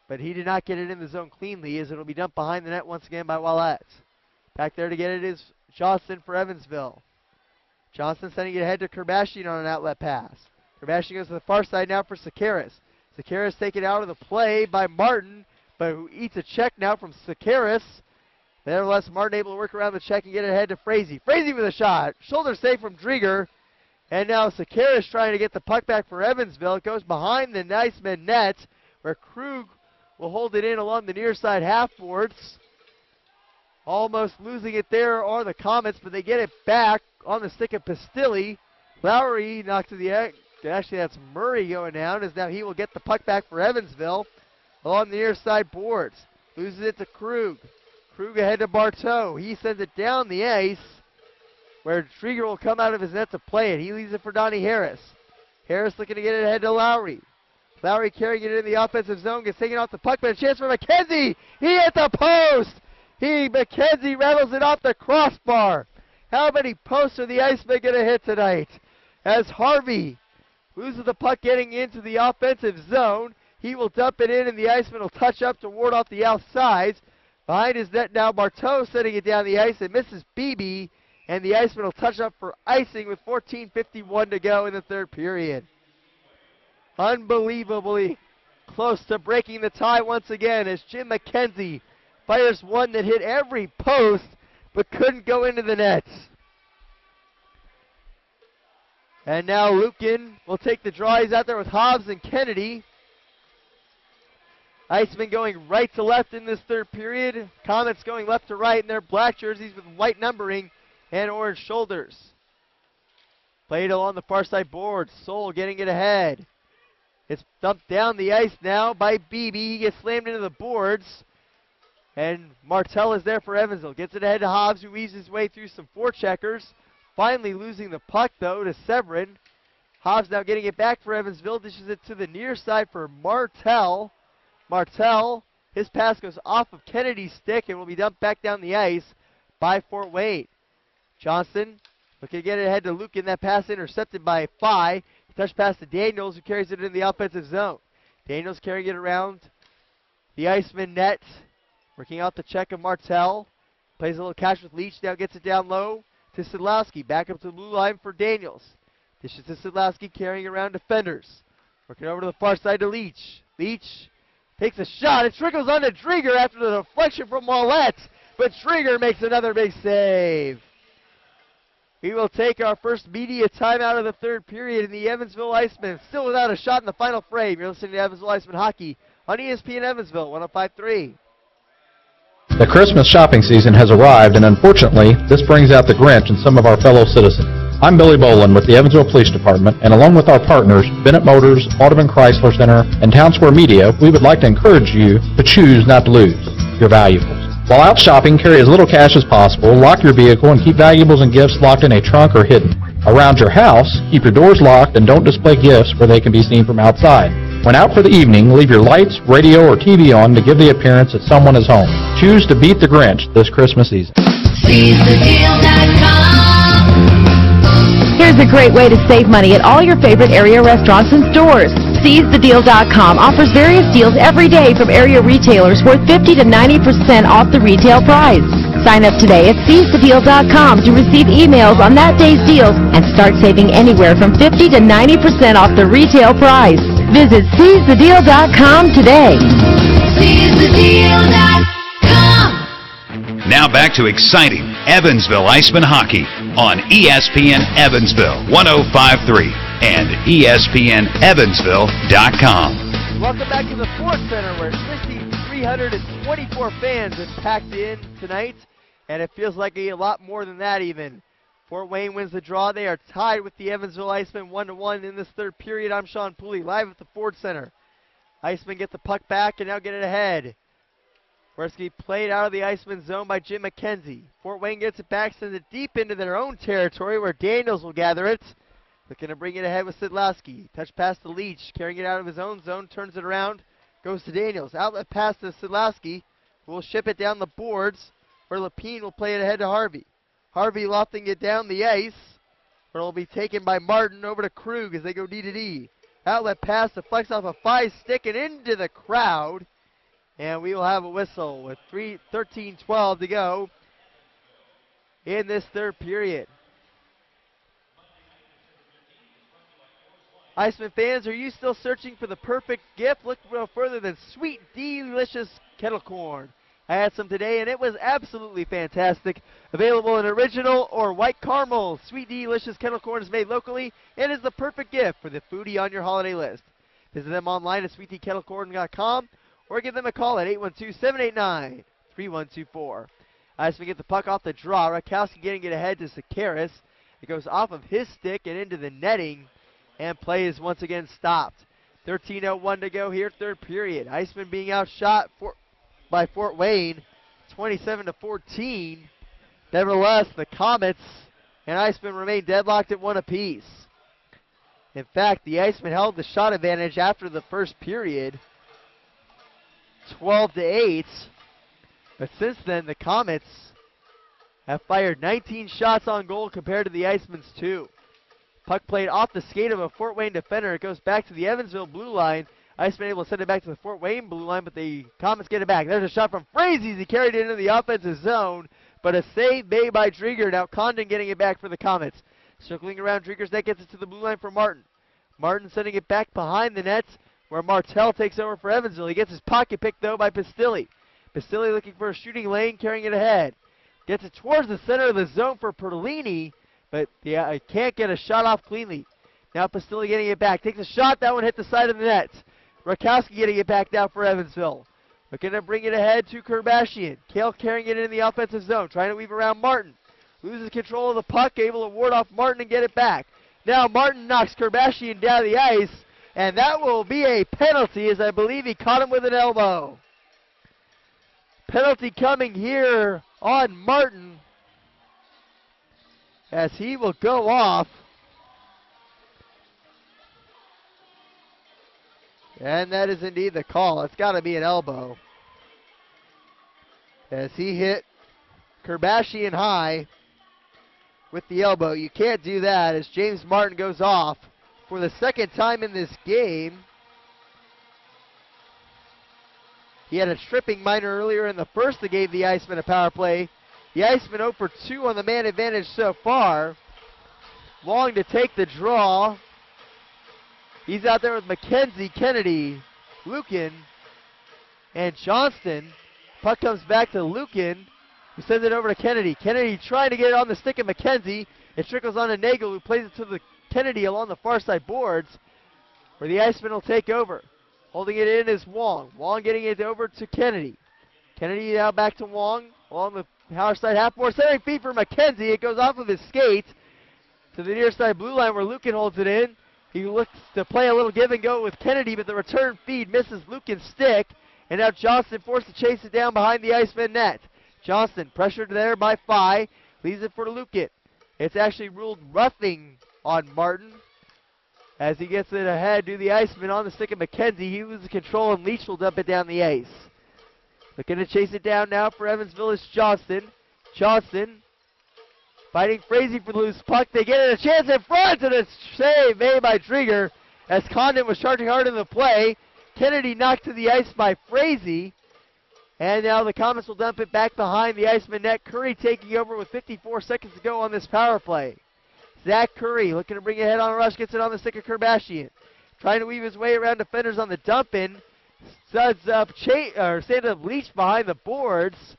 But he did not get it in the zone cleanly as it will be dumped behind the net once again by Wallette. Back there to get it is Johnston for Evansville. Johnston sending it ahead to Kerbashian on an outlet pass. Kerbashian goes to the far side now for Sakaris. Sakaris taken out of the play by Martin, but who eats a check now from Sakaris. Nevertheless, Martin able to work around the check and get it ahead to Frazee. Frazee with a shot. Shoulder save from Drieger. And now Sakaris trying to get the puck back for Evansville. It goes behind the Icemen net, where Krug will hold it in along the near side half boards. Almost losing it there are the Komets, but they get it back on the stick of Pastilli. Lowry knocks to the end. Actually, that's Murray going down, as now he will get the puck back for Evansville along the near side boards. Loses it to Krug. Krug ahead to Bartow. He sends it down the ice, where Drieger will come out of his net to play it. He leaves it for Donnie Harris. Harris looking to get it ahead to Lowry. Lowry carrying it in the offensive zone, gets taken off the puck, but a chance for McKenzie. He hit the post. McKenzie rattles it off the crossbar. How many posts are the Icemen going to hit tonight? As Harvey loses the puck getting into the offensive zone, he will dump it in, and the Icemen will touch up to ward off the outsides. Behind his net now, Bartow setting it down the ice, and misses Beebe, and the Icemen will touch up for icing with 14:51 to go in the third period. unbelievably close to breaking the tie once again as Jim McKenzie fires one that hit every post but couldn't go into the net. And now Lukin will take the draw. He's out there with Hobbs and Kennedy. Icemen going right to left in this third period. Komets going left to right in their black jerseys with white numbering and orange shoulders. Played along the far side board. Soul getting it ahead. It's dumped down the ice now by Beebe. He gets slammed into the boards. And Martell is there for Evansville. Gets it ahead to Hobbs, who weaves his way through some forecheckers. Finally losing the puck, though, to Severin. Hobbs now getting it back for Evansville. Dishes it to the near side for Martell. Martell, his pass goes off of Kennedy's stick and will be dumped back down the ice by Fort Wayne. Johnson looking to get it ahead to Lukin. That pass intercepted by Faille. Touch pass to Daniels, who carries it in the offensive zone. Daniels carrying it around the Iceman net. Working out the check of Martell. Plays a little catch with Leach. Now gets it down low to Szydlowski. Back up to the blue line for Daniels. Dishes to Szydlowski, carrying around defenders. Working over to the far side to Leach. Leach takes a shot. It trickles onto Drieger after the deflection from Mollett. But Drieger makes another big save. We will take our first media timeout of the third period, and the Evansville Icemen still without a shot in the final frame. You're listening to Evansville Icemen Hockey on ESPN Evansville, 105.3. The Christmas shopping season has arrived, and unfortunately, this brings out the Grinch in some of our fellow citizens. I'm Billy Boland with the Evansville Police Department, and along with our partners, Bennett Motors, Audubon Chrysler Center, and Town Square Media, we would like to encourage you to choose not to lose your valuables. While out shopping, carry as little cash as possible, lock your vehicle, and keep valuables and gifts locked in a trunk or hidden. Around your house, keep your doors locked and don't display gifts where they can be seen from outside. When out for the evening, leave your lights, radio, or TV on to give the appearance that someone is home. Choose to beat the Grinch this Christmas season. Here's a great way to save money at all your favorite area restaurants and stores. SeizeTheDeal.com offers various deals every day from area retailers worth 50 to 90% off the retail price. Sign up today at SeizeTheDeal.com to receive emails on that day's deals and start saving anywhere from 50 to 90% off the retail price. Visit SeizeTheDeal.com today. SeizeTheDeal.com. Now back to exciting Evansville Icemen Hockey on ESPN Evansville 105.3 and ESPNEvansville.com. Welcome back to the Sports Center, where 6,324 fans have packed in tonight, and it feels like a lot more than that even. Fort Wayne wins the draw. They are tied with the Evansville Icemen 1-1 in this third period. I'm Sean Pooley, live at the Ford Center. Icemen get the puck back and now get it ahead. Wersky played out of the Iceman zone by Jim McKenzie. Fort Wayne gets it back, sends it deep into their own territory where Daniels will gather it. Looking to bring it ahead with Szydlowski. Touch pass to Leach, carrying it out of his own zone, turns it around, goes to Daniels. Outlet pass to Szydlowski, who will ship it down the boards, where Lapine will play it ahead to Harvey. Harvey lofting it down the ice, where it will be taken by Martin over to Krug as they go D to D. Outlet pass deflects off a Faille stick and into the crowd. And we will have a whistle with 13:12 to go in this third period. Iceman fans, are you still searching for the perfect gift? Look no further than Sweet Delicious Kettle Corn. I had some today, and it was absolutely fantastic. Available in original or white caramel. Sweet Delicious Kettle Corn is made locally and is the perfect gift for the foodie on your holiday list. Visit them online at sweetteakettlecorn.com or give them a call at 812-789-3124. Iceman get the puck off the draw. Rakowski getting it ahead to Sakaris. It goes off of his stick and into the netting, and play is once again stopped. 13:01 to go here, third period. Iceman being outshot by Fort Wayne, 27-14. Nevertheless, the Komets and Icemen remain deadlocked at one apiece. In fact, the Icemen held the shot advantage after the first period, 12-8. But since then, the Komets have fired 19 shots on goal compared to the Icemen's 2. Puck played off the skate of a Fort Wayne defender. It goes back to the Evansville blue line. Iceman able to send it back to the Fort Wayne blue line, but the Komets get it back. There's a shot from Frazee. He carried it into the offensive zone, but a save made by Drieger. Now Condon getting it back for the Komets. Circling around Drieger's net, gets it to the blue line for Martin. Martin sending it back behind the nets where Martell takes over for Evansville. He gets his pocket pick, though, by Pastilli. Pastilli looking for a shooting lane, carrying it ahead. Gets it towards the center of the zone for Perlini, but yeah, can't get a shot off cleanly. Now Pastilli getting it back. Takes a shot. That one hit the side of the net. Rakowski getting it back down for Evansville. Looking to bring it ahead to Kerbashian. Kale carrying it in the offensive zone. Trying to weave around Martin. Loses control of the puck. Able to ward off Martin and get it back. Now Martin knocks Kerbashian down the ice. And that will be a penalty, as I believe he caught him with an elbow. Penalty coming here on Martin, as he will go off. And that is indeed the call. It's got to be an elbow, as he hit Kerbashian high with the elbow. You can't do that, as James Martin goes off for the second time in this game. He had a tripping minor earlier in the first that gave the Icemen a power play. The Icemen 0 for 2 on the man advantage so far. Long to take the draw. He's out there with McKenzie, Kennedy, Lukin, and Johnston. Puck comes back to Lukin, who sends it over to Kennedy. Kennedy trying to get it on the stick of McKenzie. It trickles on to Nagle, who plays it to the Kennedy along the far side boards, where the Icemen will take over. Holding it in is Wong. Wong getting it over to Kennedy. Kennedy now back to Wong along the far side half board. Centering feet for McKenzie. It goes off of his skate to the near side blue line where Lukin holds it in. He looks to play a little give and go with Kennedy, but the return feed misses Lukin's stick. And now Johnston forced to chase it down behind the Iceman net. Johnston pressured there by Faille. Leaves it for Lukin. It's actually ruled roughing on Martin, as he gets it ahead to the Iceman on the stick of McKenzie. He loses control, and Leach will dump it down the ice. Looking to chase it down now for Evansville is Johnston. Johnston fighting Frazee for the loose puck. They get it a chance in front, and a save made by Drieger as Condon was charging hard in the play. Kennedy knocked to the ice by Frazee. And now the Komets will dump it back behind the Iceman net. Curry taking over with 54 seconds to go on this power play. Zach Curry looking to bring it ahead on a rush, gets it on the stick of Kerbashian. Trying to weave his way around defenders on the dump-in. Stands up Leach behind the boards.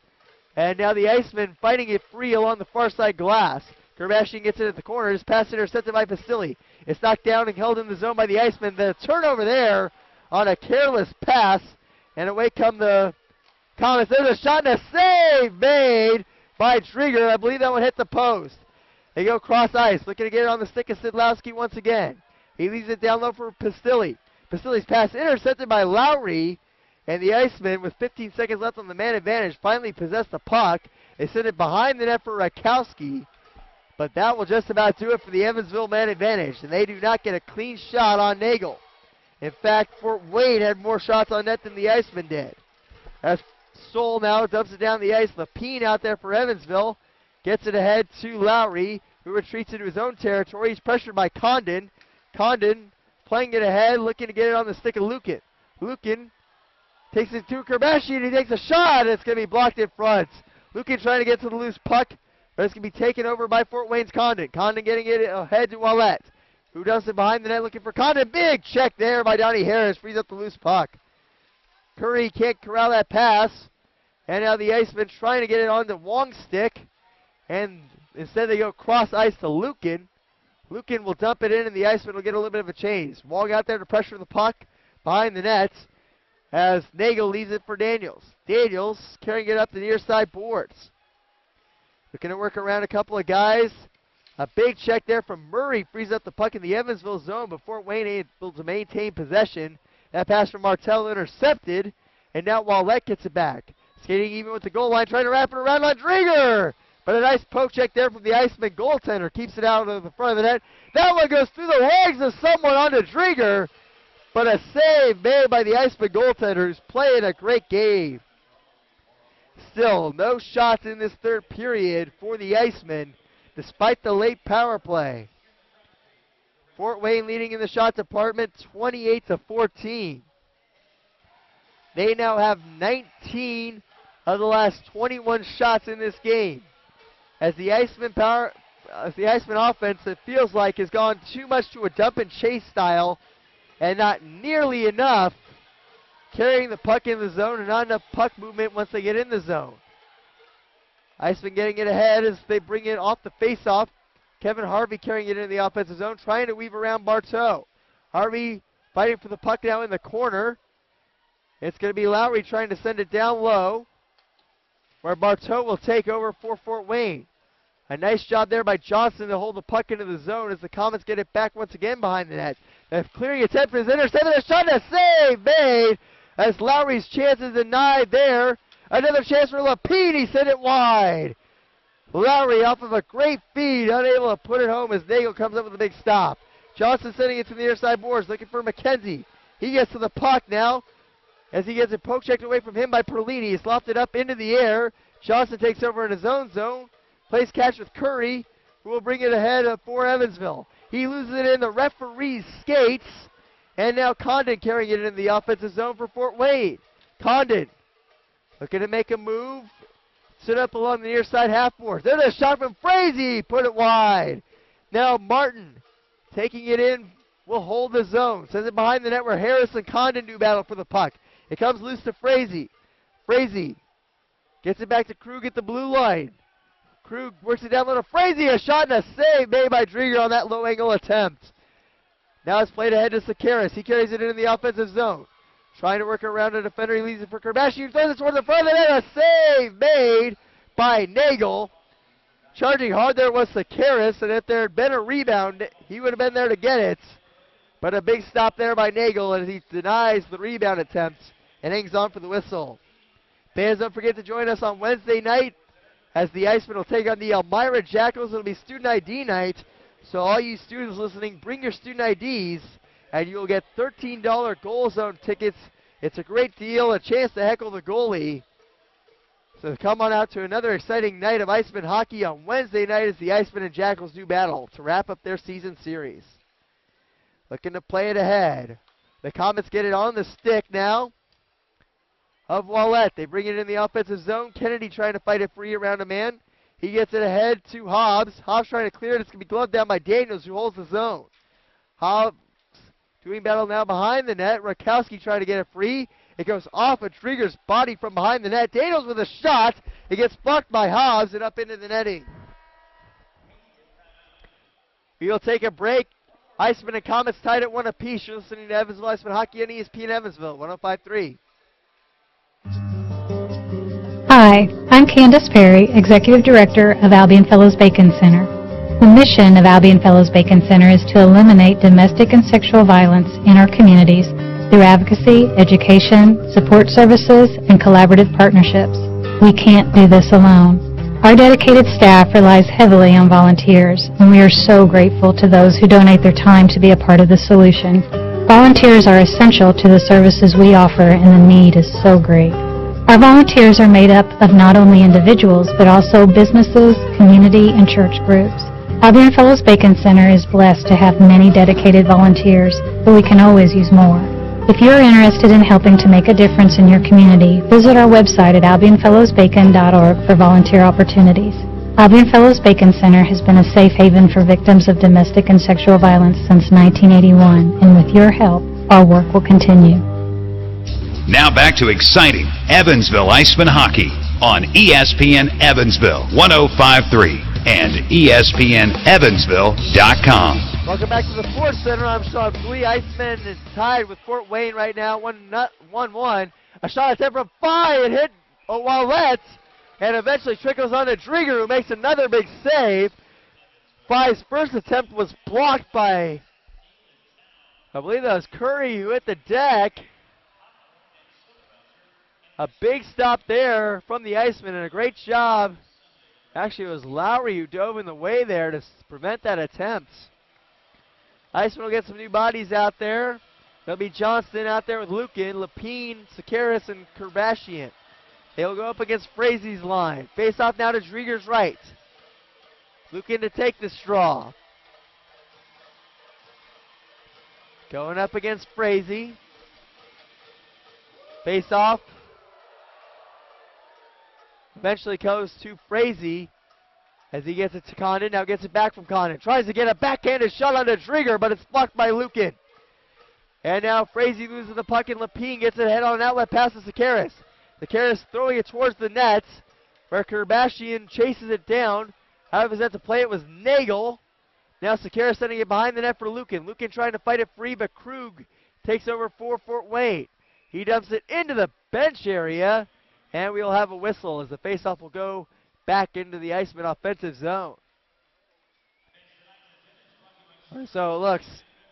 And now the Icemen fighting it free along the far side glass. Kerbashian gets it at the corner. His pass intercepted by Pastilli. It's knocked down and held in the zone by the Icemen. The turnover there on a careless pass. And away come the Komets. There's a shot and a save made by Drieger. I believe that one hit the post. They go cross ice, looking to get it on the stick of Szydlowski once again. He leaves it down low for Pastilli. Pastilli's pass intercepted by Lowry, and the Icemen, with 15 seconds left on the man advantage, finally possess the puck. They send it behind the net for Rakowski, but that will just about do it for the Evansville man advantage, and they do not get a clean shot on Nagle. In fact, Fort Wayne had more shots on net than the Icemen did. As Stoll now dumps it down the ice. Lapine out there for Evansville. Gets it ahead to Lowry, who retreats into his own territory. He's pressured by Condon. Condon playing it ahead, looking to get it on the stick of Lukin. Lukin takes it to Kerbashian. He takes a shot. It's going to be blocked in front. Lukin trying to get to the loose puck, but it's going to be taken over by Fort Wayne's Condon. Condon getting it ahead to Ouellette, who does it behind the net looking for Condon. Big check there by Donnie Harris. Frees up the loose puck. Curry can't corral that pass. And now the Icemen trying to get it onto Wong's stick. And instead they go cross ice to Lukin. Lukin will dump it in, and the Icemen will get a little bit of a change. Wong out there to pressure the puck behind the nets as Nagle leaves it for Daniels. Daniels carrying it up the near side boards. Looking to work around a couple of guys. A big check there from Murray frees up the puck in the Evansville zone, but Fort Wayne able to maintain possession. That pass from Martell intercepted, and now Ouellette gets it back. Skating even with the goal line, trying to wrap it around on Drieger. But a nice poke check there from the Iceman goaltender. Keeps it out of the front of the net. That one goes through the legs of someone onto Drieger. But a save made by the Iceman goaltender, who's playing a great game. Still, no shots in this third period for the Icemen, despite the late power play. Fort Wayne leading in the shot department, 28-14. They now have 19 of the last 21 shots in this game, as the Icemen the Icemen offense, it feels like, has gone too much to a dump and chase style and not nearly enough carrying the puck in the zone and not enough puck movement once they get in the zone. Icemen getting it ahead as they bring it off the faceoff. Kevin Harvey carrying it into the offensive zone, trying to weave around Bartow. Harvey fighting for the puck now in the corner. It's going to be Lowry trying to send it down low, where Bartow will take over for Fort Wayne. A nice job there by Johnson to hold the puck into the zone as the Komets get it back once again behind the net. The clearing attempt is intercepted. A shot and a save made as Lowry's chances denied there. Another chance for Lapine. He sent it wide. Lowry off of a great feed, unable to put it home as Nagle comes up with a big stop. Johnson sending it to the near side boards, looking for McKenzie. He gets to the puck now as he gets it poke checked away from him by Perlini. He's lofted up into the air. Johnson takes over in his own zone. Plays catch with Curry, who will bring it ahead for Evansville. He loses it in the referee's skates. And now Condon carrying it in the offensive zone for Fort Wayne. Condon looking to make a move. Sit up along the near side half boards. There's a shot from Frazee. Put it wide. Now Martin taking it in. Will hold the zone. Sends it behind the net where Harris and Condon do battle for the puck. It comes loose to Frazee. Frazee gets it back to Krug at the blue line. Krug works it down low to Frazee. A shot and a save made by Drieger on that low angle attempt. Now it's played ahead to Sakaris. He carries it in the offensive zone. Trying to work around a defender. He leaves it for Kerbashi. He throws it towards the front of the net. A save made by Nagle. Charging hard there was Sakaris, and if there had been a rebound, he would have been there to get it. But a big stop there by Nagle as he denies the rebound attempt and hangs on for the whistle. Fans, don't forget to join us on Wednesday night as the Icemen will take on the Elmira Jackals. It'll be student ID night. So all you students listening, bring your student IDs, and you'll get $13 goal zone tickets. It's a great deal, a chance to heckle the goalie. So come on out to another exciting night of Icemen hockey on Wednesday night as the Icemen and Jackals do battle to wrap up their season series. Looking to play it ahead. The Komets get it on the stick now of Wallette. They bring it in the offensive zone. Kennedy trying to fight it free around a man. He gets it ahead to Hobbs. Hobbs trying to clear it. It's going to be gloved down by Daniels, who holds the zone. Hobbs doing battle now behind the net. Rakowski trying to get it free. It goes off of Drieger's body from behind the net. Daniels with a shot. It gets blocked by Hobbs and up into the netting. We'll take a break. Icemen and Komets tied at 1 apiece. You're listening to Evansville Icemen Hockey on ESPN Evansville, 105.3. Hi, I'm Candace Perry, Executive Director of Albion Fellows Bacon Center. The mission of Albion Fellows Bacon Center is to eliminate domestic and sexual violence in our communities through advocacy, education, support services, and collaborative partnerships. We can't do this alone. Our dedicated staff relies heavily on volunteers, and we are so grateful to those who donate their time to be a part of the solution. Volunteers are essential to the services we offer, and the need is so great. Our volunteers are made up of not only individuals, but also businesses, community, and church groups. Albion Fellows Bacon Center is blessed to have many dedicated volunteers, but we can always use more. If you're interested in helping to make a difference in your community, visit our website at albionfellowsbacon.org for volunteer opportunities. Albion Fellows Bacon Center has been a safe haven for victims of domestic and sexual violence since 1981, and with your help, our work will continue. Now back to exciting Evansville Icemen hockey on ESPN Evansville 105.3 and ESPNEvansville.com. Welcome back to the Sports Center. I'm Sean Flee. Icemen is tied with Fort Wayne right now, 1-1. A shot attempt from Faille. It hit Wallette and eventually trickles on to Drieger, who makes another big save. Faille's first attempt was blocked by, I believe that was Curry, who hit the deck. A big stop there from the Icemen and a great job. Actually, it was Lowry who dove in the way there to prevent that attempt. Icemen will get some new bodies out there. There'll be Johnston out there with Lukin, Lapine, Sakaris, and Kerbashian. They'll go up against Frazee's line. Face off now to Drieger's right. Lukin to take the straw. Going up against Frazee. Face off. Eventually goes to Frazee As he gets it to Condon, now gets it back from Condon. Tries to get a backhanded shot on the Drieger, but it's blocked by Lukin. And now Frazee loses the puck, and Lapine gets it ahead on an outlet pass to Sakaris. Sakaris throwing it towards the net, where Kerbashian chases it down. However, set to play it was Nagle. Now Sakaris sending it behind the net for Lukin. Lukin trying to fight it free, but Krug takes over for Fort Wayne. He dumps it into the bench area, and we'll have a whistle as the faceoff will go back into the Icemen offensive zone. So it looks,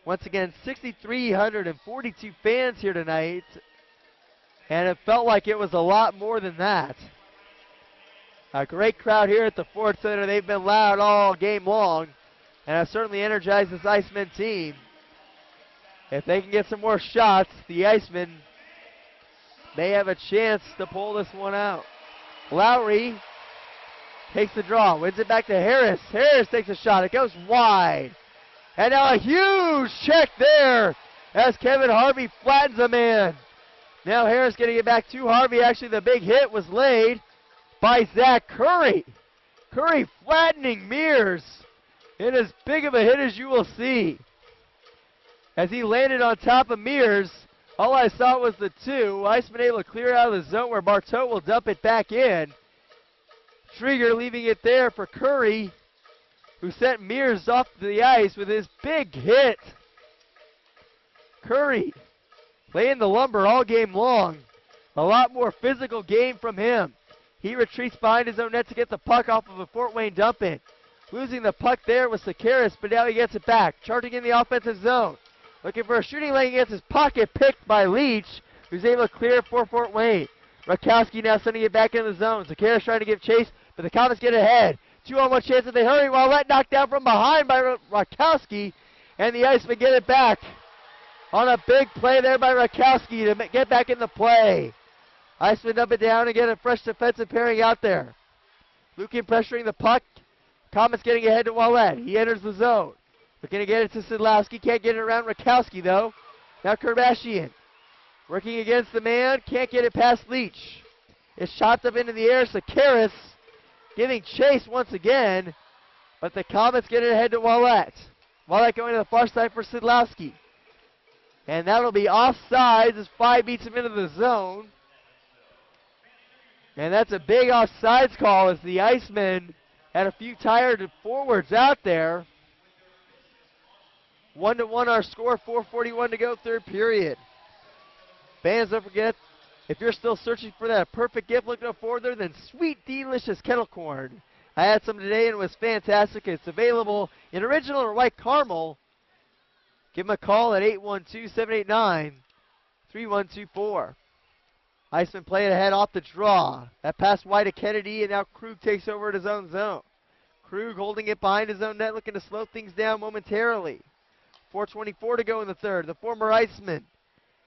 once again, 6,342 fans here tonight, and it felt like it was a lot more than that. A great crowd here at the Ford Center. They've been loud all game long, and have certainly energized this Icemen team. If they can get some more shots, the Icemen may have a chance to pull this one out. Lowry takes the draw, wins it back to Harris. Harris takes a shot. It goes wide. And now a huge check there as Kevin Harvey flattens a man. Now Harris getting it back to Harvey. Actually, the big hit was laid by Zach Curry. Curry flattening Mears. It is big of a hit as you will see. As he landed on top of Mears, all I saw was the two. Iceman able to clear out of the zone where Bartow will dump it back in. Trigger leaving it there for Curry, who sent Mears off to the ice with his big hit. Curry playing the lumber all game long. A lot more physical game from him. He retreats behind his own net to get the puck off of a Fort Wayne dump-in. Losing the puck there was Sakaris, but now he gets it back. Charging in the offensive zone. Looking for a shooting lane against his pocket, picked by Leach, who's able to clear for Fort Wayne. Rakowski now sending it back in the zone. Sakaris trying to give chase, but the Komets get ahead. 2-on-1 chance if they hurry. While that knocked down from behind by Rakowski, and the Icemen get it back on a big play there by Rakowski to get back in the play. Icemen dump it down and get a fresh defensive pairing out there. Lukin pressuring the puck. Komets getting ahead to Wallette. He enters the zone. Looking to get it to Szydlowski. Can't get it around Rakowski, though. Now Kerbashian working against the man. Can't get it past Leach. It's shot up into the air. Sakaris giving chase once again. But the Komets get it ahead to Wallette. Wallette going to the far side for Szydlowski. And that'll be offsides as Faille beats him into the zone. And that's a big offsides call as the Icemen had a few tired forwards out there. 1-1 our score, 4:41 to go, third period. Fans, don't forget, if you're still searching for that perfect gift, look no further than Sweet Delicious Kettle Corn. I had some today and it was fantastic. It's available in original or white caramel. Give them a call at 812-789-3124. Iceman playing ahead off the draw. That pass wide to Kennedy, and now Krug takes over at his own zone. Krug holding it behind his own net, looking to slow things down momentarily. 4:24 to go in the third. The former Iceman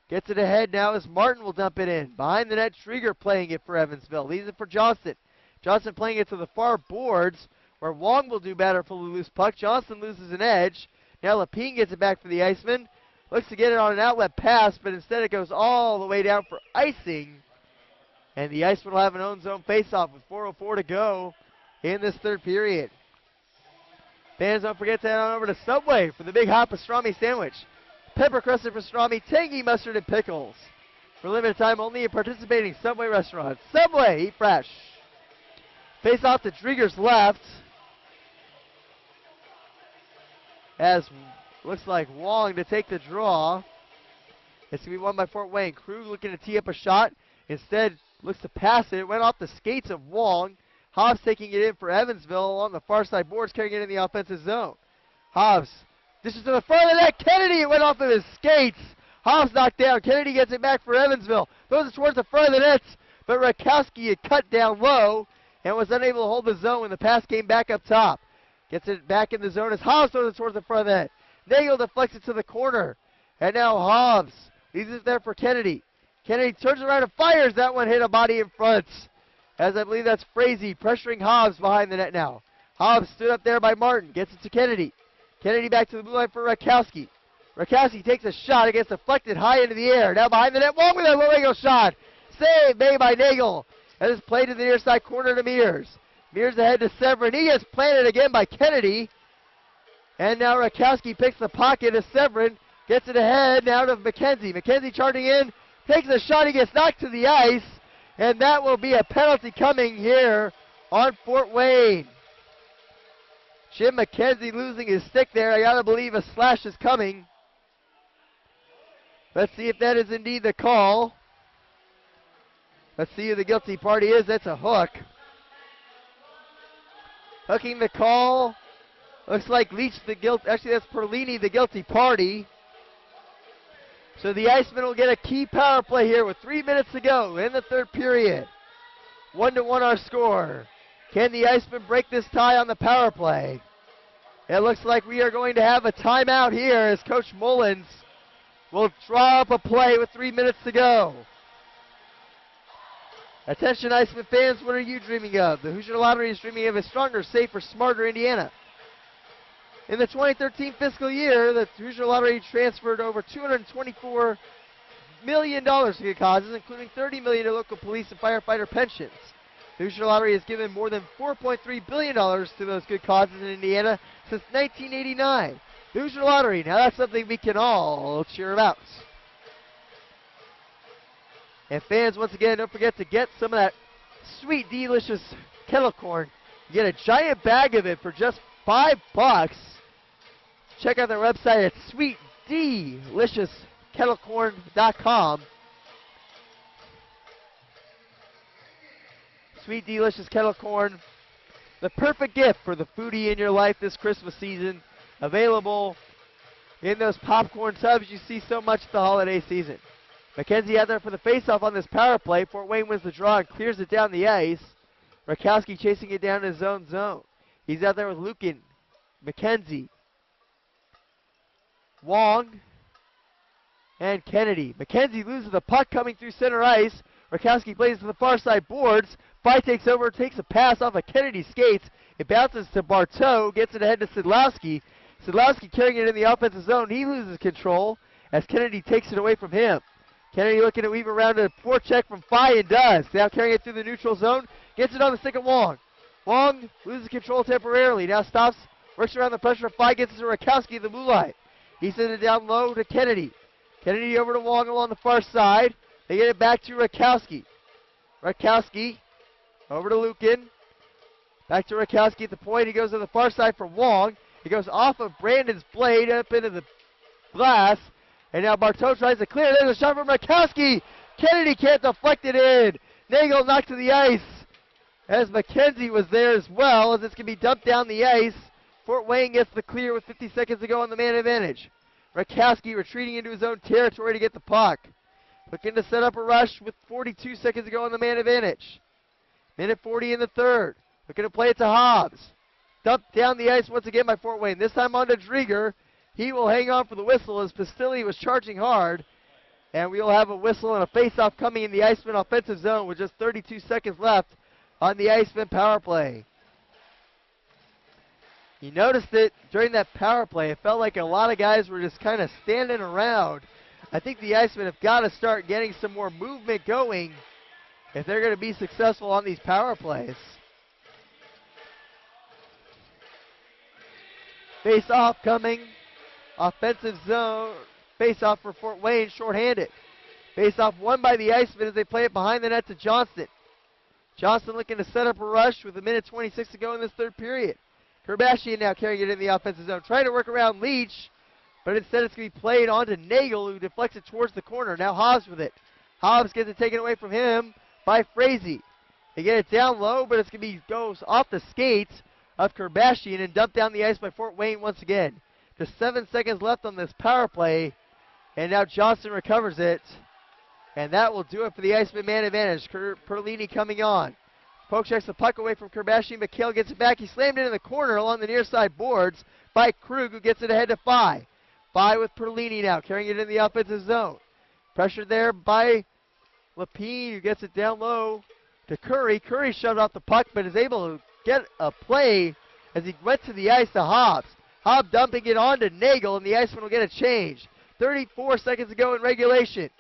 gets it ahead now as Martin will dump it in. Behind the net, Trieger playing it for Evansville. Leaves it for Johnston. Johnston playing it to the far boards, where Wong will do better for the loose puck. Johnston loses an edge. Now Lapine gets it back for the Iceman. Looks to get it on an outlet pass, but instead it goes all the way down for icing. And the Icemen will have an own zone faceoff with 4:04 to go in this third period. Fans, don't forget to head on over to Subway for the big hot pastrami sandwich. Pepper crusted pastrami, tangy mustard, and pickles. For limited time only in participating Subway restaurants. Subway, eat fresh. Face off to Drieger's left. As looks like Wong to take the draw. It's going to be won by Fort Wayne. Krug looking to tee up a shot. Instead, looks to pass it. It went off the skates of Wong. Hobbs taking it in for Evansville on the far side boards, carrying it in the offensive zone. Hobbs dishes to the front of the net. Kennedy, it went off of his skates. Hobbs knocked down. Kennedy gets it back for Evansville. Throws it towards the front of the nets, but Rakowski had cut down low and was unable to hold the zone when the pass came back up top. Gets it back in the zone as Hobbs throws it towards the front of the net. Nagle deflects it to the corner. And now Hobbs leaves it there for Kennedy. Kennedy turns around and fires. That one hit a body in front. As I believe that's Frazee pressuring Hobbs behind the net now. Hobbs stood up there by Martin. Gets it to Kennedy. Kennedy back to the blue line for Rakowski. Rakowski takes a shot. It gets deflected high into the air. Now behind the net. Wong with a low angle shot. Save made by Nagle. And it's played to the near side corner to Mears. Mirrors ahead to Severin. He gets planted again by Kennedy. And now Rakowski picks the pocket of Severin. Gets it ahead now to McKenzie. McKenzie charging in. Takes a shot. He gets knocked to the ice. And that will be a penalty coming here on Fort Wayne. Jim McKenzie losing his stick there. I got to believe a slash is coming. Let's see if that is indeed the call. Let's see who the guilty party is. That's a hook. Hooking the call. Looks like Leach the guilt. Actually, that's Perlini, the guilty party. So the Icemen will get a key power play here with 3 minutes to go in the third period. 1-1 our score. Can the Icemen break this tie on the power play? It looks like we are going to have a timeout here as Coach Mullins will draw up a play with 3 minutes to go. Attention Icemen fans, what are you dreaming of? The Hoosier Lottery is dreaming of a stronger, safer, smarter Indiana. In the 2013 fiscal year, the Hoosier Lottery transferred over $224 million to good causes, including $30 million to local police and firefighter pensions. The Hoosier Lottery has given more than $4.3 billion to those good causes in Indiana since 1989. The Hoosier Lottery, now that's something we can all cheer about. And fans, once again, don't forget to get some of that sweet, delicious kettle corn. You get a giant bag of it for just $5. Check out their website at sweetdeliciouskettlecorn.com. Sweet, delicious kettle corn. The perfect gift for the foodie in your life this Christmas season. Available in those popcorn tubs you see so much the holiday season. McKenzie out there for the faceoff on this power play. Fort Wayne wins the draw and clears it down the ice. Rakowski chasing it down to his own zone. He's out there with Lukin, McKenzie, Wong, and Kennedy. McKenzie loses the puck coming through center ice. Rakowski plays to the far side boards. Faille takes over, takes a pass off of Kennedy's skates. It bounces to Bartow, gets it ahead to Szydlowski. Szydlowski carrying it in the offensive zone. He loses control as Kennedy takes it away from him. Kennedy looking to weave around a forecheck from Faille and does. Now carrying it through the neutral zone. Gets it on the stick of Wong. Wong loses control temporarily. Now stops, works around the pressure of Faille, gets it to Rakowski, the blue line. He sends it down low to Kennedy. Kennedy over to Wong along the far side. They get it back to Rakowski. Rakowski over to Lukin. Back to Rakowski at the point. He goes to the far side for Wong. He goes off of Brandon's blade up into the glass. And now Bartow tries to clear. There's a shot from Rakowski. Kennedy can't deflect it in. Nagle knocked to the ice as McKenzie was there as well, as it's going to be dumped down the ice. Fort Wayne gets the clear with 50 seconds to go on the man advantage. Rakowski retreating into his own territory to get the puck. Looking to set up a rush with 42 seconds to go on the man advantage. Minute 40 in the third. Looking to play it to Hobbs. Dumped down the ice once again by Fort Wayne. This time on to Drieger. He will hang on for the whistle as Pastilli was charging hard. And we will have a whistle and a face-off coming in the Icemen offensive zone with just 32 seconds left on the Icemen power play. You noticed it during that power play. It felt like a lot of guys were just kind of standing around. I think the Icemen have got to start getting some more movement going if they're going to be successful on these power plays. Face-off coming. Offensive zone. Face-off for Fort Wayne, shorthanded. Face-off won by the Icemen as they play it behind the net to Johnston. Johnston looking to set up a rush with 1:26 to go in this third period. Kerbashian now carrying it in the offensive zone. Trying to work around Leach, but instead it's going to be played on to Nagle, who deflects it towards the corner. Now Hobbs with it. Hobbs gets it taken away from him by Frazee. They get it down low, but it's going to be goes off the skates of Kerbashian and dumped down the ice by Fort Wayne once again. Just 7 seconds left on this power play, and now Johnston recovers it. And that will do it for the Iceman man advantage. Perlini coming on. Poke checks the puck away from Kerbashian. McHale gets it back. He slammed it in the corner along the near side boards by Krug, who gets it ahead to Faille. Faille with Perlini now, carrying it in the offensive zone. Pressure there by Lapine, who gets it down low to Curry. Curry shoved off the puck, but is able to get a play as he went to the ice to Hobbs. Hobbs dumping it on to Nagle, and the Iceman will get a change. 34 seconds to go in regulation.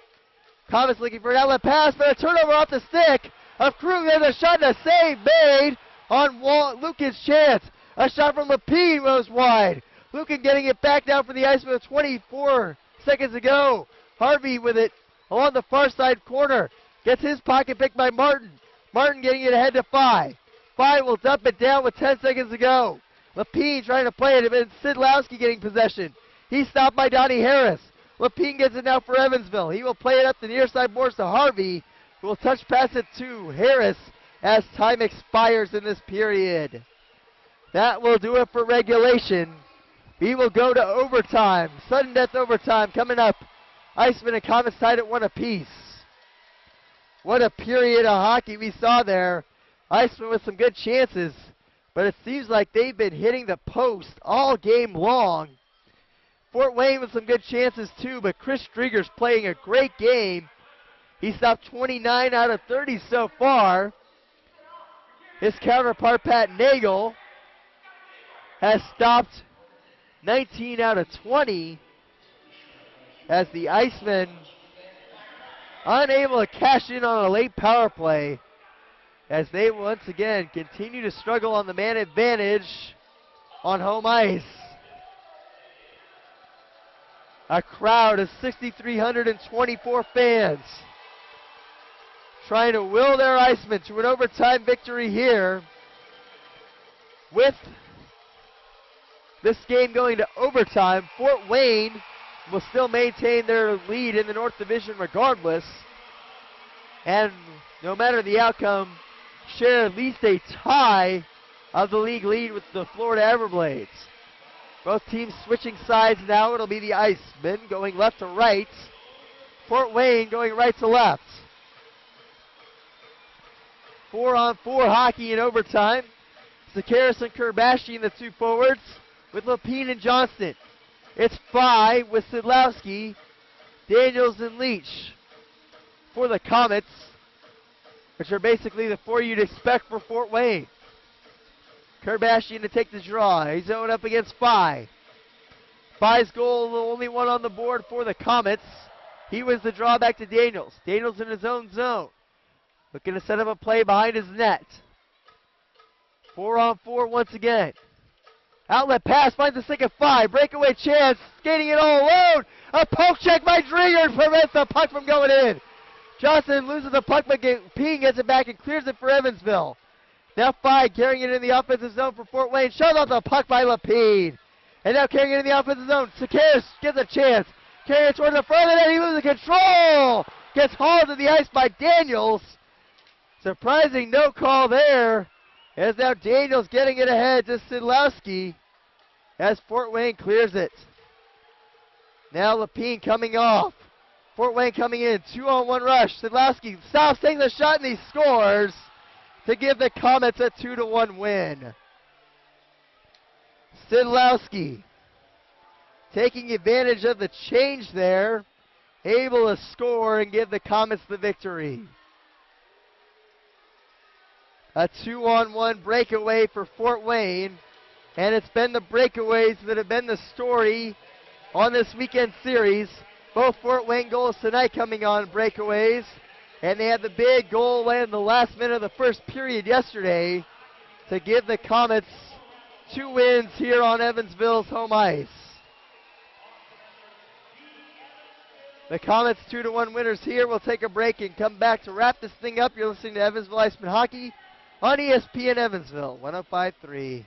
Komets looking for an outlet pass, but a turnover off the stick of Krug. There's a shot and a save made on Lucan's chance. A shot from Lapine goes wide. Lucan getting it back down for the Icemen with 24 seconds to go. Harvey with it along the far side corner. Gets his pocket picked by Martin. Martin getting it ahead to Faille. Faille will dump it down with 10 seconds to go. Lapine trying to play it, and Szydlowski getting possession. He's stopped by Donnie Harris. Lapine gets it now for Evansville. He will play it up the near side boards to Harvey, who will touch pass it to Harris as time expires in this period. That will do it for regulation. We will go to overtime. Sudden death overtime coming up. Icemen and Komets tied at 1 apiece. What a period of hockey we saw there. Icemen with some good chances, but it seems like they've been hitting the post all game long. Fort Wayne with some good chances too, but Chris Strieger's playing a great game. He stopped 29 out of 30 so far. His counterpart, Pat Nagle, has stopped 19 out of 20 as the Icemen unable to cash in on a late power play as they once again continue to struggle on the man advantage on home ice. A crowd of 6,324 fans trying to will their Icemen to an overtime victory here, with this game going to overtime. Fort Wayne will still maintain their lead in the North Division regardless, and no matter the outcome, share at least a tie of the league lead with the Florida Everblades. Both teams switching sides now. It'll be the Icemen going left to right, Fort Wayne going right to left. 4-on-4 hockey in overtime. Zakaris and Kerbashian, the two forwards, with Lapine and Johnston. It's Faille with Szydlowski, Daniels and Leach for the Komets, which are basically the four you'd expect for Fort Wayne. Kerbashian to take the draw. He's going up against Faille. Faille's goal, the only one on the board for the Komets. He wins the draw back to Daniels. Daniels in his own zone, looking to set up a play behind his net. 4-on-4 once again. Outlet pass, finds the stick of Faille. Breakaway chance, skating it all alone. A poke check by Drieger prevents the puck from going in. Johnson loses the puck, but Ping gets it back and clears it for Evansville. Now Faille carrying it in the offensive zone for Fort Wayne. Shut off the puck by Lapine. And now carrying it in the offensive zone. Zakaris gets a chance. Carrying it towards the front, and then he loses control. Gets hauled to the ice by Daniels. Surprising no call there, as now Daniels getting it ahead to Szydlowski as Fort Wayne clears it. Now Lapine coming off. Fort Wayne coming in. 2-on-1 rush. Szydlowski stops, takes the shot, and he scores to give the Komets a 2-1 win. Szydlowski taking advantage of the change there, able to score and give the Komets the victory. A 2-on-1 breakaway for Fort Wayne, and it's been the breakaways that have been the story on this weekend series. Both Fort Wayne goals tonight coming on breakaways, and they had the big goal land the last minute of the first period yesterday to give the Komets 2 wins here on Evansville's home ice. The Komets 2-1 winners here. We'll take a break and come back to wrap this thing up. You're listening to Evansville Icemen Hockey on ESPN Evansville 105.3.